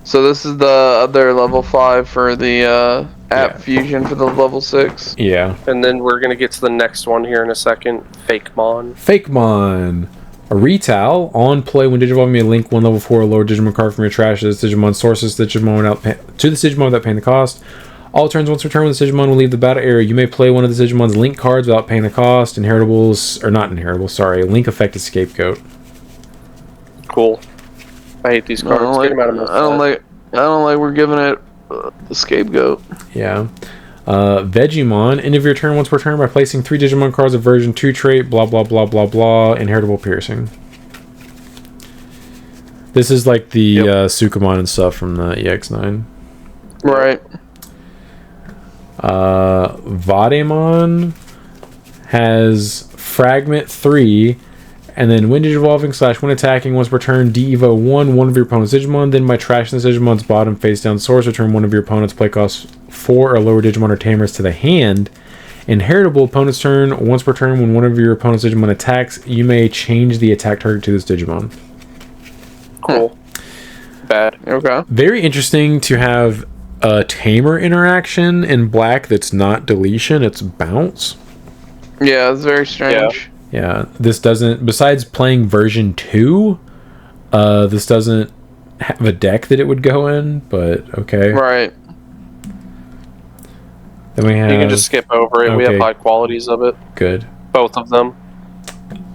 Speaker 3: So this is the other level 5 for the app fusion for the level 6.
Speaker 1: Yeah.
Speaker 2: And then we're going to get to the next one here in a second. Fakemon.
Speaker 1: Fakemon. A retail. On play when Digivolving may link one level 4 or lower Digimon card from your trash to this Digimon sources to this Digimon without paying the cost. All turns once per turn when this Digimon will leave the battle area, you may play one of the Digimon's link cards without paying the cost. Inheritables, or not inheritable, sorry. Link effect is Scapegoat.
Speaker 2: Cool. I hate these cards.
Speaker 3: I don't like we're giving it the Scapegoat.
Speaker 1: Yeah. Vegemon. End of your turn once per turn by placing 3 Digimon cards of version 2 trait, blah blah blah blah blah, inheritable piercing. This is like the Sukamon and stuff from the EX9.
Speaker 3: Right.
Speaker 1: Vademon has Fragment 3, and then when Digivolving / when attacking once per turn, de-evo one of your opponent's Digimon, then by trashing this Digimon's bottom face down source, return one of your opponent's play cost 4 or lower Digimon or Tamers to the hand. Inheritable opponent's turn, once per turn when one of your opponent's Digimon attacks, you may change the attack target to this Digimon.
Speaker 2: Cool. Bad.
Speaker 3: Okay.
Speaker 1: Very interesting to have a Tamer interaction in black that's not deletion, it's bounce.
Speaker 3: Yeah, it's very strange.
Speaker 1: Yeah, this doesn't, besides playing version 2, this doesn't have a deck that it would go in, but okay.
Speaker 3: Right.
Speaker 1: Then we have...
Speaker 2: You can just skip over it.
Speaker 1: Okay.
Speaker 2: We have high qualities of it.
Speaker 1: Good.
Speaker 2: Both of them.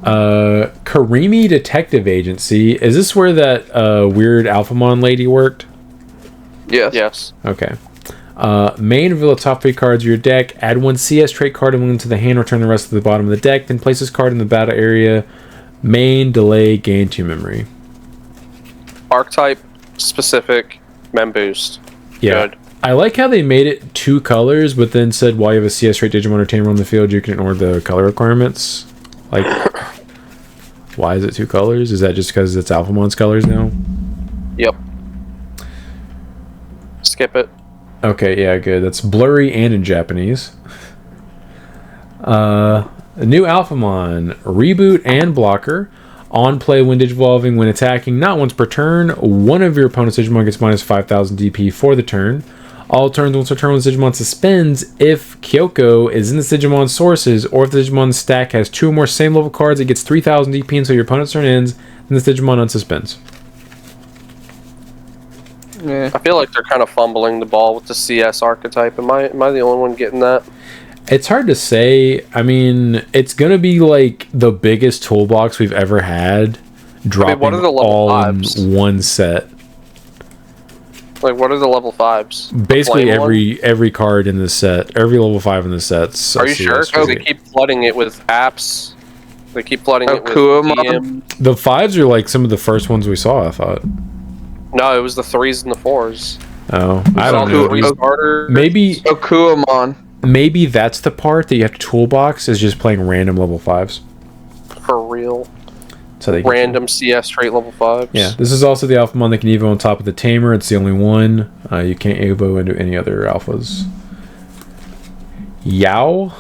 Speaker 1: Karimi Detective Agency. Is this where that weird Alphamon lady worked?
Speaker 3: Yes.
Speaker 2: Yes.
Speaker 1: Okay. Main reveal the top 3 cards of your deck. Add 1 CS trait card and one to the hand. Return the rest to the bottom of the deck. Then place this card in the battle area. Main, delay, gain 2 memory.
Speaker 2: Archetype specific, mem boost.
Speaker 1: Yeah.
Speaker 2: Good.
Speaker 1: I like how they made it 2 colors, but then said while you have a CS trait Digimon or Tamer on the field, you can ignore the color requirements. Like, why is it 2 colors? Is that just because it's Alphamon's colors now?
Speaker 2: Yep. Skip it.
Speaker 1: Okay, yeah, good. That's blurry and in Japanese. A new Alphamon. Reboot and blocker. On play when Digivolving, when attacking, not once per turn. One of your opponent's Digimon gets minus 5000 DP for the turn. All turns once per turn when this Digimon suspends. If Kyoko is in the Digimon's sources, or if the Digimon's stack has 2 or more same level cards, it gets 3000 DP until your opponent's turn ends, then this Digimon unsuspends.
Speaker 3: Yeah.
Speaker 2: I feel like they're kind of fumbling the ball with the CS archetype. Am I the only one getting that?
Speaker 1: It's hard to say. I mean, it's gonna be like the biggest toolbox we've ever had, dropping
Speaker 2: what are the level
Speaker 1: all
Speaker 2: 5s?
Speaker 1: in one set.
Speaker 2: Like, what are the level 5s?
Speaker 1: Basically, every card in this set, every level 5 in the sets.
Speaker 2: Are you sure? Because they keep flooding it with apps. They keep flooding it with DM.
Speaker 1: The 5s are like some of the first ones we saw, I thought.
Speaker 2: No, it was the 3s and the 4s.
Speaker 1: Oh, I don't know. Maybe
Speaker 3: Okuamon.
Speaker 1: Maybe that's the part that you have to toolbox, is just playing random level 5s.
Speaker 2: For real.
Speaker 1: So they
Speaker 2: random CS trait level 5s.
Speaker 1: Yeah, this is also the Alphamon that can evo on top of the Tamer. It's the only one. You can't evo into any other alphas. Yao.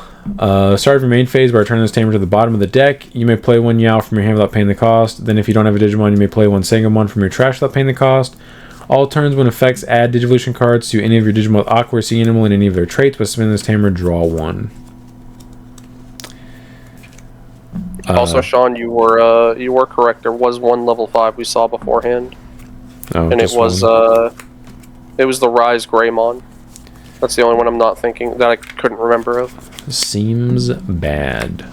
Speaker 1: Start your main phase by returning this Tamer to the bottom of the deck. You may play one Yao from your hand without paying the cost. Then if you don't have a Digimon, you may play one Sangamon from your trash without paying the cost. All turns when effects add Digivolution cards to any of your Digimon with Aqua or Sea Animal and any of their traits. By spinning this Tamer, draw one.
Speaker 2: Also, Sean, you were correct. There was one level 5 we saw beforehand, and it was the Rise Greymon. That's the only one I'm not thinking that I couldn't remember of.
Speaker 1: Seems bad.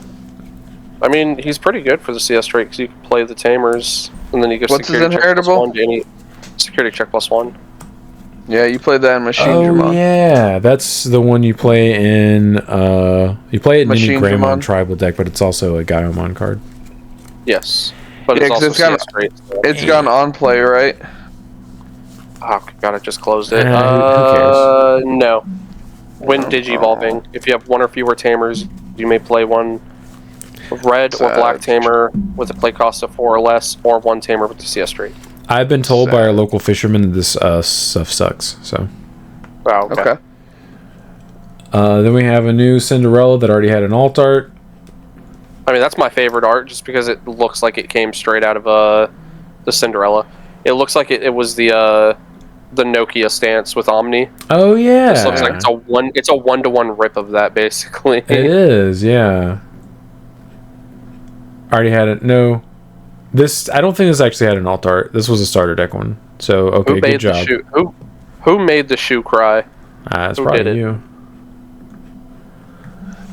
Speaker 2: I mean, he's pretty good for the CS trait because you can play the Tamers, and then he gives
Speaker 3: What's his
Speaker 2: security check
Speaker 3: inheritable?
Speaker 2: Security check +1.
Speaker 3: Yeah, you played that in Machine
Speaker 1: Oh
Speaker 3: Dramon.
Speaker 1: yeah, that's the one you play in. You play it in any
Speaker 3: Machine
Speaker 1: Greymon
Speaker 3: Dramon.
Speaker 1: tribal deck, but it's also a Gaiomon card.
Speaker 2: Yes, but
Speaker 3: Yeah,
Speaker 2: it's
Speaker 3: 'cause
Speaker 2: also
Speaker 3: it's got-
Speaker 2: CS trait. So.
Speaker 3: It's got an on play, right?
Speaker 2: Oh god, I just closed it.
Speaker 1: Who cares?
Speaker 2: No. When Digivolving, if you have one or fewer Tamers, you may play one red or black Tamer with a play cost of 4 or less, or one Tamer with the CS trait.
Speaker 1: I've been told by our local fisherman that this stuff sucks. So.
Speaker 2: Oh, okay.
Speaker 1: Then we have a new Cinderella that already had an alt art.
Speaker 2: I mean, that's my favorite art, just because it looks like it came straight out of the Cinderella. It looks like it was the Nokia stance with Omni.
Speaker 1: Oh yeah.
Speaker 2: This looks like it's a one-to-one rip of that, basically.
Speaker 1: It is, yeah. Already had it. No, this I don't think this actually had an alt art. This was a starter deck one. So okay, good job.
Speaker 2: Who made the shoe cry?
Speaker 1: It's probably you.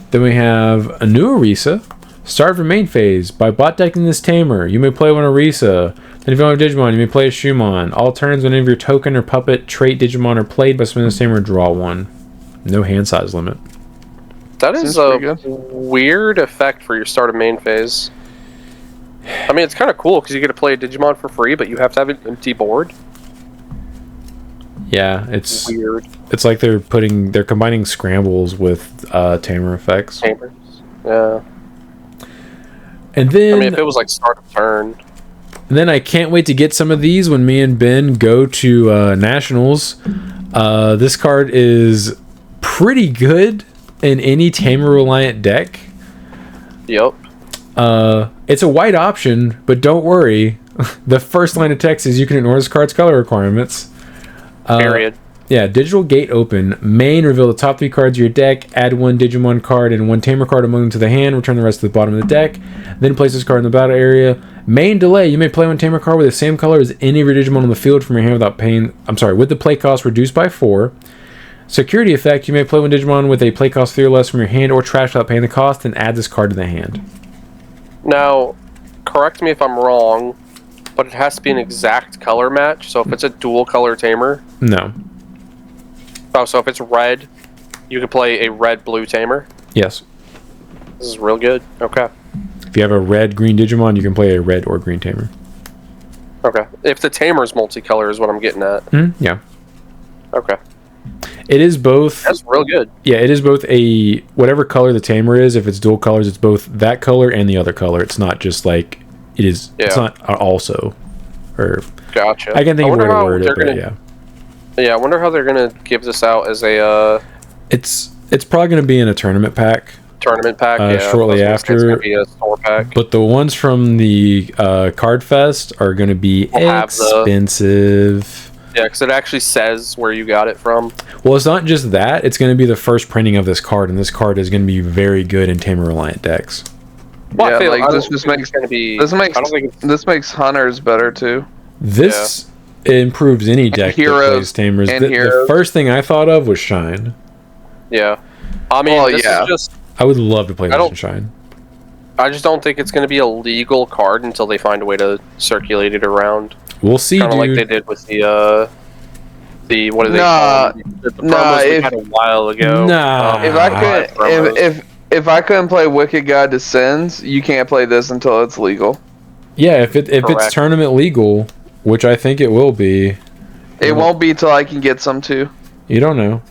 Speaker 1: Then we have a new Orisa. Start your main phase by bot decking this Tamer. You may play one Orisa. Then if you don't have Digimon, you may play a Shumon. All turns whenever your token or puppet trait Digimon are played by spinning this Tamer, draw one. No hand size limit.
Speaker 2: That is a weird effect for your start of main phase. I mean, it's kind of cool because you get to play a Digimon for free, but you have to have an empty board.
Speaker 1: Yeah, it's
Speaker 2: weird.
Speaker 1: It's like they're combining scrambles with Tamer effects.
Speaker 2: Tamers. Yeah.
Speaker 1: And then
Speaker 2: I mean, if it was like start of turn.
Speaker 1: And then I can't wait to get some of these when me and Ben go to Nationals. This card is pretty good in any Tamer reliant deck.
Speaker 2: Yep.
Speaker 1: It's a white option, but don't worry. The first line of text is you can ignore this card's color requirements.
Speaker 2: Period.
Speaker 1: Yeah, digital gate open. Main, reveal the top 3 cards of your deck. Add 1 Digimon card and 1 Tamer card among them to the hand. Return the rest to the bottom of the deck. Then place this card in the battle area. Main delay. You may play 1 Tamer card with the same color as any of your Digimon on the field from your hand without paying... with the play cost reduced by 4. Security effect. You may play 1 Digimon with a play cost 3 or less from your hand or trash without paying the cost, and add this card to the hand.
Speaker 2: Now, correct me if I'm wrong, but it has to be an exact color match. So if it's a dual color Tamer...
Speaker 1: No.
Speaker 2: Oh, so if it's red, you can play a red-blue Tamer?
Speaker 1: Yes.
Speaker 2: This is real good. Okay.
Speaker 1: If you have a red-green Digimon, you can play a red or green Tamer.
Speaker 2: Okay. If the Tamer's multicolor is what I'm getting at.
Speaker 1: Yeah.
Speaker 2: Okay.
Speaker 1: It is both...
Speaker 2: That's real good.
Speaker 1: Yeah, it is both a... Whatever color the Tamer is, if it's dual colors, it's both that color and the other color. It's not just like... It is... Yeah. It's not also. Or...
Speaker 2: Gotcha.
Speaker 1: I can think of a way to word it, but yeah.
Speaker 2: Yeah, I wonder how they're going to give this out as a...
Speaker 1: It's probably going to be in a tournament pack.
Speaker 2: Tournament pack, yeah.
Speaker 1: Shortly after.
Speaker 2: It's going to be a store pack.
Speaker 1: But the ones from the Card Fest are going to be expensive.
Speaker 2: Yeah, because it actually says where you got it from.
Speaker 1: Well, it's not just that. It's going to be the first printing of this card, and this card is going to be very good in Tamer Reliant decks.
Speaker 2: Well,
Speaker 3: yeah, this makes Hunters better too.
Speaker 1: This It improves any deck that plays Tamers. The first thing I thought of was Shine.
Speaker 2: Yeah. I mean, this is just...
Speaker 1: I would love to play this in Shine.
Speaker 2: I just don't think it's going to be a legal card until they find a way to circulate it around.
Speaker 1: We'll see,
Speaker 2: Kind of like they did with the what do they call it? The promos we had a while ago.
Speaker 3: If I couldn't play Wicked God Descends, you can't play this until it's legal.
Speaker 1: Yeah, if it's tournament legal, which I think it will be.
Speaker 3: It won't be till I can get some too.
Speaker 1: You don't know.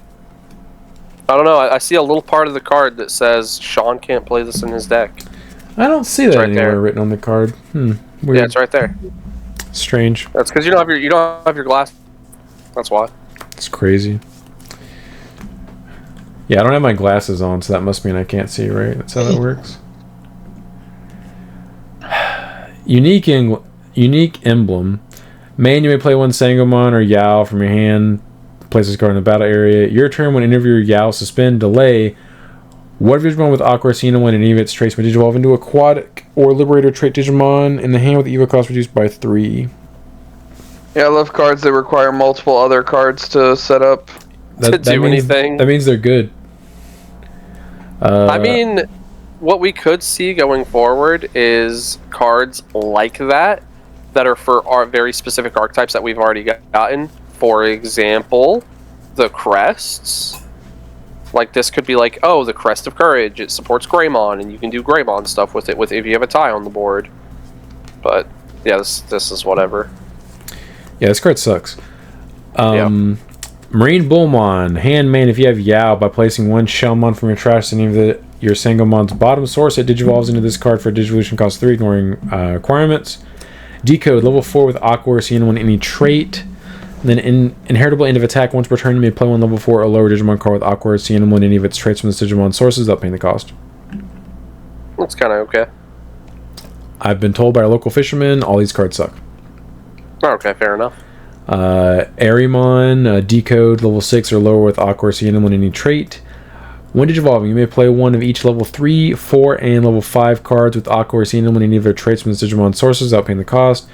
Speaker 2: I don't know. I see a little part of the card that says Sean can't play this in his deck.
Speaker 1: I don't see that anywhere written on the card. Weird.
Speaker 2: Yeah, it's right there.
Speaker 1: Strange.
Speaker 2: That's because you don't have your glass. That's why.
Speaker 1: It's crazy. Yeah, I don't have my glasses on, so that must mean I can't see, right? That's how that works. Unique emblem. Main, you may play one Sangomon or Yao from your hand. Place this card in the battle area. Your turn, when any of your Yao suspend, delay. What if Digimon with Aqua Sinnoh when any of its traits may digivolve into Aquatic or Liberator trait Digimon in the hand with the EVO cost reduced by 3?
Speaker 3: Yeah, I love cards that require multiple other cards to set up.
Speaker 1: That
Speaker 2: do
Speaker 1: means,
Speaker 2: anything.
Speaker 1: That means they're good.
Speaker 2: I mean, what we could see going forward is cards like that are for our very specific archetypes that we've already gotten. For example, the crests. Like, this could be like, oh, the Crest of Courage. It supports Greymon, and you can do Greymon stuff with it if you have a tie on the board. But, yeah, this is whatever.
Speaker 1: Yeah, this card sucks. Marine Bullmon. Hand main if you have Yao by placing one Shellmon from your trash to any of your Sangomon's bottom source. It digivolves into this card for Digivolution cost 3, ignoring requirements. Decode. Level 4 with Aqua or Sinnoh any trait. Then inheritable end of attack. Once per turn, you may play one level 4 or lower Digimon card with Aqua or Sinnoh and any of its traits from the Digimon sources without paying the cost.
Speaker 2: That's kind of okay.
Speaker 1: I've been told by our local fisherman, all these cards suck.
Speaker 2: Okay, fair enough.
Speaker 1: Arimon, Decode, level 6 or lower with Aqua or Sinnoh and any trait. When digivolving, you may play one of each level 3, 4, and level 5 cards with Aqua or Sinnoh and any of their traits from the Digimon sources without paying the cost.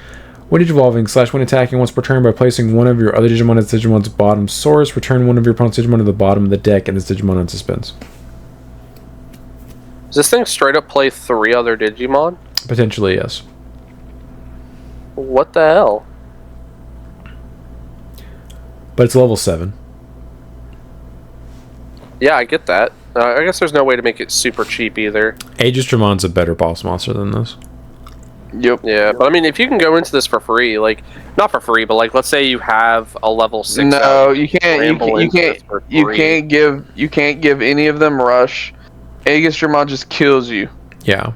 Speaker 1: When digivolving / when attacking once per turn by placing one of your other Digimon as Digimon's bottom source, return one of your opponent's Digimon to the bottom of the deck and this Digimon on suspense.
Speaker 2: Does this thing straight up play 3 other Digimon?
Speaker 1: Potentially, yes.
Speaker 2: What the hell?
Speaker 1: But it's level 7.
Speaker 2: Yeah, I get that. I guess there's no way to make it super cheap either.
Speaker 1: Aegisdramon's a better boss monster than this.
Speaker 3: Yep.
Speaker 2: Yeah, but I mean, if you can go into this for free, like, not for free, but like, let's say you have a level 6.
Speaker 3: No, you can't. You can't give any of them rush. Aegisdramon just kills you.
Speaker 1: Yeah.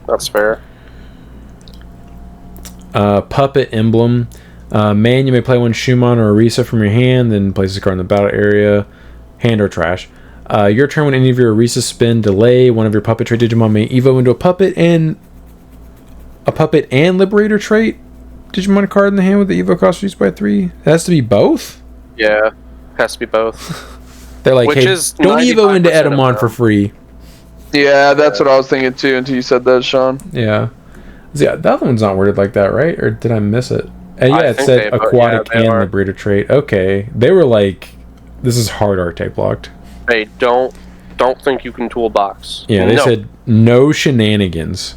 Speaker 2: That's fair.
Speaker 1: Puppet emblem. Man, you may play one Shumon or Orisa from your hand, then place this card in the battle area. Hand or trash. Your turn, when any of your Orisa spin delay, one of your puppet trait Digimon may evo into a puppet and Liberator trait Digimon card in the hand with the evo cost reduced by 3. It has to be both?
Speaker 2: Yeah, has to be both.
Speaker 1: They're like, hey, don't evo into Edamon for free.
Speaker 3: Yeah, that's what I was thinking too until you said that, Sean.
Speaker 1: Yeah. Yeah, that one's not worded like that, right? Or did I miss it? Yeah, it said aquatic and Liberator trait. Okay. They were like, this is hard archetype blocked.
Speaker 2: Hey, don't think you can toolbox.
Speaker 1: Yeah, they said no shenanigans.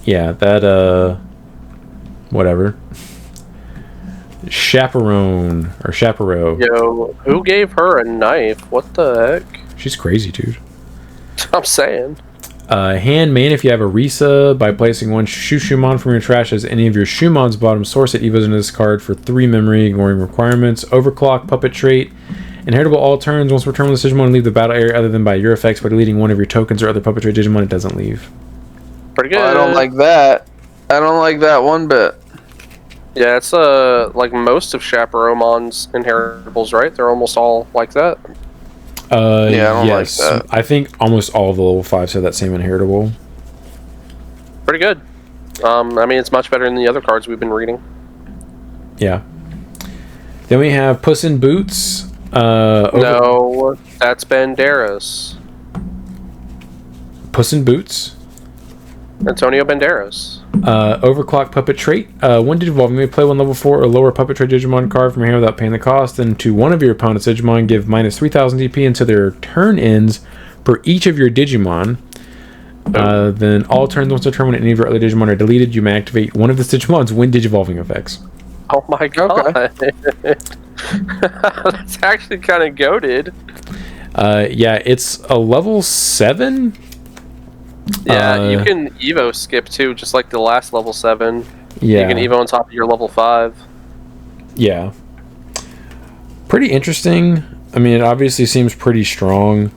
Speaker 1: Yeah, that whatever. Chaperone or Chaperone.
Speaker 2: Yo, who gave her a knife? What the heck?
Speaker 1: She's crazy, dude.
Speaker 2: I'm saying.
Speaker 1: Hand main if you have a Risa by placing one Shumon from your trash as any of your Shumon's bottom source. It evos into this card for 3 memory, ignoring requirements. Overclock, puppet trait. Inheritable all turns. Once per turn, when the Digimon leave the battle area other than by your effects by deleting one of your tokens or other puppet trait Digimon, it doesn't leave.
Speaker 2: Pretty good.
Speaker 3: I don't like that. I don't like that one bit.
Speaker 2: Yeah, it's like most of Chaperomon's inheritables, right? They're almost all like that.
Speaker 3: Yeah, I don't
Speaker 1: yes.
Speaker 3: like that.
Speaker 1: I think almost all of the level 5s have that same inheritable.
Speaker 2: Pretty good. I mean, it's much better than the other cards we've been reading.
Speaker 1: Yeah. Then we have Puss in Boots.
Speaker 2: No, that's Banderas.
Speaker 1: Puss in Boots?
Speaker 2: Antonio Banderas.
Speaker 1: Overclock Puppet Trait. When Digivolving, you may play one level 4 or lower Puppet Trait Digimon card from your hand without paying the cost. Then to one of your opponent's Digimon, give minus 3,000 DP until their turn ends for each of your Digimon. Then all turns once determined any of your other Digimon are deleted, you may activate one of the Digimon's when Digivolving effects.
Speaker 2: Oh my god.
Speaker 3: Okay.
Speaker 2: That's actually kind of goated.
Speaker 1: Yeah, it's a level 7.
Speaker 2: Yeah, you can Evo skip too, just like the last level 7.
Speaker 1: Yeah.
Speaker 2: You can Evo on top of your level 5.
Speaker 1: Yeah. Pretty interesting. I mean, it obviously seems pretty strong.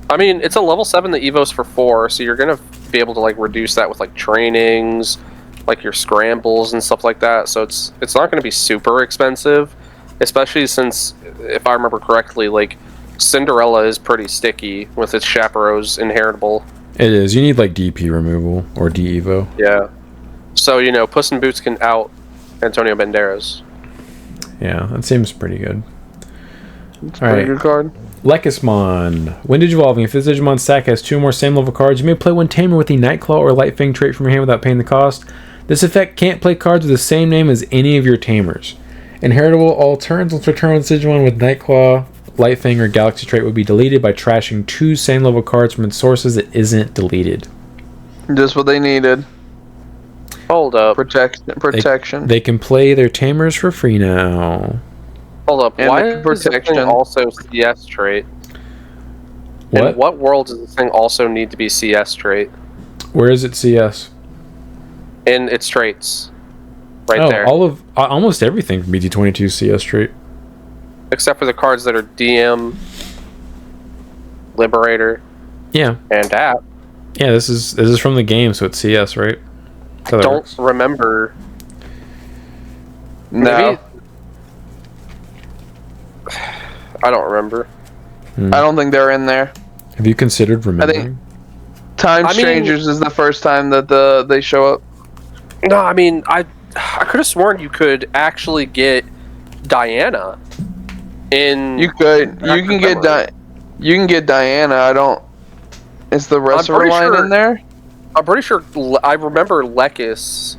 Speaker 2: I mean, it's a level 7 that Evos for 4, so you're going to be able to like reduce that with like trainings, like your scrambles and stuff like that. So it's not going to be super expensive, especially since, if I remember correctly, like Cinderella is pretty sticky with its Chapero's inheritable.
Speaker 1: It is. You need like DP removal or de-evo.
Speaker 2: Yeah. So, you know, Puss in Boots can out Antonio Banderas.
Speaker 1: Yeah, that seems pretty good.
Speaker 3: It's a pretty good card.
Speaker 1: Lekismon. When Digivolving, if this Digimon stack has 2 or more same level cards, you may play one Tamer with the Nightclaw or Light Fang trait from your hand without paying the cost. This effect can't play cards with the same name as any of your Tamers. Inheritable, all turns once return with Digimon with Nightclaw, Light Fang, or Galaxy trait would be deleted by trashing 2 same level cards from its sources that isn't deleted.
Speaker 3: Just what they needed.
Speaker 2: Hold up.
Speaker 3: Protection.
Speaker 1: They can play their Tamers for free now.
Speaker 2: Hold up.
Speaker 3: And
Speaker 2: Why
Speaker 3: the
Speaker 2: is this thing
Speaker 3: protection.
Speaker 2: also CS trait?
Speaker 1: What?
Speaker 2: In what world does this thing also need to be CS trait?
Speaker 1: Where is it CS?
Speaker 2: In its traits. Right there.
Speaker 1: All of almost everything from BT22 CS trait.
Speaker 2: Except for the cards that are DM, Liberator,
Speaker 1: Yeah.
Speaker 2: and App.
Speaker 1: Yeah, this is from the game, so it's CS, right?
Speaker 2: I don't remember.
Speaker 3: No.
Speaker 2: Maybe? I don't remember.
Speaker 3: I don't think they're in there.
Speaker 1: Have you considered remembering?
Speaker 3: Time Strangers is the first time that they show up.
Speaker 2: No, I mean, I could have sworn you could actually get Diana in.
Speaker 3: You can get Diana. I don't. Is the rest of her line in there?
Speaker 2: I'm pretty sure I remember Lekis.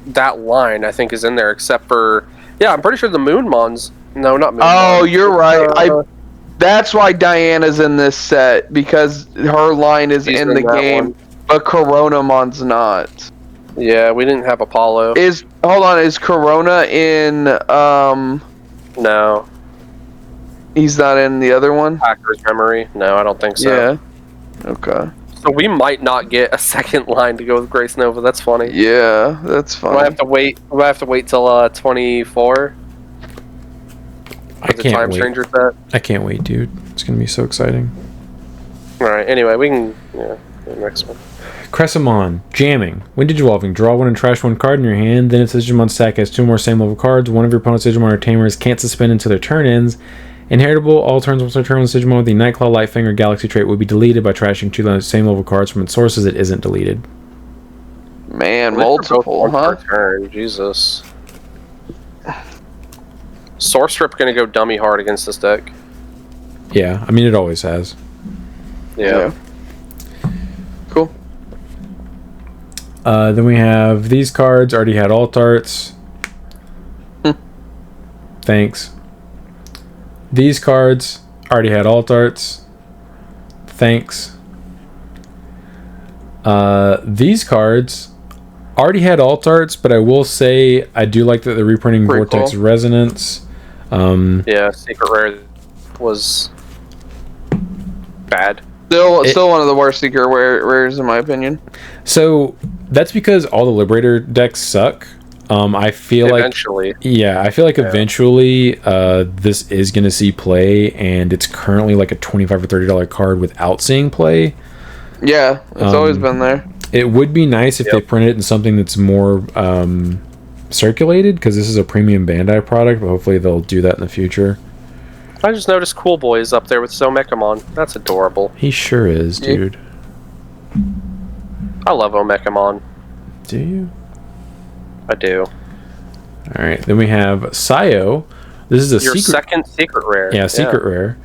Speaker 2: That line I think is in there, except for I'm pretty sure the Moonmons. No, not Moonmon.
Speaker 3: Oh, you're right. That's why Diana's in this set, because her line is in the game, but Coronamon's not.
Speaker 2: Yeah, we didn't have Apollo.
Speaker 3: Is Corona in
Speaker 2: No.
Speaker 3: He's not in the other one?
Speaker 2: Hacker's Memory? No, I don't think so.
Speaker 3: Yeah. Okay.
Speaker 2: So we might not get a second line to go with Grace Nova. That's funny.
Speaker 3: Yeah, that's fine.
Speaker 2: We might have to wait till 24.
Speaker 1: I can't wait.
Speaker 2: Stranger set.
Speaker 1: I can't wait, dude. It's gonna be so exciting.
Speaker 2: All right. Anyway, we can the next one.
Speaker 1: Cressamon. Jamming. When Digivolving, draw one and trash one card in your hand. Then its Digimon stack has 2 more same level cards. One of your opponent's Digimon or Tamers can't suspend until their turn ends. Inheritable, all turns once their turn with Digimon with the Nightclaw, Light Fang, or Galaxy trait will be deleted by trashing 2 same level cards from its sources that isn't deleted.
Speaker 3: Man, multiple, huh?
Speaker 2: Turn, Jesus. Source Strip gonna go dummy hard against this deck.
Speaker 1: Yeah, I mean it always has.
Speaker 2: Yeah.
Speaker 3: Cool.
Speaker 1: Then we have these cards. Already had alt arts. Thanks. These cards already had alt arts. Thanks. These cards already had alt arts, but I will say I do like that they're reprinting
Speaker 3: Pretty
Speaker 1: Vortex
Speaker 3: cool.
Speaker 1: Resonance.
Speaker 2: Yeah, Secret Rare was bad.
Speaker 3: Still one of the worst secret rares in my opinion.
Speaker 1: So that's because all the Liberator decks suck. I feel
Speaker 2: Eventually.
Speaker 1: eventually this is going to see play, and it's currently like a $25 or $30 card without seeing play.
Speaker 3: Yeah, it's always been there.
Speaker 1: It would be nice if they printed it in something that's more circulated, because this is a premium Bandai product, but hopefully they'll do that in the future.
Speaker 2: I just noticed Cool Boy is up there with Zomekamon. That's adorable.
Speaker 1: He sure is, dude.
Speaker 2: I love Omekamon.
Speaker 1: Do you?
Speaker 2: I do.
Speaker 1: Alright, then we have Sayo. This is
Speaker 2: Your second secret rare.
Speaker 1: Yeah, secret rare.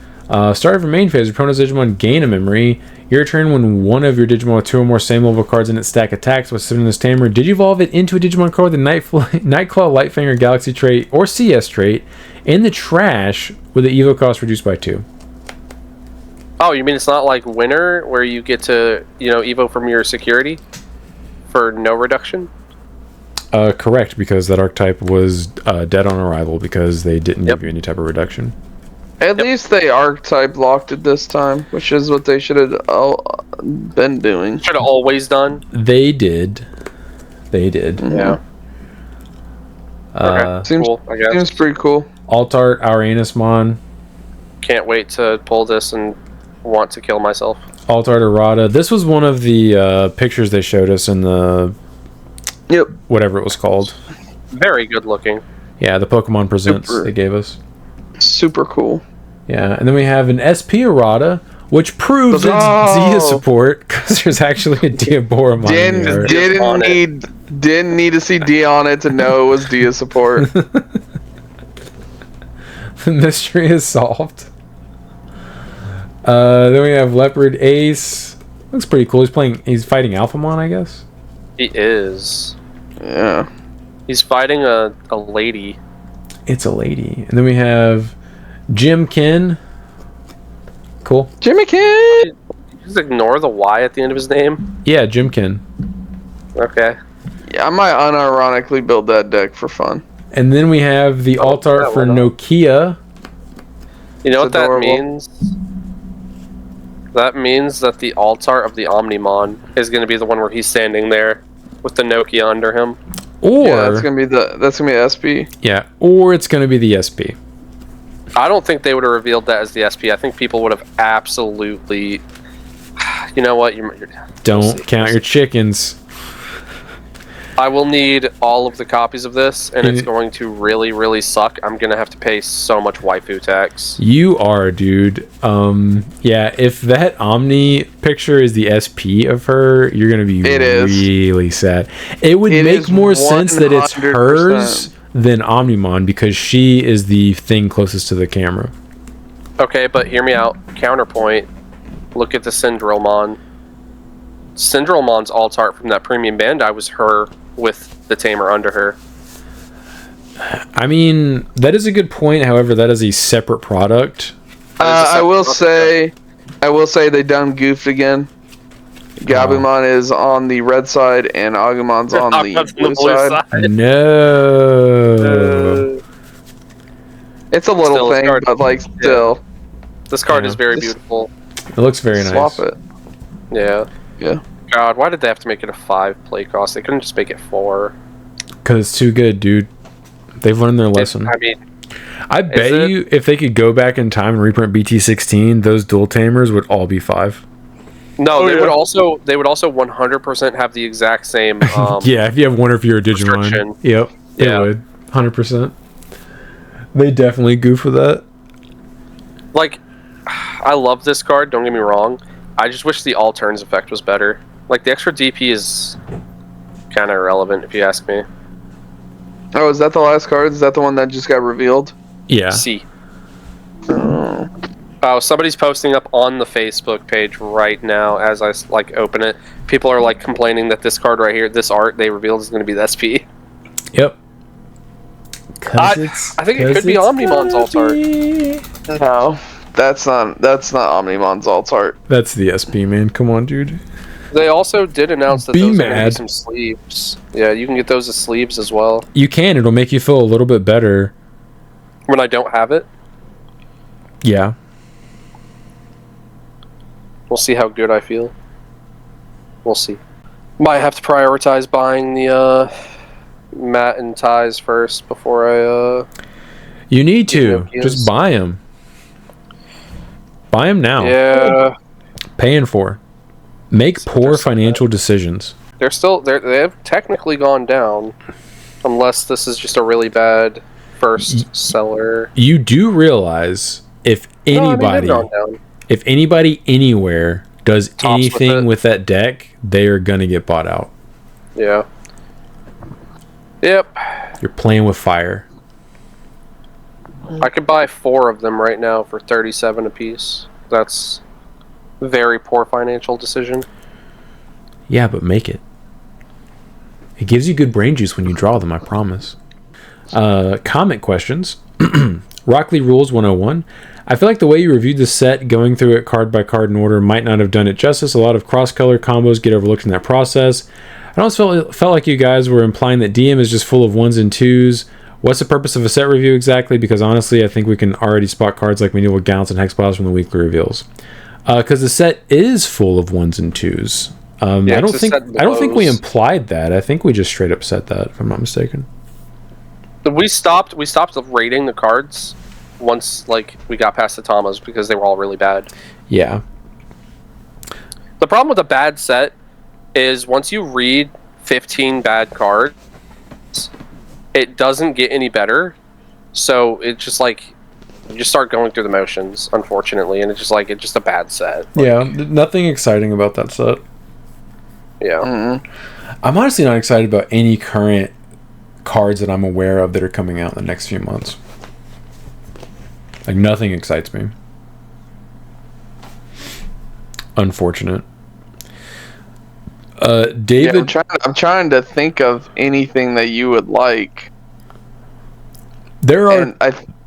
Speaker 1: Start of your main phase, your opponent's Digimon gain a memory. Your turn, when one of your Digimon with 2 or more same level cards in its stack attacks with sitting in this tamer, Digivolve it into a Digimon card with a Nightclaw, Lightfinger, Galaxy trait, or CS trait in the trash with the Evo cost reduced by 2.
Speaker 2: Oh, you mean it's not like Winter, where you get to, Evo from your security for no reduction?
Speaker 1: Correct, because that archetype was dead on arrival because they didn't give you any type of reduction.
Speaker 3: At least they archetype locked it this time, which is what they should have been doing.
Speaker 2: Should have always done.
Speaker 1: They did.
Speaker 2: Yeah.
Speaker 3: Seems
Speaker 2: cool, I guess.
Speaker 3: Seems pretty cool.
Speaker 1: Altart, Auranismon.
Speaker 2: Can't wait to pull this and want to kill myself.
Speaker 1: Altart Errata. This was one of the pictures they showed us in the...
Speaker 3: Yep.
Speaker 1: Whatever it was called.
Speaker 2: Very good looking.
Speaker 1: Yeah, the Pokemon Presents they gave us.
Speaker 3: Super cool.
Speaker 1: Yeah, and then we have an SP Errata, which proves it's Dia support, because there's actually a Diaboromon there.
Speaker 3: Didn't need to see Dia on it to know it was Dia support.
Speaker 1: The mystery is solved. Then we have Leopard Ace. Looks pretty cool. He's fighting Alphamon, I guess.
Speaker 2: He is.
Speaker 3: Yeah.
Speaker 2: He's fighting a lady.
Speaker 1: It's a lady. And then we have Jim Kin. Cool.
Speaker 3: Jimmy Kin!
Speaker 2: Just ignore the Y at the end of his name.
Speaker 1: Yeah, Jim Kin.
Speaker 2: Okay.
Speaker 3: Yeah, I might unironically build that deck for fun.
Speaker 1: And then we have the Altart for Nokia.
Speaker 2: You know
Speaker 3: It's
Speaker 2: what
Speaker 3: adorable.
Speaker 2: that means? That means that the Altart of the Omnimon is going to be the one where he's standing there with the Nokia under him.
Speaker 1: Or
Speaker 3: Yeah, that's gonna be SP.
Speaker 1: yeah, or it's gonna be the SP.
Speaker 2: I don't think they would have revealed that as the SP. I think people would have absolutely... You know what?
Speaker 1: Don't count your chickens.
Speaker 2: I will need all of the copies of this, and it's going to really, really suck. I'm going to have to pay so much waifu tax.
Speaker 1: You are, dude. Yeah, if that Omni picture is the SP of her, you're gonna be really sad. It would make more sense that it's
Speaker 3: 100%.
Speaker 1: hers than Omnimon, because she is the thing closest to the camera.
Speaker 2: Okay, but hear me out. Counterpoint. Look at the Syndromon. Syndromon's Altart from that premium Bandai was her with the tamer under her.
Speaker 1: I mean, that is a good point. However, that is a separate product.
Speaker 3: I will say they done goofed again. Gabumon is on the red side and Agumon's on the blue side.
Speaker 1: No.
Speaker 3: It's a little
Speaker 2: Still,
Speaker 3: thing, but like still.
Speaker 2: This card is very
Speaker 3: Just
Speaker 2: beautiful.
Speaker 1: It looks very nice.
Speaker 3: Swap it.
Speaker 2: Yeah.
Speaker 3: Yeah.
Speaker 2: God, why did they have to make it a 5 play cost? They couldn't just make it 4.
Speaker 1: Because it's too good, dude. They've learned their lesson.
Speaker 2: I mean,
Speaker 1: I bet you if they could go back in time and reprint BT16, those dual tamers would all be 5.
Speaker 2: no, they would also 100% have the exact same.
Speaker 1: Yeah, if you have one or fewer Digimon.
Speaker 2: restriction.
Speaker 1: Yep,
Speaker 2: Yeah.
Speaker 1: it would. 100%. They definitely goof for that.
Speaker 2: Like, I love this card. Don't get me wrong. I just wish the all turns effect was better. Like, the extra DP is kind of irrelevant if you ask me.
Speaker 3: Oh, is that the last card? Is that the one that just got revealed?
Speaker 1: Yeah.
Speaker 2: C.
Speaker 3: Oh.
Speaker 2: Oh, somebody's posting up on the Facebook page right now as I open it. People are complaining that this card right here, this art they revealed, is going to be the SP.
Speaker 1: Yep.
Speaker 2: I think it could be Omnimon's Altart.
Speaker 3: No, that's not Omnimon's Altart.
Speaker 1: That's the SP, man. Come on, dude.
Speaker 2: They also did announce that
Speaker 1: Be
Speaker 2: those are going to be
Speaker 1: mad.
Speaker 2: some sleeves. Yeah, you can get those as sleeves as well.
Speaker 1: You can. It'll make you feel a little bit better.
Speaker 2: When I don't have it,
Speaker 1: Yeah.
Speaker 2: we'll see how good I feel. We'll see. Might have to prioritize buying the mat and ties first before I
Speaker 1: You need to.
Speaker 2: Nokias.
Speaker 1: Just buy them. Buy them now.
Speaker 2: Yeah.
Speaker 1: Paying for. Make poor financial decisions.
Speaker 2: They have technically gone down, unless this is just a really bad first seller.
Speaker 1: You do realize if anybody,
Speaker 2: No, I mean, they've gone down.
Speaker 1: if anybody anywhere does
Speaker 2: Tops with
Speaker 1: anything
Speaker 2: it.
Speaker 1: with that deck, they are gonna get bought out.
Speaker 2: Yeah. Yep.
Speaker 1: You're playing with fire.
Speaker 2: I could buy 4 of them right now for $37 a piece. That's Very poor financial decision.
Speaker 1: Yeah, but make it. It gives you good brain juice when you draw them, I promise. Comment questions. Rockley Rules 101. I feel like the way you reviewed the set, going through it card by card in order, might not have done it justice. A lot of cross-color combos get overlooked in that process. I almost felt like you guys were implying that DM is just full of 1s and 2s. What's the purpose of a set review exactly? Because honestly, I think we can already spot cards like Medieval Gallants and Hexplows from the weekly reveals. Because the set is full of 1s and 2s. I don't think we implied that. I think we just straight up said that, if I'm not mistaken.
Speaker 2: We stopped rating the cards once we got past the Tamas because they were all really bad.
Speaker 1: Yeah.
Speaker 2: The problem with a bad set is once you read 15 bad cards, it doesn't get any better. So it's just you just start going through the motions, unfortunately, and it's just a bad set.
Speaker 1: Yeah, nothing exciting about that set.
Speaker 2: Yeah.
Speaker 3: Mm-hmm.
Speaker 1: I'm honestly not excited about any current cards that I'm aware of that are coming out in the next few months. Nothing excites me. Unfortunate. David,
Speaker 3: yeah, I'm trying to think of anything that you would like.
Speaker 1: There are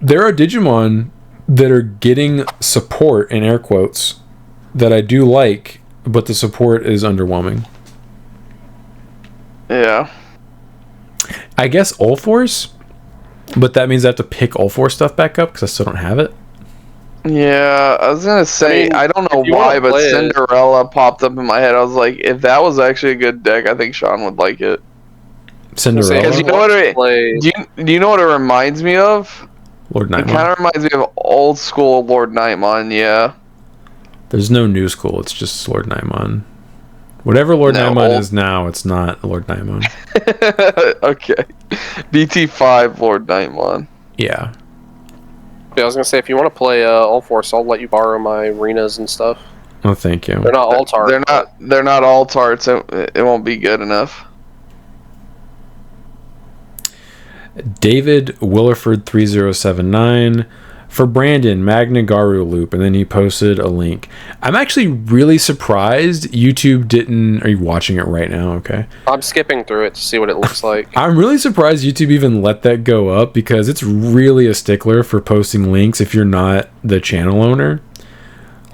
Speaker 1: Digimon that are getting support in air quotes that I do like, but the support is underwhelming.
Speaker 3: Yeah.
Speaker 1: I guess All Force, but that means I have to pick All Force stuff back up because I still don't have it.
Speaker 3: Yeah, I was gonna say, I don't know why, but Cinderella popped up in my head. I was like, if that was actually a good deck, I think Sean would like it.
Speaker 1: Cinderella?
Speaker 3: Because you know what do you know what it reminds me of?
Speaker 1: Lord Nightmon.
Speaker 3: It kind of reminds me of old school Lord Nightmon, yeah.
Speaker 1: There's no new school, it's just Lord Nightmon. Whatever Lord Nightmon is now, it's not Lord Nightmon.
Speaker 3: Okay. BT5 Lord Nightmon.
Speaker 1: Yeah.
Speaker 2: Yeah, I was gonna say, if you want to play All Force, I'll let you borrow my arenas and stuff.
Speaker 1: Oh, thank you.
Speaker 2: They're not all tarts.
Speaker 3: They're not all tarts. It won't be good enough.
Speaker 1: David Williford 3079 for Brandon Magna Garu loop, and then he posted a link. I'm actually really surprised YouTube didn't. Are you watching it right now? Okay.
Speaker 2: I'm skipping through it to see what it looks like.
Speaker 1: I'm really surprised YouTube even let that go up because it's really a stickler for posting links if you're not the channel owner.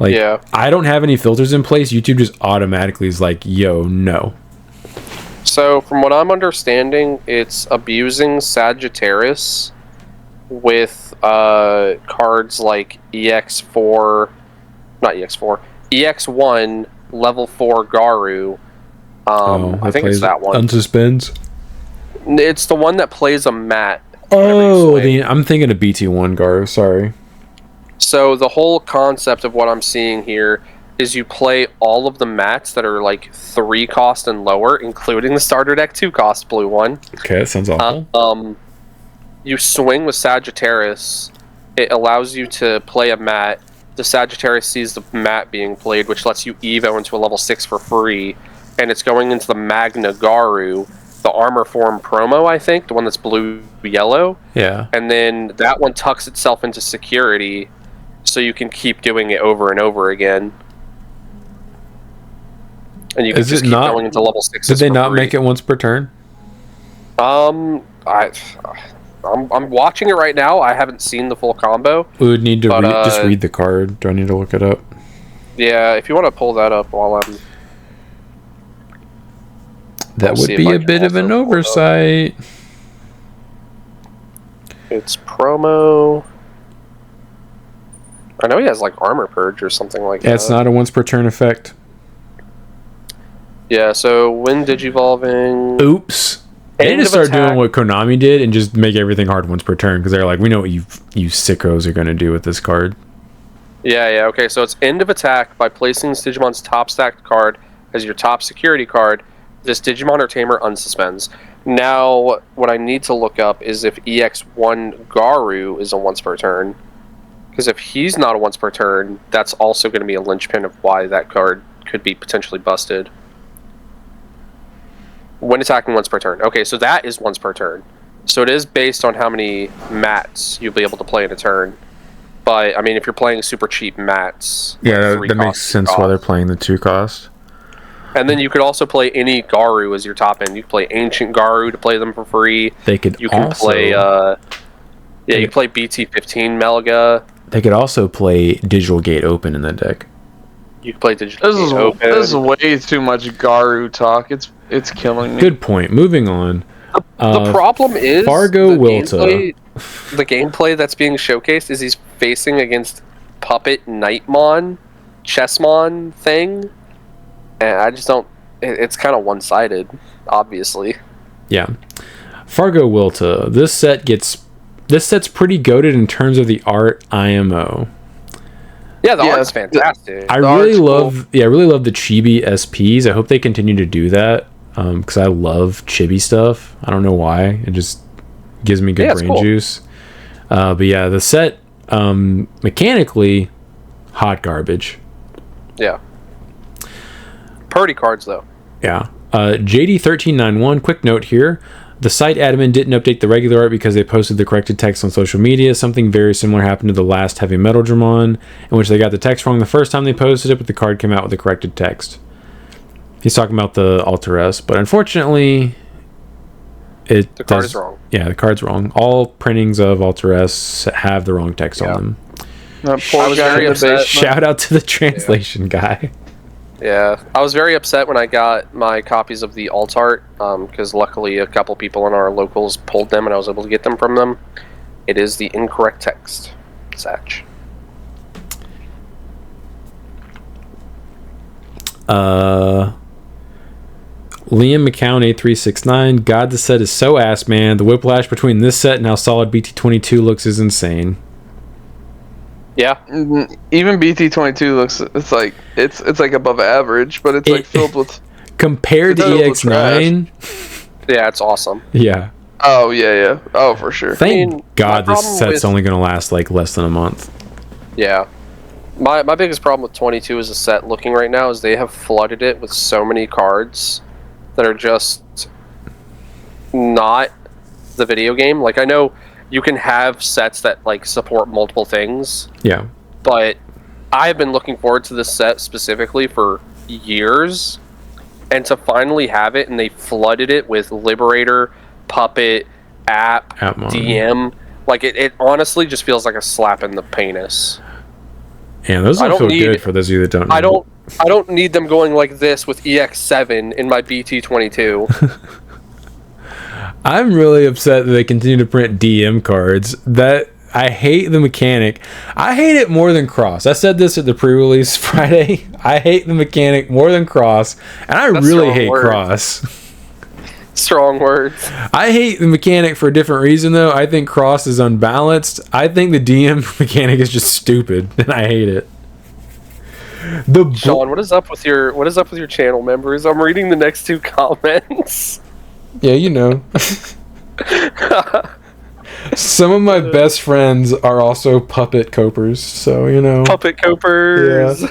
Speaker 2: Yeah.
Speaker 1: I don't have any filters in place. YouTube just automatically is like, yo, no.
Speaker 2: So, from what I'm understanding, it's abusing Sagittarius with cards like EX4, not EX4, EX1 level 4 Garu. I think it's that one.
Speaker 1: Unsuspends?
Speaker 2: It's the one that plays a mat.
Speaker 1: Oh, I'm thinking of BT1 Garu, sorry.
Speaker 2: So the whole concept of what I'm seeing here is you play all of the mats that are 3 cost and lower, including the starter deck 2 cost blue one.
Speaker 1: Okay, that sounds awful.
Speaker 2: You swing with Sagittarius. It allows you to play a mat. The Sagittarius sees the mat being played, which lets you Evo into a level 6 for free. And it's going into the Magna Garu, the Armor Form promo, I think, the one that's blue-yellow.
Speaker 1: Yeah.
Speaker 2: And then that one tucks itself into security, so you can keep doing it over and over again. And you can just keep going into level 6.
Speaker 1: Did they not make it once per turn?
Speaker 2: I'm watching it right now. I haven't seen the full combo.
Speaker 1: We would need to just read the card. Do I need to look it up?
Speaker 2: Yeah, if you want to pull that up while I'm...
Speaker 1: That would be a bit of an oversight.
Speaker 2: It's promo... I know he has Armor Purge or something like that.
Speaker 1: Yeah, it's not a once per turn effect.
Speaker 2: Yeah, so when Digivolving...
Speaker 1: Oops. They need to start doing what Konami did and just make everything hard once per turn, because they're like, we know what you sickos are going to do with this card.
Speaker 2: Yeah, okay, so it's end of attack by placing this Digimon's top stacked card as your top security card. This Digimon or Tamer unsuspends. Now, what I need to look up is if EX1 Garu is a once per turn. Because if he's not a once per turn, that's also going to be a linchpin of why that card could be potentially busted. When attacking once per turn. Okay, so that is once per turn. So it is based on how many mats you'll be able to play in a turn. But I mean, if you're playing super cheap mats,
Speaker 1: Yeah,
Speaker 2: like
Speaker 1: that makes sense why they're playing the 2 cost.
Speaker 2: And then you could also play any Garu as your top end. You could play Ancient Garu to play them for free.
Speaker 1: They could
Speaker 2: You can
Speaker 1: also
Speaker 2: play, you can play BT15 Melga.
Speaker 1: They could also play Digital Gate Open in the deck.
Speaker 2: You can play Digital Gate Open.
Speaker 3: This is way too much Garu talk. It's killing me.
Speaker 1: Good point. Moving on.
Speaker 2: The problem is
Speaker 1: Fargo
Speaker 2: the gameplay that's being showcased is he's facing against Puppet Nightmon, Chessmon thing. And I just don't... It's kind of one-sided, obviously.
Speaker 1: Yeah. Fargo Wilta. This set's pretty goated in terms of the art IMO.
Speaker 2: Yeah, the art's fantastic.
Speaker 1: I really love the Chibi SPs. I hope they continue to do that. Because I love chibi stuff. I don't know why. It just gives me good brain juice. But yeah, the set, mechanically, hot garbage.
Speaker 2: Yeah. Pretty cards, though.
Speaker 1: Yeah. JD1391, quick note here. The site admin didn't update the regular art because they posted the corrected text on social media. Something very similar happened to the last Heavy Metal Dramon, in which they got the text wrong the first time they posted it, but the card came out with the corrected text. He's talking about the Alter S, but unfortunately, the card is wrong. Yeah, the card's wrong. All printings of Alter S have the wrong text on them. Shout out to the translation guy.
Speaker 2: Yeah, I was very upset when I got my copies of the alt art, because luckily a couple people in our locals pulled them and I was able to get them from them. It is the incorrect text. Satch.
Speaker 1: Liam McCown 8369. God, the set is so ass, man. The whiplash between this set and how solid BT22 looks is insane.
Speaker 2: Yeah.
Speaker 3: Even BT22 looks it's like above average, but it's like filled with
Speaker 1: compared to EX9.
Speaker 2: Yeah, it's awesome.
Speaker 1: Yeah.
Speaker 3: Oh yeah. Oh, for sure.
Speaker 1: Thank God this set's only going to last like less than a month.
Speaker 2: Yeah. My biggest problem with 22 as a set looking right now is they have flooded it with so many cards that are just not the video game. Like, I know you can have sets that like support multiple things.
Speaker 1: Yeah.
Speaker 2: But I've been looking forward to this set specifically for years, and to finally have it, and they flooded it with Liberator, Puppet, App DM. Like, it honestly just feels like a slap in the penis.
Speaker 1: Yeah, those don't feel good for those of you that don't know.
Speaker 2: I don't need them going like this with EX7 in my BT22.
Speaker 1: I'm really upset that they continue to print DM cards. That I hate the mechanic. I hate it more than Cross. I said this at the pre-release Friday. I hate the mechanic more than Cross, and I really hate Cross.
Speaker 2: Strong words.
Speaker 1: I hate the mechanic for a different reason, though. I think Cross is unbalanced. I think the DM mechanic is just stupid, and I hate it.
Speaker 2: Sean, what is up with your channel members? I'm reading the next two comments.
Speaker 1: Yeah, you know. Some of my best friends are also puppet copers, so you know.
Speaker 2: Puppet copers.
Speaker 1: Yeah.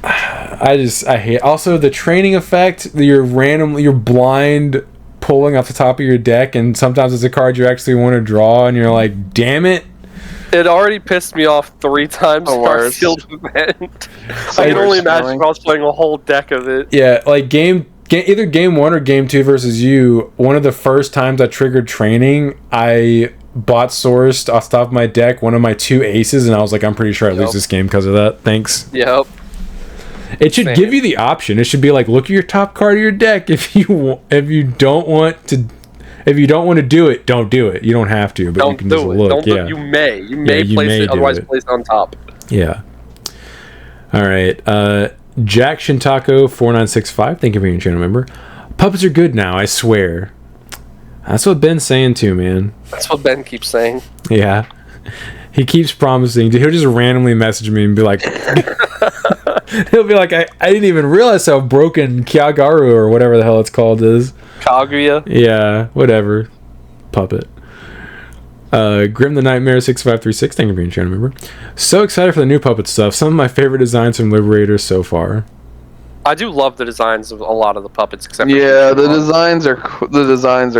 Speaker 1: I hate also the training effect. You're blind pulling off the top of your deck, and sometimes it's a card you actually want to draw, and you're like, damn it.
Speaker 2: It already pissed me off 3 times for our sealed event. I can only imagine if I was playing a whole deck of it.
Speaker 1: Yeah, like either game 1 or game 2 versus you. One of the first times I triggered training, I bot sourced off the top of my deck one of my 2 aces, and I was like, I'm pretty sure I lose this game because of that. Thanks.
Speaker 2: Yep.
Speaker 1: It should give you the option. It should be like, look at your top card of your deck. If you don't want to do it, don't do it. You don't have to, but you can just look.
Speaker 2: You may place it, otherwise place it on top.
Speaker 1: Yeah. All right. Jack Shintako 4965. Thank you for being a channel member. Puppets are good now, I swear. That's what Ben's saying too, man.
Speaker 2: That's what Ben keeps saying.
Speaker 1: Yeah. He keeps promising. He'll just randomly message me and be like, he'll be like, I didn't even realize how broken Kyagaru or whatever the hell it's called is.
Speaker 2: Kaguya?
Speaker 1: Yeah, whatever. Puppet. Grim the Nightmare 6536. Thank you for being a channel member. So excited for the new Puppet stuff. Some of my favorite designs from Liberator so far.
Speaker 2: I do love the designs of a lot of the puppets, except for
Speaker 3: the designs are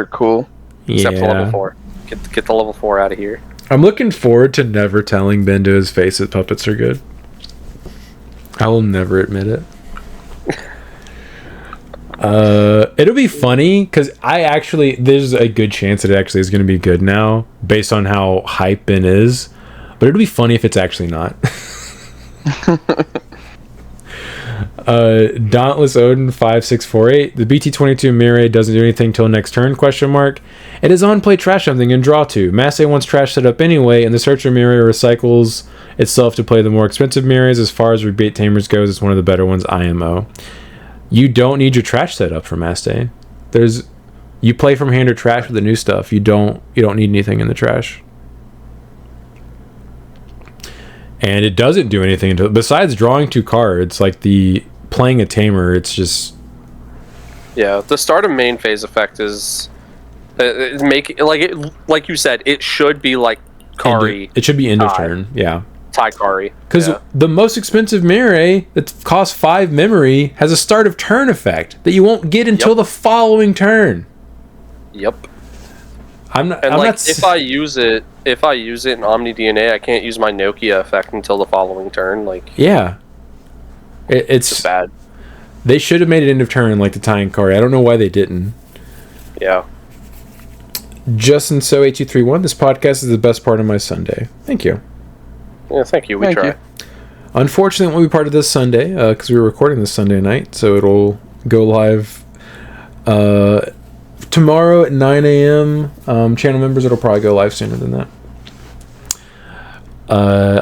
Speaker 3: cool.
Speaker 2: Except for level 4. Get the level 4 out of here.
Speaker 1: I'm looking forward to never telling Ben to his face that puppets are good. I will never admit it. It'll be funny because there's a good chance it actually is going to be good now based on how hype Ben is, but it'll be funny if it's actually not. Dauntless Odin 5648, the BT22 Mirai doesn't do anything till next turn, question mark. It is on play trash something and draw 2. Masse wants trash set up anyway, and the Searcher Mirai recycles itself to play the more expensive Mirais. As far as rebate tamers goes, it's one of the better ones, IMO. You don't need your trash set up for Maste. You play from hand or trash with the new stuff. You don't need anything in the trash. And it doesn't do anything besides drawing 2 cards, like the playing a tamer. It's just
Speaker 2: the start of main phase effect is like you said, it should be like Kari.
Speaker 1: It should be end of turn. Yeah.
Speaker 2: Tai Kari.
Speaker 1: Because the most expensive Mirai that costs 5 memory has a start of turn effect that you won't get until the following turn.
Speaker 2: Yep.
Speaker 1: If
Speaker 2: I use it in Omni DNA, I can't use my Nokia effect until the following turn. It's just bad.
Speaker 1: They should have made it end of turn like the Tai Kari. I don't know why they didn't.
Speaker 2: Yeah.
Speaker 1: Justin So 8231, this podcast is the best part of my Sunday. Thank you.
Speaker 2: Yeah, thank you. We try.
Speaker 1: Unfortunately, it won't be part of this Sunday because we were recording this Sunday night, so it'll go live tomorrow at 9 a.m. Channel members, it'll probably go live sooner than that.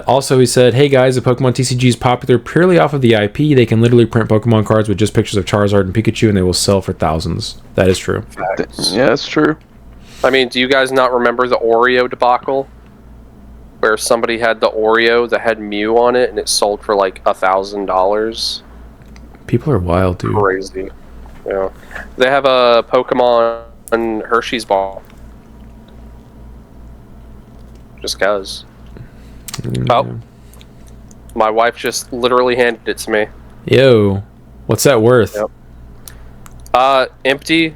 Speaker 1: Also, he said, hey guys, the Pokemon TCG is popular purely off of the IP. They can literally print Pokemon cards with just pictures of Charizard and Pikachu, and they will sell for thousands. That is true.
Speaker 3: Yeah, that's true.
Speaker 2: I mean, do you guys not remember the Oreo debacle? Where somebody had the Oreo that had Mew on it, and it sold for like $1,000.
Speaker 1: People are wild, dude.
Speaker 2: Crazy. Yeah. They have a Pokemon Hershey's ball. Just cause. Oh. My wife just literally handed it to me.
Speaker 1: Yo. What's that worth?
Speaker 2: Yep. Empty.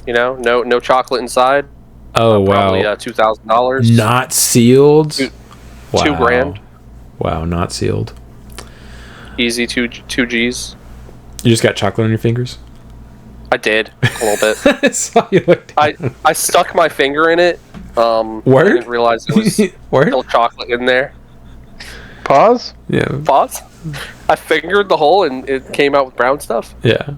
Speaker 2: No chocolate inside.
Speaker 1: Oh, wow.
Speaker 2: Probably $2,000.
Speaker 1: Not sealed?
Speaker 2: Wow. $2,000.
Speaker 1: Wow, not sealed.
Speaker 2: Easy 2 Gs.
Speaker 1: You just got chocolate on your fingers?
Speaker 2: I did a little bit.
Speaker 1: I saw you look down.
Speaker 2: I stuck my finger in it.
Speaker 1: Word?
Speaker 2: I didn't realize there was still chocolate in there.
Speaker 3: Pause?
Speaker 1: Yeah.
Speaker 2: Pause? I fingered the hole and it came out with brown stuff.
Speaker 1: Yeah.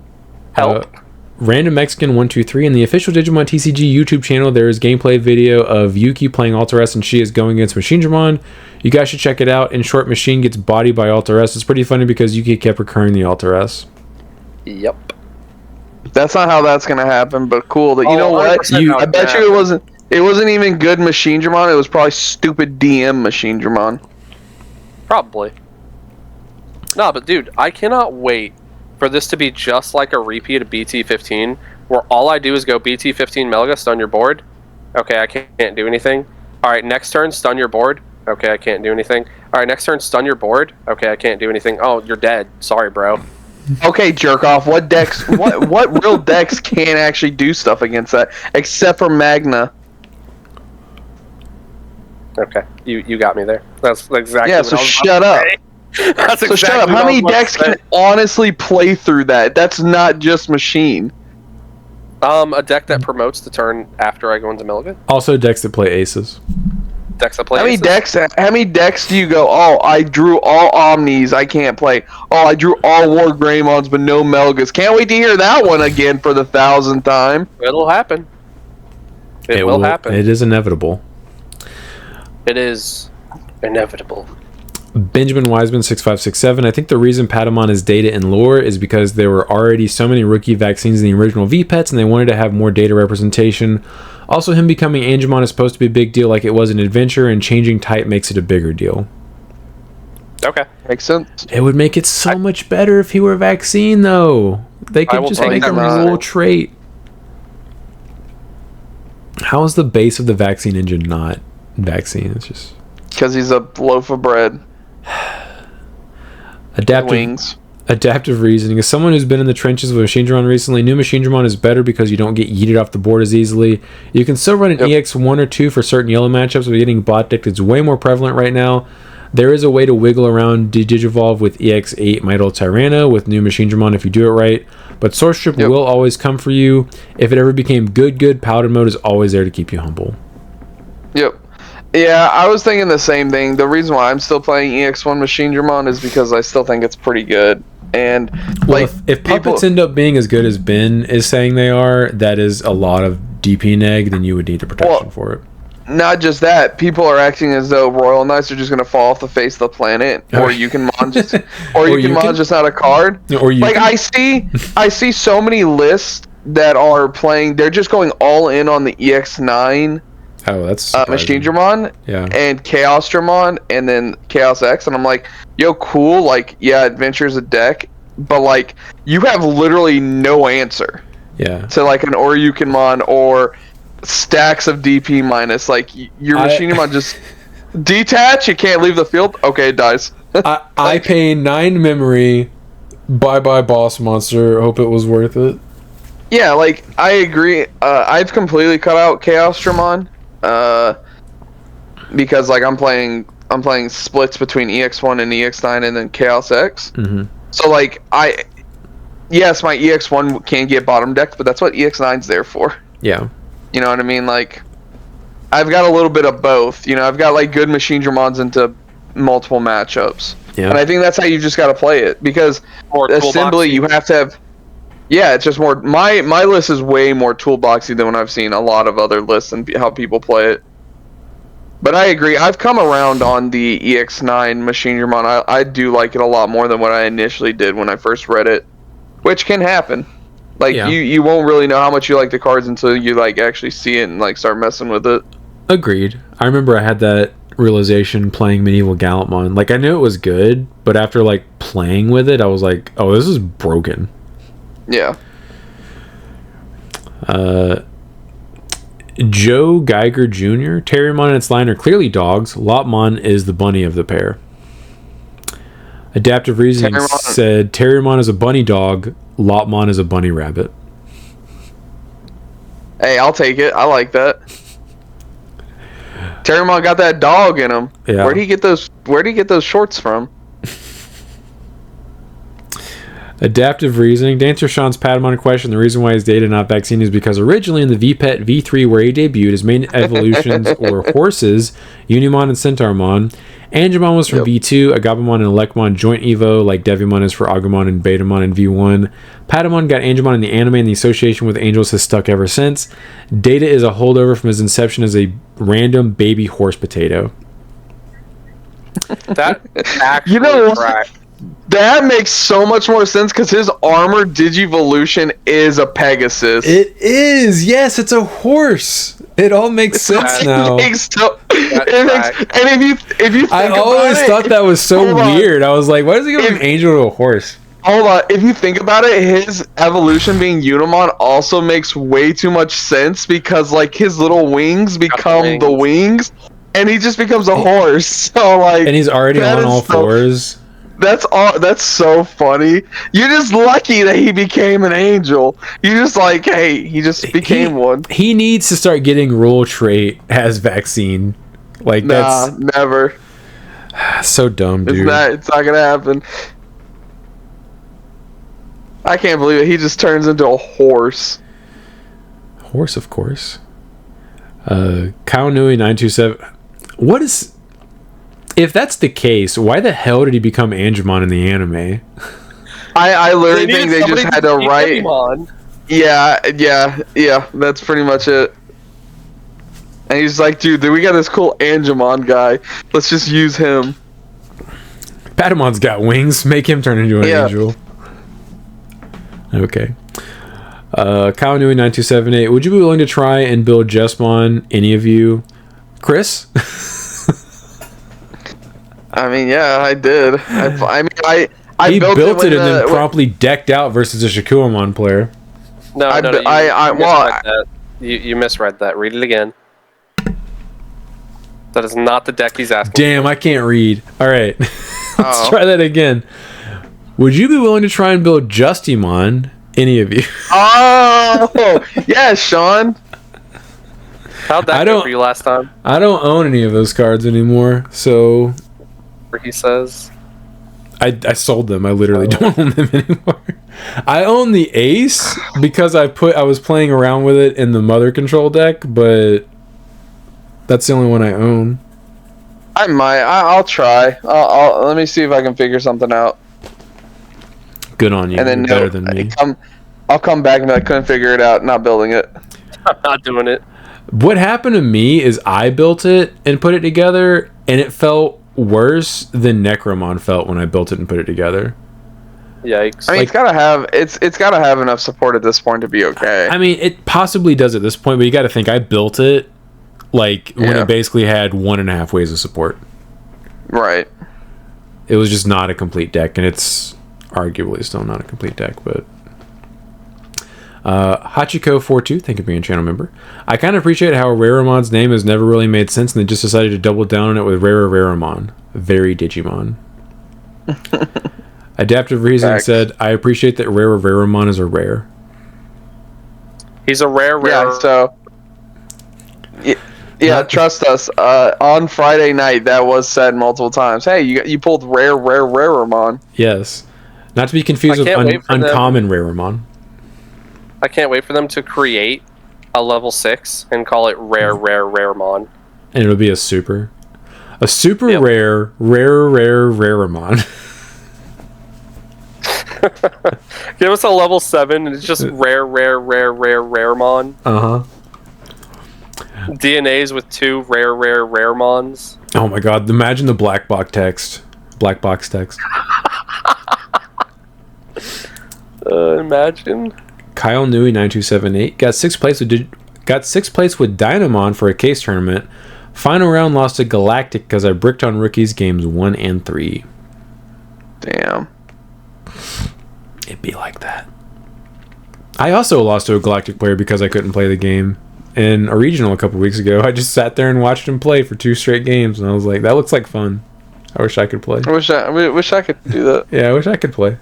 Speaker 2: Help.
Speaker 1: Random Mexican 123 in the official Digimon TCG YouTube channel. There is gameplay video of Yuki playing Alteress, and she is going against Machinedramon. You guys should check it out. In short, Machine gets bodied by Alteress. It's pretty funny because Yuki kept recurring the Alteress.
Speaker 2: Yep.
Speaker 3: That's not how that's gonna happen, but cool. You know what? I bet you it wasn't even good Machinedramon. It was probably stupid DM Machinedramon.
Speaker 2: Probably. No, but dude, I cannot wait for this to be just like a repeat of BT15, where all I do is go BT15 Melga, stun your board. Okay, I can't do anything. Alright, next turn, stun your board. Okay, I can't do anything. Alright, next turn, stun your board. Okay, I can't do anything. Oh, you're dead. Sorry, bro.
Speaker 3: Okay, jerk off. What decks? what real decks can actually do stuff against that, except for Magna?
Speaker 2: Okay, you got me there. That's exactly.
Speaker 3: Yeah. So shut up.
Speaker 2: That's
Speaker 3: so
Speaker 2: exactly
Speaker 3: shut up. How many decks can honestly play through that? That's not just Machine.
Speaker 2: A deck that promotes the turn after I go into Milligan.
Speaker 1: Also decks that play aces.
Speaker 2: Decks that play
Speaker 3: How
Speaker 2: aces.
Speaker 3: How many decks do you go, oh, I drew all Omnis, I can't play. Oh, I drew all War Greymons, but no Melgas. Can't wait to hear that one again for the 1,000th time.
Speaker 2: It'll happen. It will happen.
Speaker 1: It is inevitable.
Speaker 2: It is inevitable.
Speaker 1: Benjamin Wiseman 6567. I think the reason Patamon is data in lore is because there were already so many rookie vaccines in the original VPETs, and they wanted to have more data representation. Also, him becoming Angemon is supposed to be a big deal, like it was an adventure, and changing type makes it a bigger deal.
Speaker 2: Okay,
Speaker 3: makes sense.
Speaker 1: It would make it so much better if he were vaccine, though. They could just make him a roll trait. How is the base of the vaccine engine not vaccine? It's just
Speaker 3: because he's a loaf of bread.
Speaker 1: Adaptive
Speaker 3: Wings.
Speaker 1: Adaptive reasoning. As someone who's been in the trenches with Machine Dramon recently, new Machine Dramon is better because you don't get yeeted off the board as easily. You can still run an EX1 or 2 for certain yellow matchups, but getting bot decked is way more prevalent right now. There is a way to wiggle around Digivolve with EX8 Mytol Tyranno with new Machine Dramon if you do it right, but Source Strip will always come for you. If it ever became good, Paladin mode is always there to keep you humble.
Speaker 3: Yep. Yeah, I was thinking the same thing. The reason why I'm still playing EX1 Machine Dramon is because I still think it's pretty good. And
Speaker 1: well, if puppets end up being as good as Ben is saying they are, that is a lot of DP neg, then you would need a protection for it.
Speaker 3: Not just that, people are acting as though Royal Knights are just going to fall off the face of the planet, or you can just not a card.
Speaker 1: Or you
Speaker 3: like I see so many lists that are playing. They're just going all in on the EX9.
Speaker 1: Oh, that's
Speaker 3: Machine Dramon, and Chaos Dramon, and then Chaos X, and I'm like, yo, cool, like, yeah, Adventure's a deck, but, like, you have literally no answer.
Speaker 1: Yeah.
Speaker 3: To, like, an Oryukenmon or stacks of DP minus, like, your Machine Dramon just detach, you can't leave the field, okay, it dies.
Speaker 1: I pay 9 memory, bye-bye boss monster, hope it was worth it.
Speaker 3: Yeah, like, I agree, I've completely cut out Chaos Dramon. Because like I'm playing splits between EX1 and EX9 and then Chaos X. So like yes, my EX1 can get bottom decked, but that's what EX9's there for.
Speaker 1: Yeah.
Speaker 3: You know what I mean? Like I've got a little bit of both. You know, I've got like good Machine Dramons into multiple matchups. Yeah. And I think that's how you just got to play it, because assembly you have to have. Yeah, it's just more. My list is way more toolboxy than when I've seen a lot of other lists and how people play it. But I agree. I've come around on the EX9 Machine Dramon. I do like it a lot more than what I initially did when I first read it, which can happen. Like you won't really know how much you like the cards until you like actually see it and like start messing with it.
Speaker 1: Agreed. I remember I had that realization playing Medieval Gallantmon. Like I knew it was good, but after like playing with it, I was like, oh, this is broken.
Speaker 3: Yeah.
Speaker 1: Joe Geiger Jr. Terriermon and its line are clearly dogs. Lopmon is the bunny of the pair. Adaptive Reasoning said Terriermon is a bunny dog. Lopmon is a bunny rabbit.
Speaker 3: Hey, I'll take it. I like that. Terriermon got that dog in him. Yeah. Where'd he get those shorts from?
Speaker 1: Adaptive Reasoning. To answer Sean's Patamon question, the reason why his data not vaccine is because originally in the VPET V3 where he debuted, his main evolutions were horses, Unimon and Centaurmon. Angemon was from V2, Agabumon and Elecmon joint Evo, like Devimon is for Agumon and Betamon in V1. Patamon got Angemon in the anime, and the association with angels has stuck ever since. Data is a holdover from his inception as a random baby horse potato.
Speaker 2: That actually track.
Speaker 3: That makes so much more sense because his armor Digivolution is a Pegasus.
Speaker 1: It is, yes, it's a horse. It all makes sense now.
Speaker 3: And if you think
Speaker 1: I always thought that was so weird. I was like, why does he go from angel to a horse?
Speaker 3: Hold on, if you think about it, his evolution being Unimon also makes way too much sense because like his little wings become the wings, and he just becomes a horse. So like,
Speaker 1: and he's already on all fours.
Speaker 3: That's so funny. You're just lucky that he became an angel. You're just like, hey, he just became one.
Speaker 1: He needs to start getting rule trait as vaccine. Like that's
Speaker 3: never.
Speaker 1: So dumb, dude.
Speaker 3: It's not gonna happen. I can't believe it. He just turns into a horse.
Speaker 1: Horse, of course. Kyle Nui 927. What is? If that's the case, why the hell did he become Angemon in the anime?
Speaker 3: I literally think they just had to write. Yeah. That's pretty much it. And he's like, dude, we got this cool Angemon guy. Let's just use him.
Speaker 1: Patamon's got wings. Make him turn into an angel. Okay. Kyle Nui 9278. Would you be willing to try and build Jesmon? Any of you? Chris?
Speaker 3: I mean, yeah, I did. I
Speaker 1: built it and then promptly decked out versus a Shakuamon player.
Speaker 2: You misread that. Read it again. That is not the deck he's asking.
Speaker 1: Damn, I can't read. All right, let's try that again. Would you be willing to try and build Justimon? Any of you?
Speaker 3: Oh, yeah, Sean.
Speaker 2: How'd that go for you last time?
Speaker 1: I don't own any of those cards anymore, so...
Speaker 2: He says.
Speaker 1: I sold them. I literally don't own them anymore. I own the Ace because I was playing around with it in the Mother Control deck, but that's the only one I own.
Speaker 3: I might. I'll try. Let me see if I can figure something out.
Speaker 1: Good on you.
Speaker 3: And then
Speaker 1: You're better than me.
Speaker 3: I'll come back and be like, couldn't figure it out. Not building it.
Speaker 2: I'm not doing it.
Speaker 1: What happened to me is I built it and put it together, and it felt worse than Necromon felt when I built it and put it together.
Speaker 2: Yikes!
Speaker 3: I mean, it's gotta have enough support at this point to be okay.
Speaker 1: I mean, it possibly does at this point, but you got to think I built it when it basically had 1.5 ways of support.
Speaker 3: Right.
Speaker 1: It was just not a complete deck, and it's arguably still not a complete deck, but. Hachiko42, thank you for being a channel member. I kind of appreciate how Raremon's name has never really made sense, and they just decided to double down on it with Raremon. Very Digimon. Adaptive Reasoning said, I appreciate that Raremon is a rare.
Speaker 2: He's a rare.
Speaker 3: Yeah, so... Yeah, trust us. On Friday night, that was said multiple times. Hey, you pulled Raremon.
Speaker 1: Yes. Not to be confused with uncommon Raremon.
Speaker 2: I can't wait for them to create a level 6 and call it Raremon.
Speaker 1: And it'll be a super. A super rare Raremon.
Speaker 2: Give us a level 7 and it's just Raremon.
Speaker 1: Uh-huh.
Speaker 2: DNAs with 2 Raremons.
Speaker 1: Oh my god, imagine the black box text.
Speaker 2: Imagine.
Speaker 1: Kyle Newey 9278 got 6th place with Dynamon for a case tournament. Final round lost to Galactic because I bricked on rookies games 1 and 3.
Speaker 3: Damn.
Speaker 1: It'd be like that. I also lost to a Galactic player because I couldn't play the game. In a regional a couple weeks ago, I just sat there and watched him play for 2 straight games, and I was like, that looks like fun. I wish I could play.
Speaker 3: I wish I could do that.
Speaker 1: Yeah, I wish I could play.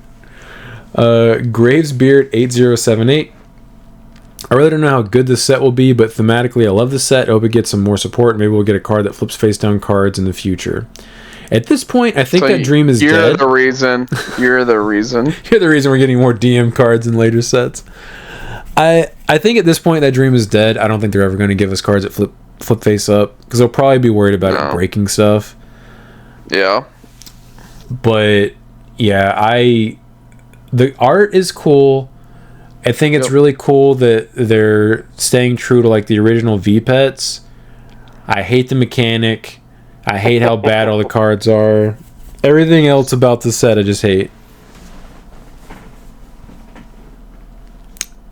Speaker 1: Gravesbeard 8078. I really don't know how good this set will be, but thematically I love this set. I hope it gets some more support. Maybe we'll get a card that flips face down cards in the future. At this point, I think that dream is dead.
Speaker 3: You're the reason. You're the reason
Speaker 1: we're getting more DM cards in later sets. I think at this point that dream is dead. I don't think they're ever going to give us cards that flip face up because they'll probably be worried about it breaking stuff.
Speaker 3: Yeah.
Speaker 1: But yeah, the art is cool. I think it's really cool that they're staying true to like the original V-Pets. I hate the mechanic. I hate how bad all the cards are. Everything else about the set I just hate.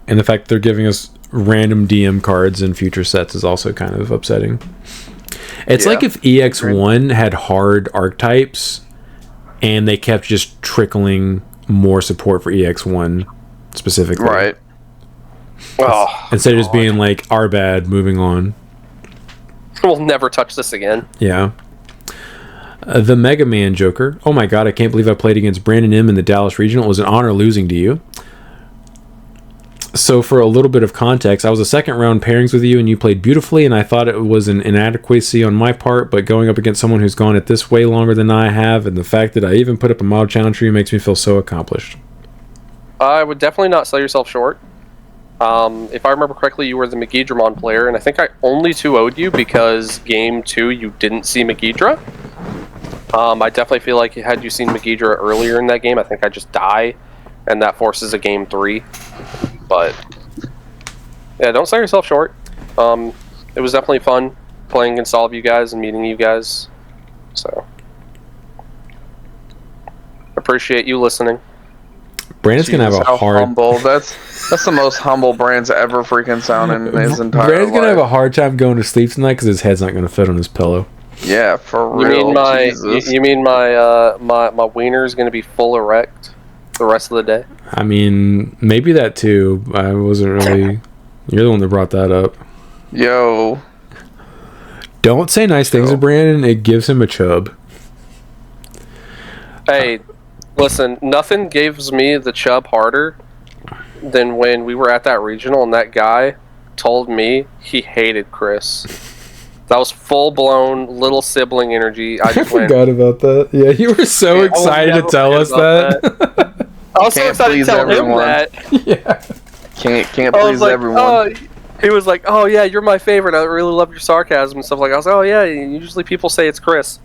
Speaker 1: And the fact that they're giving us random DM cards in future sets is also kind of upsetting. It's like if EX1 had hard archetypes and they kept just trickling more support for EX1 specifically.
Speaker 3: Right.
Speaker 1: Instead of just being like, our bad, moving on.
Speaker 2: We'll never touch this again.
Speaker 1: Yeah. The Mega Man Joker. Oh my god, I can't believe I played against Brandon M in the Dallas Regional. It was an honor losing to you. So for a little bit of context, I was a second round pairings with you and you played beautifully, and I thought it was an inadequacy on my part, but going up against someone who's gone at this way longer than I have, and the fact that I even put up a mild challenge for you makes me feel so accomplished.
Speaker 2: I would definitely not sell yourself short. If I remember correctly, you were the Megidramon player, and I think I only 2-0'd you because game 2 you didn't see Megidra. I definitely feel like had you seen Megidra earlier in that game, I think I just die, and that forces a game 3. But yeah, don't sell yourself short. It was definitely fun playing against all of you guys and meeting you guys. So appreciate you listening.
Speaker 1: Brandon's gonna have a hard.
Speaker 3: Humble. That's the most humble Brand's ever freaking sound in his entire
Speaker 1: Brandon's
Speaker 3: life.
Speaker 1: gonna have a hard time going to sleep tonight because his head's not gonna fit on his pillow.
Speaker 3: Yeah, for real.
Speaker 2: You mean my wiener's gonna be full erect the rest of the day?
Speaker 1: I mean, maybe that too. I wasn't really. You're the one that brought that up.
Speaker 3: Yo.
Speaker 1: Don't say nice things to Brandon. It gives him a chub.
Speaker 2: Hey, Listen, nothing gives me the chub harder than when we were at that regional and that guy told me he hated Chris. That was full-blown little sibling energy. I just
Speaker 1: forgot about that. Yeah, you were so excited to tell us that.
Speaker 2: I was so excited to tell him that.
Speaker 1: Yeah.
Speaker 3: Can't please everyone.
Speaker 2: He was like, "Oh yeah, you're my favorite. I really love your sarcasm and stuff like that." I was like, "Oh yeah, usually people say it's Chris."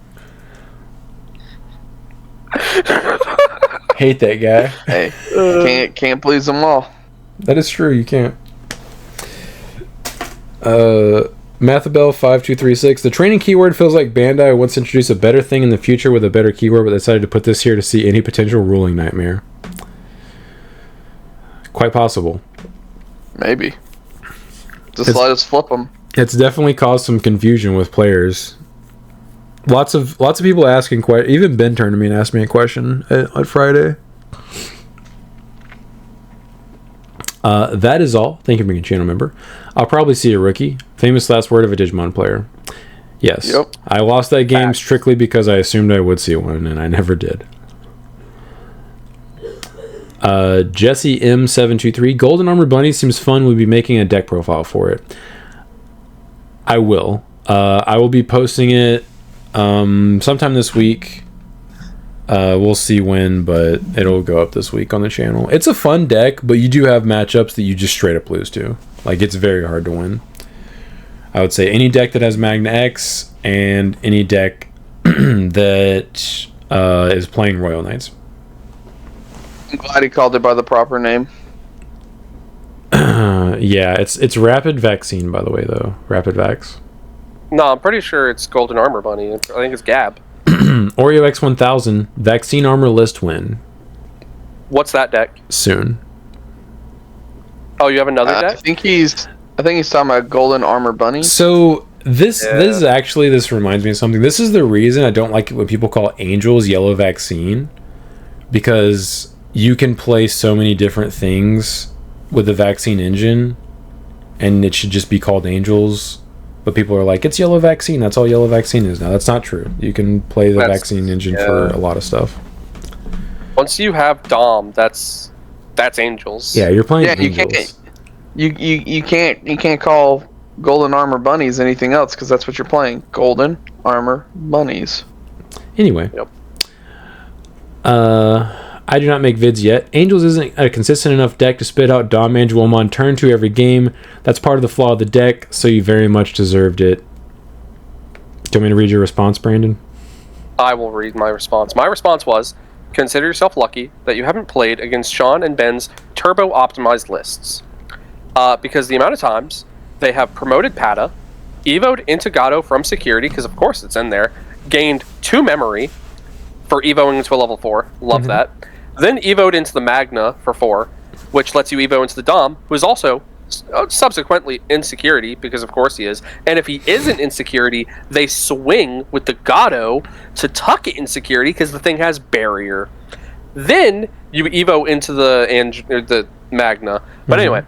Speaker 1: Hate that guy.
Speaker 3: Hey, can't please them all.
Speaker 1: That is true. You can't. Mathabel 5236. The training keyword feels like Bandai wants to introduce a better thing in the future with a better keyword, but decided to put this here to see any potential ruling nightmare. Quite possible.
Speaker 3: Maybe. Just let us flip them.
Speaker 1: It's definitely caused some confusion with players. Lots of people asking questions. Even Ben turned to me and asked me a question on Friday. That is all. Thank you for being a channel member. I'll probably see a rookie. Famous last word of a Digimon player. Yes. Yep. I lost that game strictly because I assumed I would see one, and I never did. Jesse M723. Golden Armor Bunny seems fun. We'll be making a deck profile for it. I will. I will be posting it sometime this week. We'll see when, but it'll go up this week on the channel. It's a fun deck, but you do have matchups that you just straight up lose to. Like, it's very hard to win. I would say any deck that has Magna X and any deck that is playing Royal Knights.
Speaker 3: I'm glad he called it by the proper name.
Speaker 1: Yeah, it's Rapid Vaccine, by the way, though. Rapid Vax.
Speaker 2: No, I'm pretty sure it's Golden Armor Bunny. I think it's Gab.
Speaker 1: Oreo X1000 Vaccine Armor List win.
Speaker 2: What's that deck?
Speaker 1: Soon.
Speaker 2: Oh, you have another deck?
Speaker 3: I think he's talking about Golden Armor Bunny.
Speaker 1: So this reminds me of something. This is the reason I don't like it when people call Angels Yellow Vaccine, because you can play so many different things with the Vaccine engine, and it should just be called Angels. But people are like, it's Yellow Vaccine. That's all Yellow Vaccine is now. That's not true. You can play the Vaccine engine for a lot of stuff.
Speaker 2: Once you have Dom, that's Angels.
Speaker 1: Yeah, you're playing Angels.
Speaker 3: You can't call Golden Armor Bunnies anything else, because that's what you're playing. Golden Armor Bunnies.
Speaker 1: Anyway.
Speaker 2: Yep.
Speaker 1: I do not make vids yet. Angels isn't a consistent enough deck to spit out Dom Angel on turn 2 every game. That's part of the flaw of the deck, so you very much deserved it. Do you want me to read your response, Brandon?
Speaker 2: I will read my response. My response was, consider yourself lucky that you haven't played against Sean and Ben's turbo-optimized lists. Because the amount of times they have promoted Pata, evoed into Gato from security, because of course it's in there, gained 2 memory for evoing into a level 4. Love that. Then evoed into the Magna for 4, which lets you evo into the Dom, who is also subsequently in security, because of course he is. And if he isn't in security, they swing with the Gato to tuck it in security, because the thing has barrier. Then you evo into the Magna. But anyway,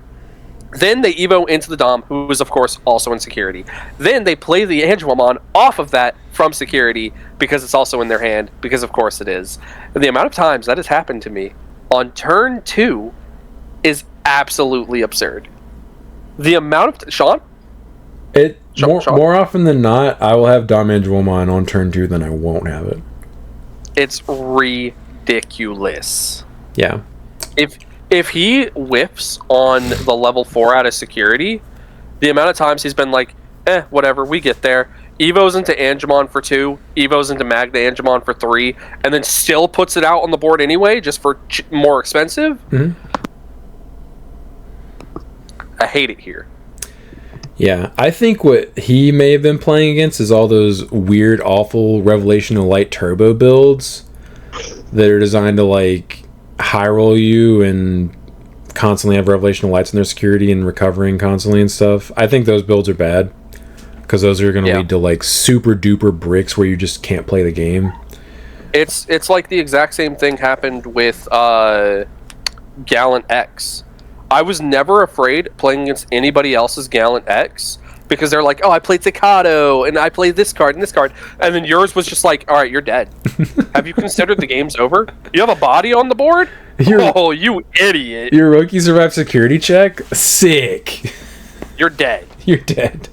Speaker 2: then they evo into the Dom, who is of course also in security. Then they play the Angelmon off of that from security, because it's also in their hand, because of course it is. And the amount of times that has happened to me on turn 2 is absolutely absurd. The amount of Sean?
Speaker 1: More often than not, I will have Dom Angelmon on turn 2 than I won't have it.
Speaker 2: It's ridiculous.
Speaker 1: Yeah.
Speaker 2: If he whiffs on the level 4 out of security, the amount of times he's been like, whatever, we get there. Evos into Angemon for 2, Evos into Magna Angemon for 3, and then still puts it out on the board anyway, just for more expensive. I hate it here.
Speaker 1: Yeah, I think what he may have been playing against is all those weird, awful Revelation of Light turbo builds that are designed to, like, high roll you and constantly have Revelation of Lights in their security and recovering constantly and stuff. I think those builds are bad, because those are going to lead to, like, super duper bricks where you just can't play the game.
Speaker 2: It's like the exact same thing happened with Gallant X. I was never afraid playing against anybody else's Gallant X, because they're like, oh, I played Staccato, and I played this card and this card, and then yours was just like, all right, you're dead. Have you considered the game's over? You have a body on the board? Oh, you idiot.
Speaker 1: Your rookie survived security check? Sick.
Speaker 2: You're dead.
Speaker 1: You're dead.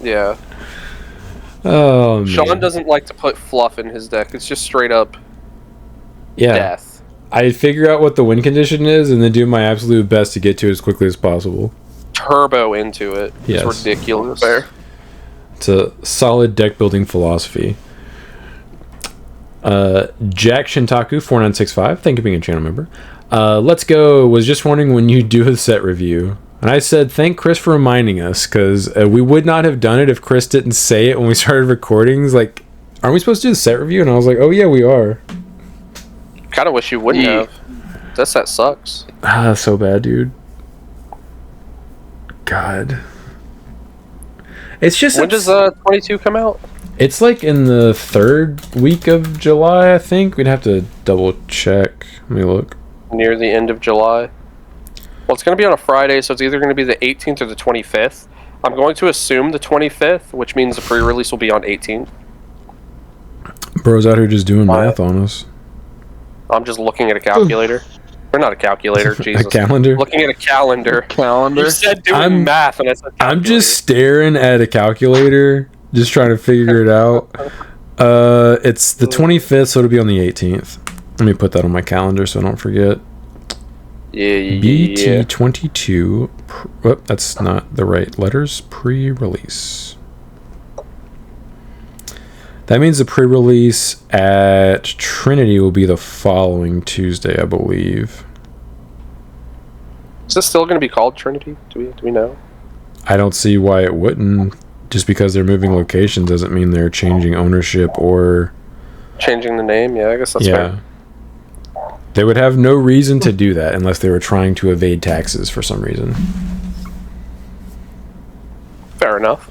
Speaker 2: Yeah.
Speaker 1: Oh, man.
Speaker 2: Sean doesn't like to put fluff in his deck. It's just straight up death.
Speaker 1: I figure out what the win condition is and then do my absolute best to get to it as quickly as possible.
Speaker 2: Turbo into it.
Speaker 1: Yes.
Speaker 2: It's ridiculous. Fair.
Speaker 1: It's a solid deck building philosophy. Jack Shintaku 4965, thank you for being a channel member. Let's go. Was just wondering when you do a set review. And I said, thank Chris for reminding us, because we would not have done it if Chris didn't say it when we started recordings. Like, aren't we supposed to do the set review? And I was like, oh yeah, we are.
Speaker 2: Kind of wish you wouldn't have. That set sucks.
Speaker 1: Ah, so bad, dude. God. It's just...
Speaker 2: When does 22 come out?
Speaker 1: It's like in the 3rd week of July, I think. We'd have to double check. Let me look.
Speaker 2: Near the end of July. Well, it's going to be on a Friday, so it's either going to be the 18th or the 25th. I'm going to assume the 25th, which means the pre-release will be on 18th.
Speaker 1: Bro's out here just doing math on us.
Speaker 2: I'm just looking at a calculator. Or not a calculator, Jesus.
Speaker 1: A calendar?
Speaker 2: Looking at a calendar.
Speaker 3: Calendar?
Speaker 2: You said doing math, and I said calculator.
Speaker 1: I'm just staring at a calculator, just trying to figure it out. It's the 25th, so it'll be on the 18th. Let me put that on my calendar so I don't forget.
Speaker 2: Yeah.
Speaker 1: BT22. Whoop, that's not the right letters. Pre-release. That means the pre-release at Trinity will be the following Tuesday, I believe.
Speaker 2: Is this still going to be called Trinity? Do we know?
Speaker 1: I don't see why it wouldn't. Just because they're moving locations doesn't mean they're changing ownership or...
Speaker 2: Changing the name? Yeah, I guess that's fair.
Speaker 1: They would have no reason to do that unless they were trying to evade taxes for some reason.
Speaker 2: Fair enough.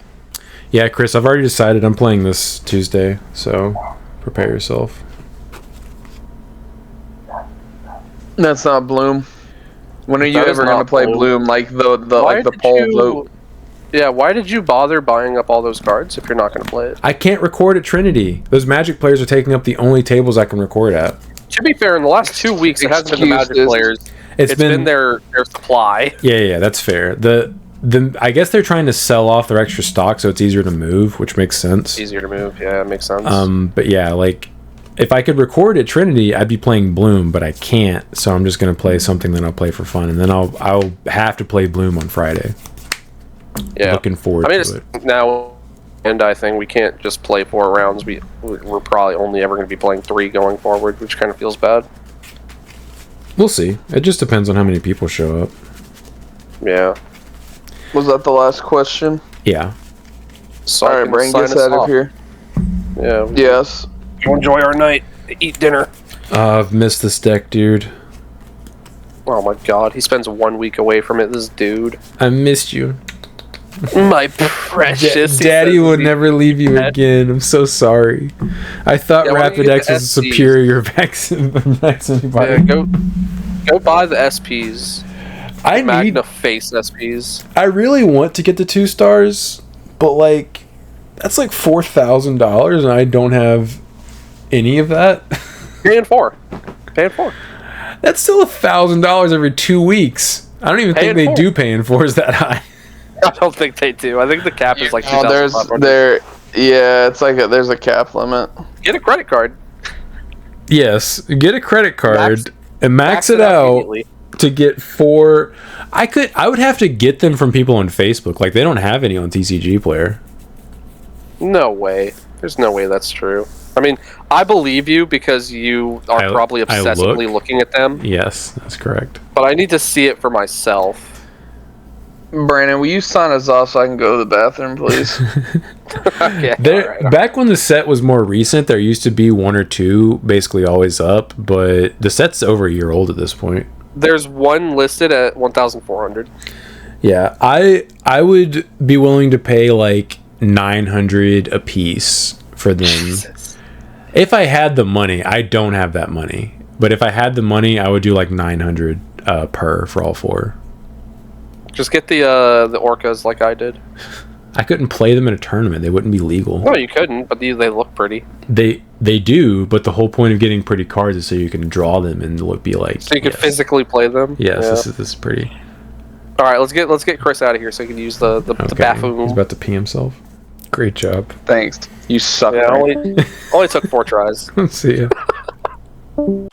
Speaker 1: Yeah, Chris, I've already decided I'm playing this Tuesday, so prepare yourself.
Speaker 3: That's not Bloom. When are you
Speaker 2: That
Speaker 3: ever
Speaker 2: is
Speaker 3: going
Speaker 2: not
Speaker 3: to play Bloom? Like the poll vote.
Speaker 2: Yeah, why did you bother buying up all those cards if you're not going to play it?
Speaker 1: I can't record at Trinity. Those Magic players are taking up the only tables I can record at.
Speaker 2: To be fair, in the last 2 weeks, it hasn't been the Magic players. It's been their supply.
Speaker 1: Yeah, that's fair. I guess they're trying to sell off their extra stock so it's easier to move, which makes sense.
Speaker 2: It's easier to move, yeah, it makes sense.
Speaker 1: But yeah, like, if I could record at Trinity, I'd be playing Bloom, but I can't, so I'm just going to play something that I'll play for fun, and then I'll have to play Bloom on Friday.
Speaker 2: Yeah.
Speaker 1: Looking forward to it.
Speaker 2: Now, and I think we can't just play 4 rounds. We're probably only ever going to be playing 3 going forward, which kind of feels bad.
Speaker 1: We'll see. It just depends on how many people show up.
Speaker 2: Yeah.
Speaker 3: Was that the last question?
Speaker 1: Yeah.
Speaker 2: So
Speaker 3: alright, Brain gets out of here.
Speaker 2: Yeah.
Speaker 3: Yes.
Speaker 2: Go enjoy our night. Eat dinner.
Speaker 1: I've missed this deck, dude.
Speaker 2: Oh my god, he spends 1 week away from it, this dude.
Speaker 1: I missed you.
Speaker 2: My precious.
Speaker 1: Daddy will never leave you again. I'm so sorry. I thought Rapidex was a superior vaccine.
Speaker 2: Yeah, go buy the SPs. Magna Face SPs.
Speaker 1: I really want to get the 2 stars, but like that's like $4,000 and I don't have any of that.
Speaker 2: Paying 4.
Speaker 1: That's still $1,000 every 2 weeks. I don't even think they do paying 4s that high.
Speaker 2: I don't think they do. I think the cap is like $2,500.
Speaker 3: Yeah, it's like there's a cap limit.
Speaker 2: Get a credit card.
Speaker 1: Yes, get a credit card and max it out to get 4. I would have to get them from people on Facebook. Like they don't have any on TCG Player.
Speaker 2: No way. There's no way that's true. I mean, I believe you because you are probably obsessively looking at them.
Speaker 1: Yes, that's correct.
Speaker 2: But I need to see it for myself.
Speaker 3: Brandon, will you sign us off so I can go to the bathroom, please?
Speaker 2: Okay,
Speaker 1: back when the set was more recent, there used to be 1 or 2 basically always up, but the set's over a year old at this point.
Speaker 2: There's 1 listed at 1,400.
Speaker 1: Yeah, I would be willing to pay like $900 a piece for them. Jesus. If I had the money. I don't have that money, but if I had the money, I would do like $900 per for all 4.
Speaker 2: Just get the orcas like I did.
Speaker 1: I couldn't play them in a tournament. They wouldn't be legal.
Speaker 2: No, you couldn't, but they look pretty.
Speaker 1: They do, but the whole point of getting pretty cards is so you can draw them and look be like.
Speaker 2: So you could physically play them.
Speaker 1: Yes, this is pretty.
Speaker 2: All right, let's get Chris out of here so he can use the bathroom.
Speaker 1: He's about to pee himself. Great job.
Speaker 3: Thanks. You suck.
Speaker 2: Yeah, only took 4 tries.
Speaker 1: See ya.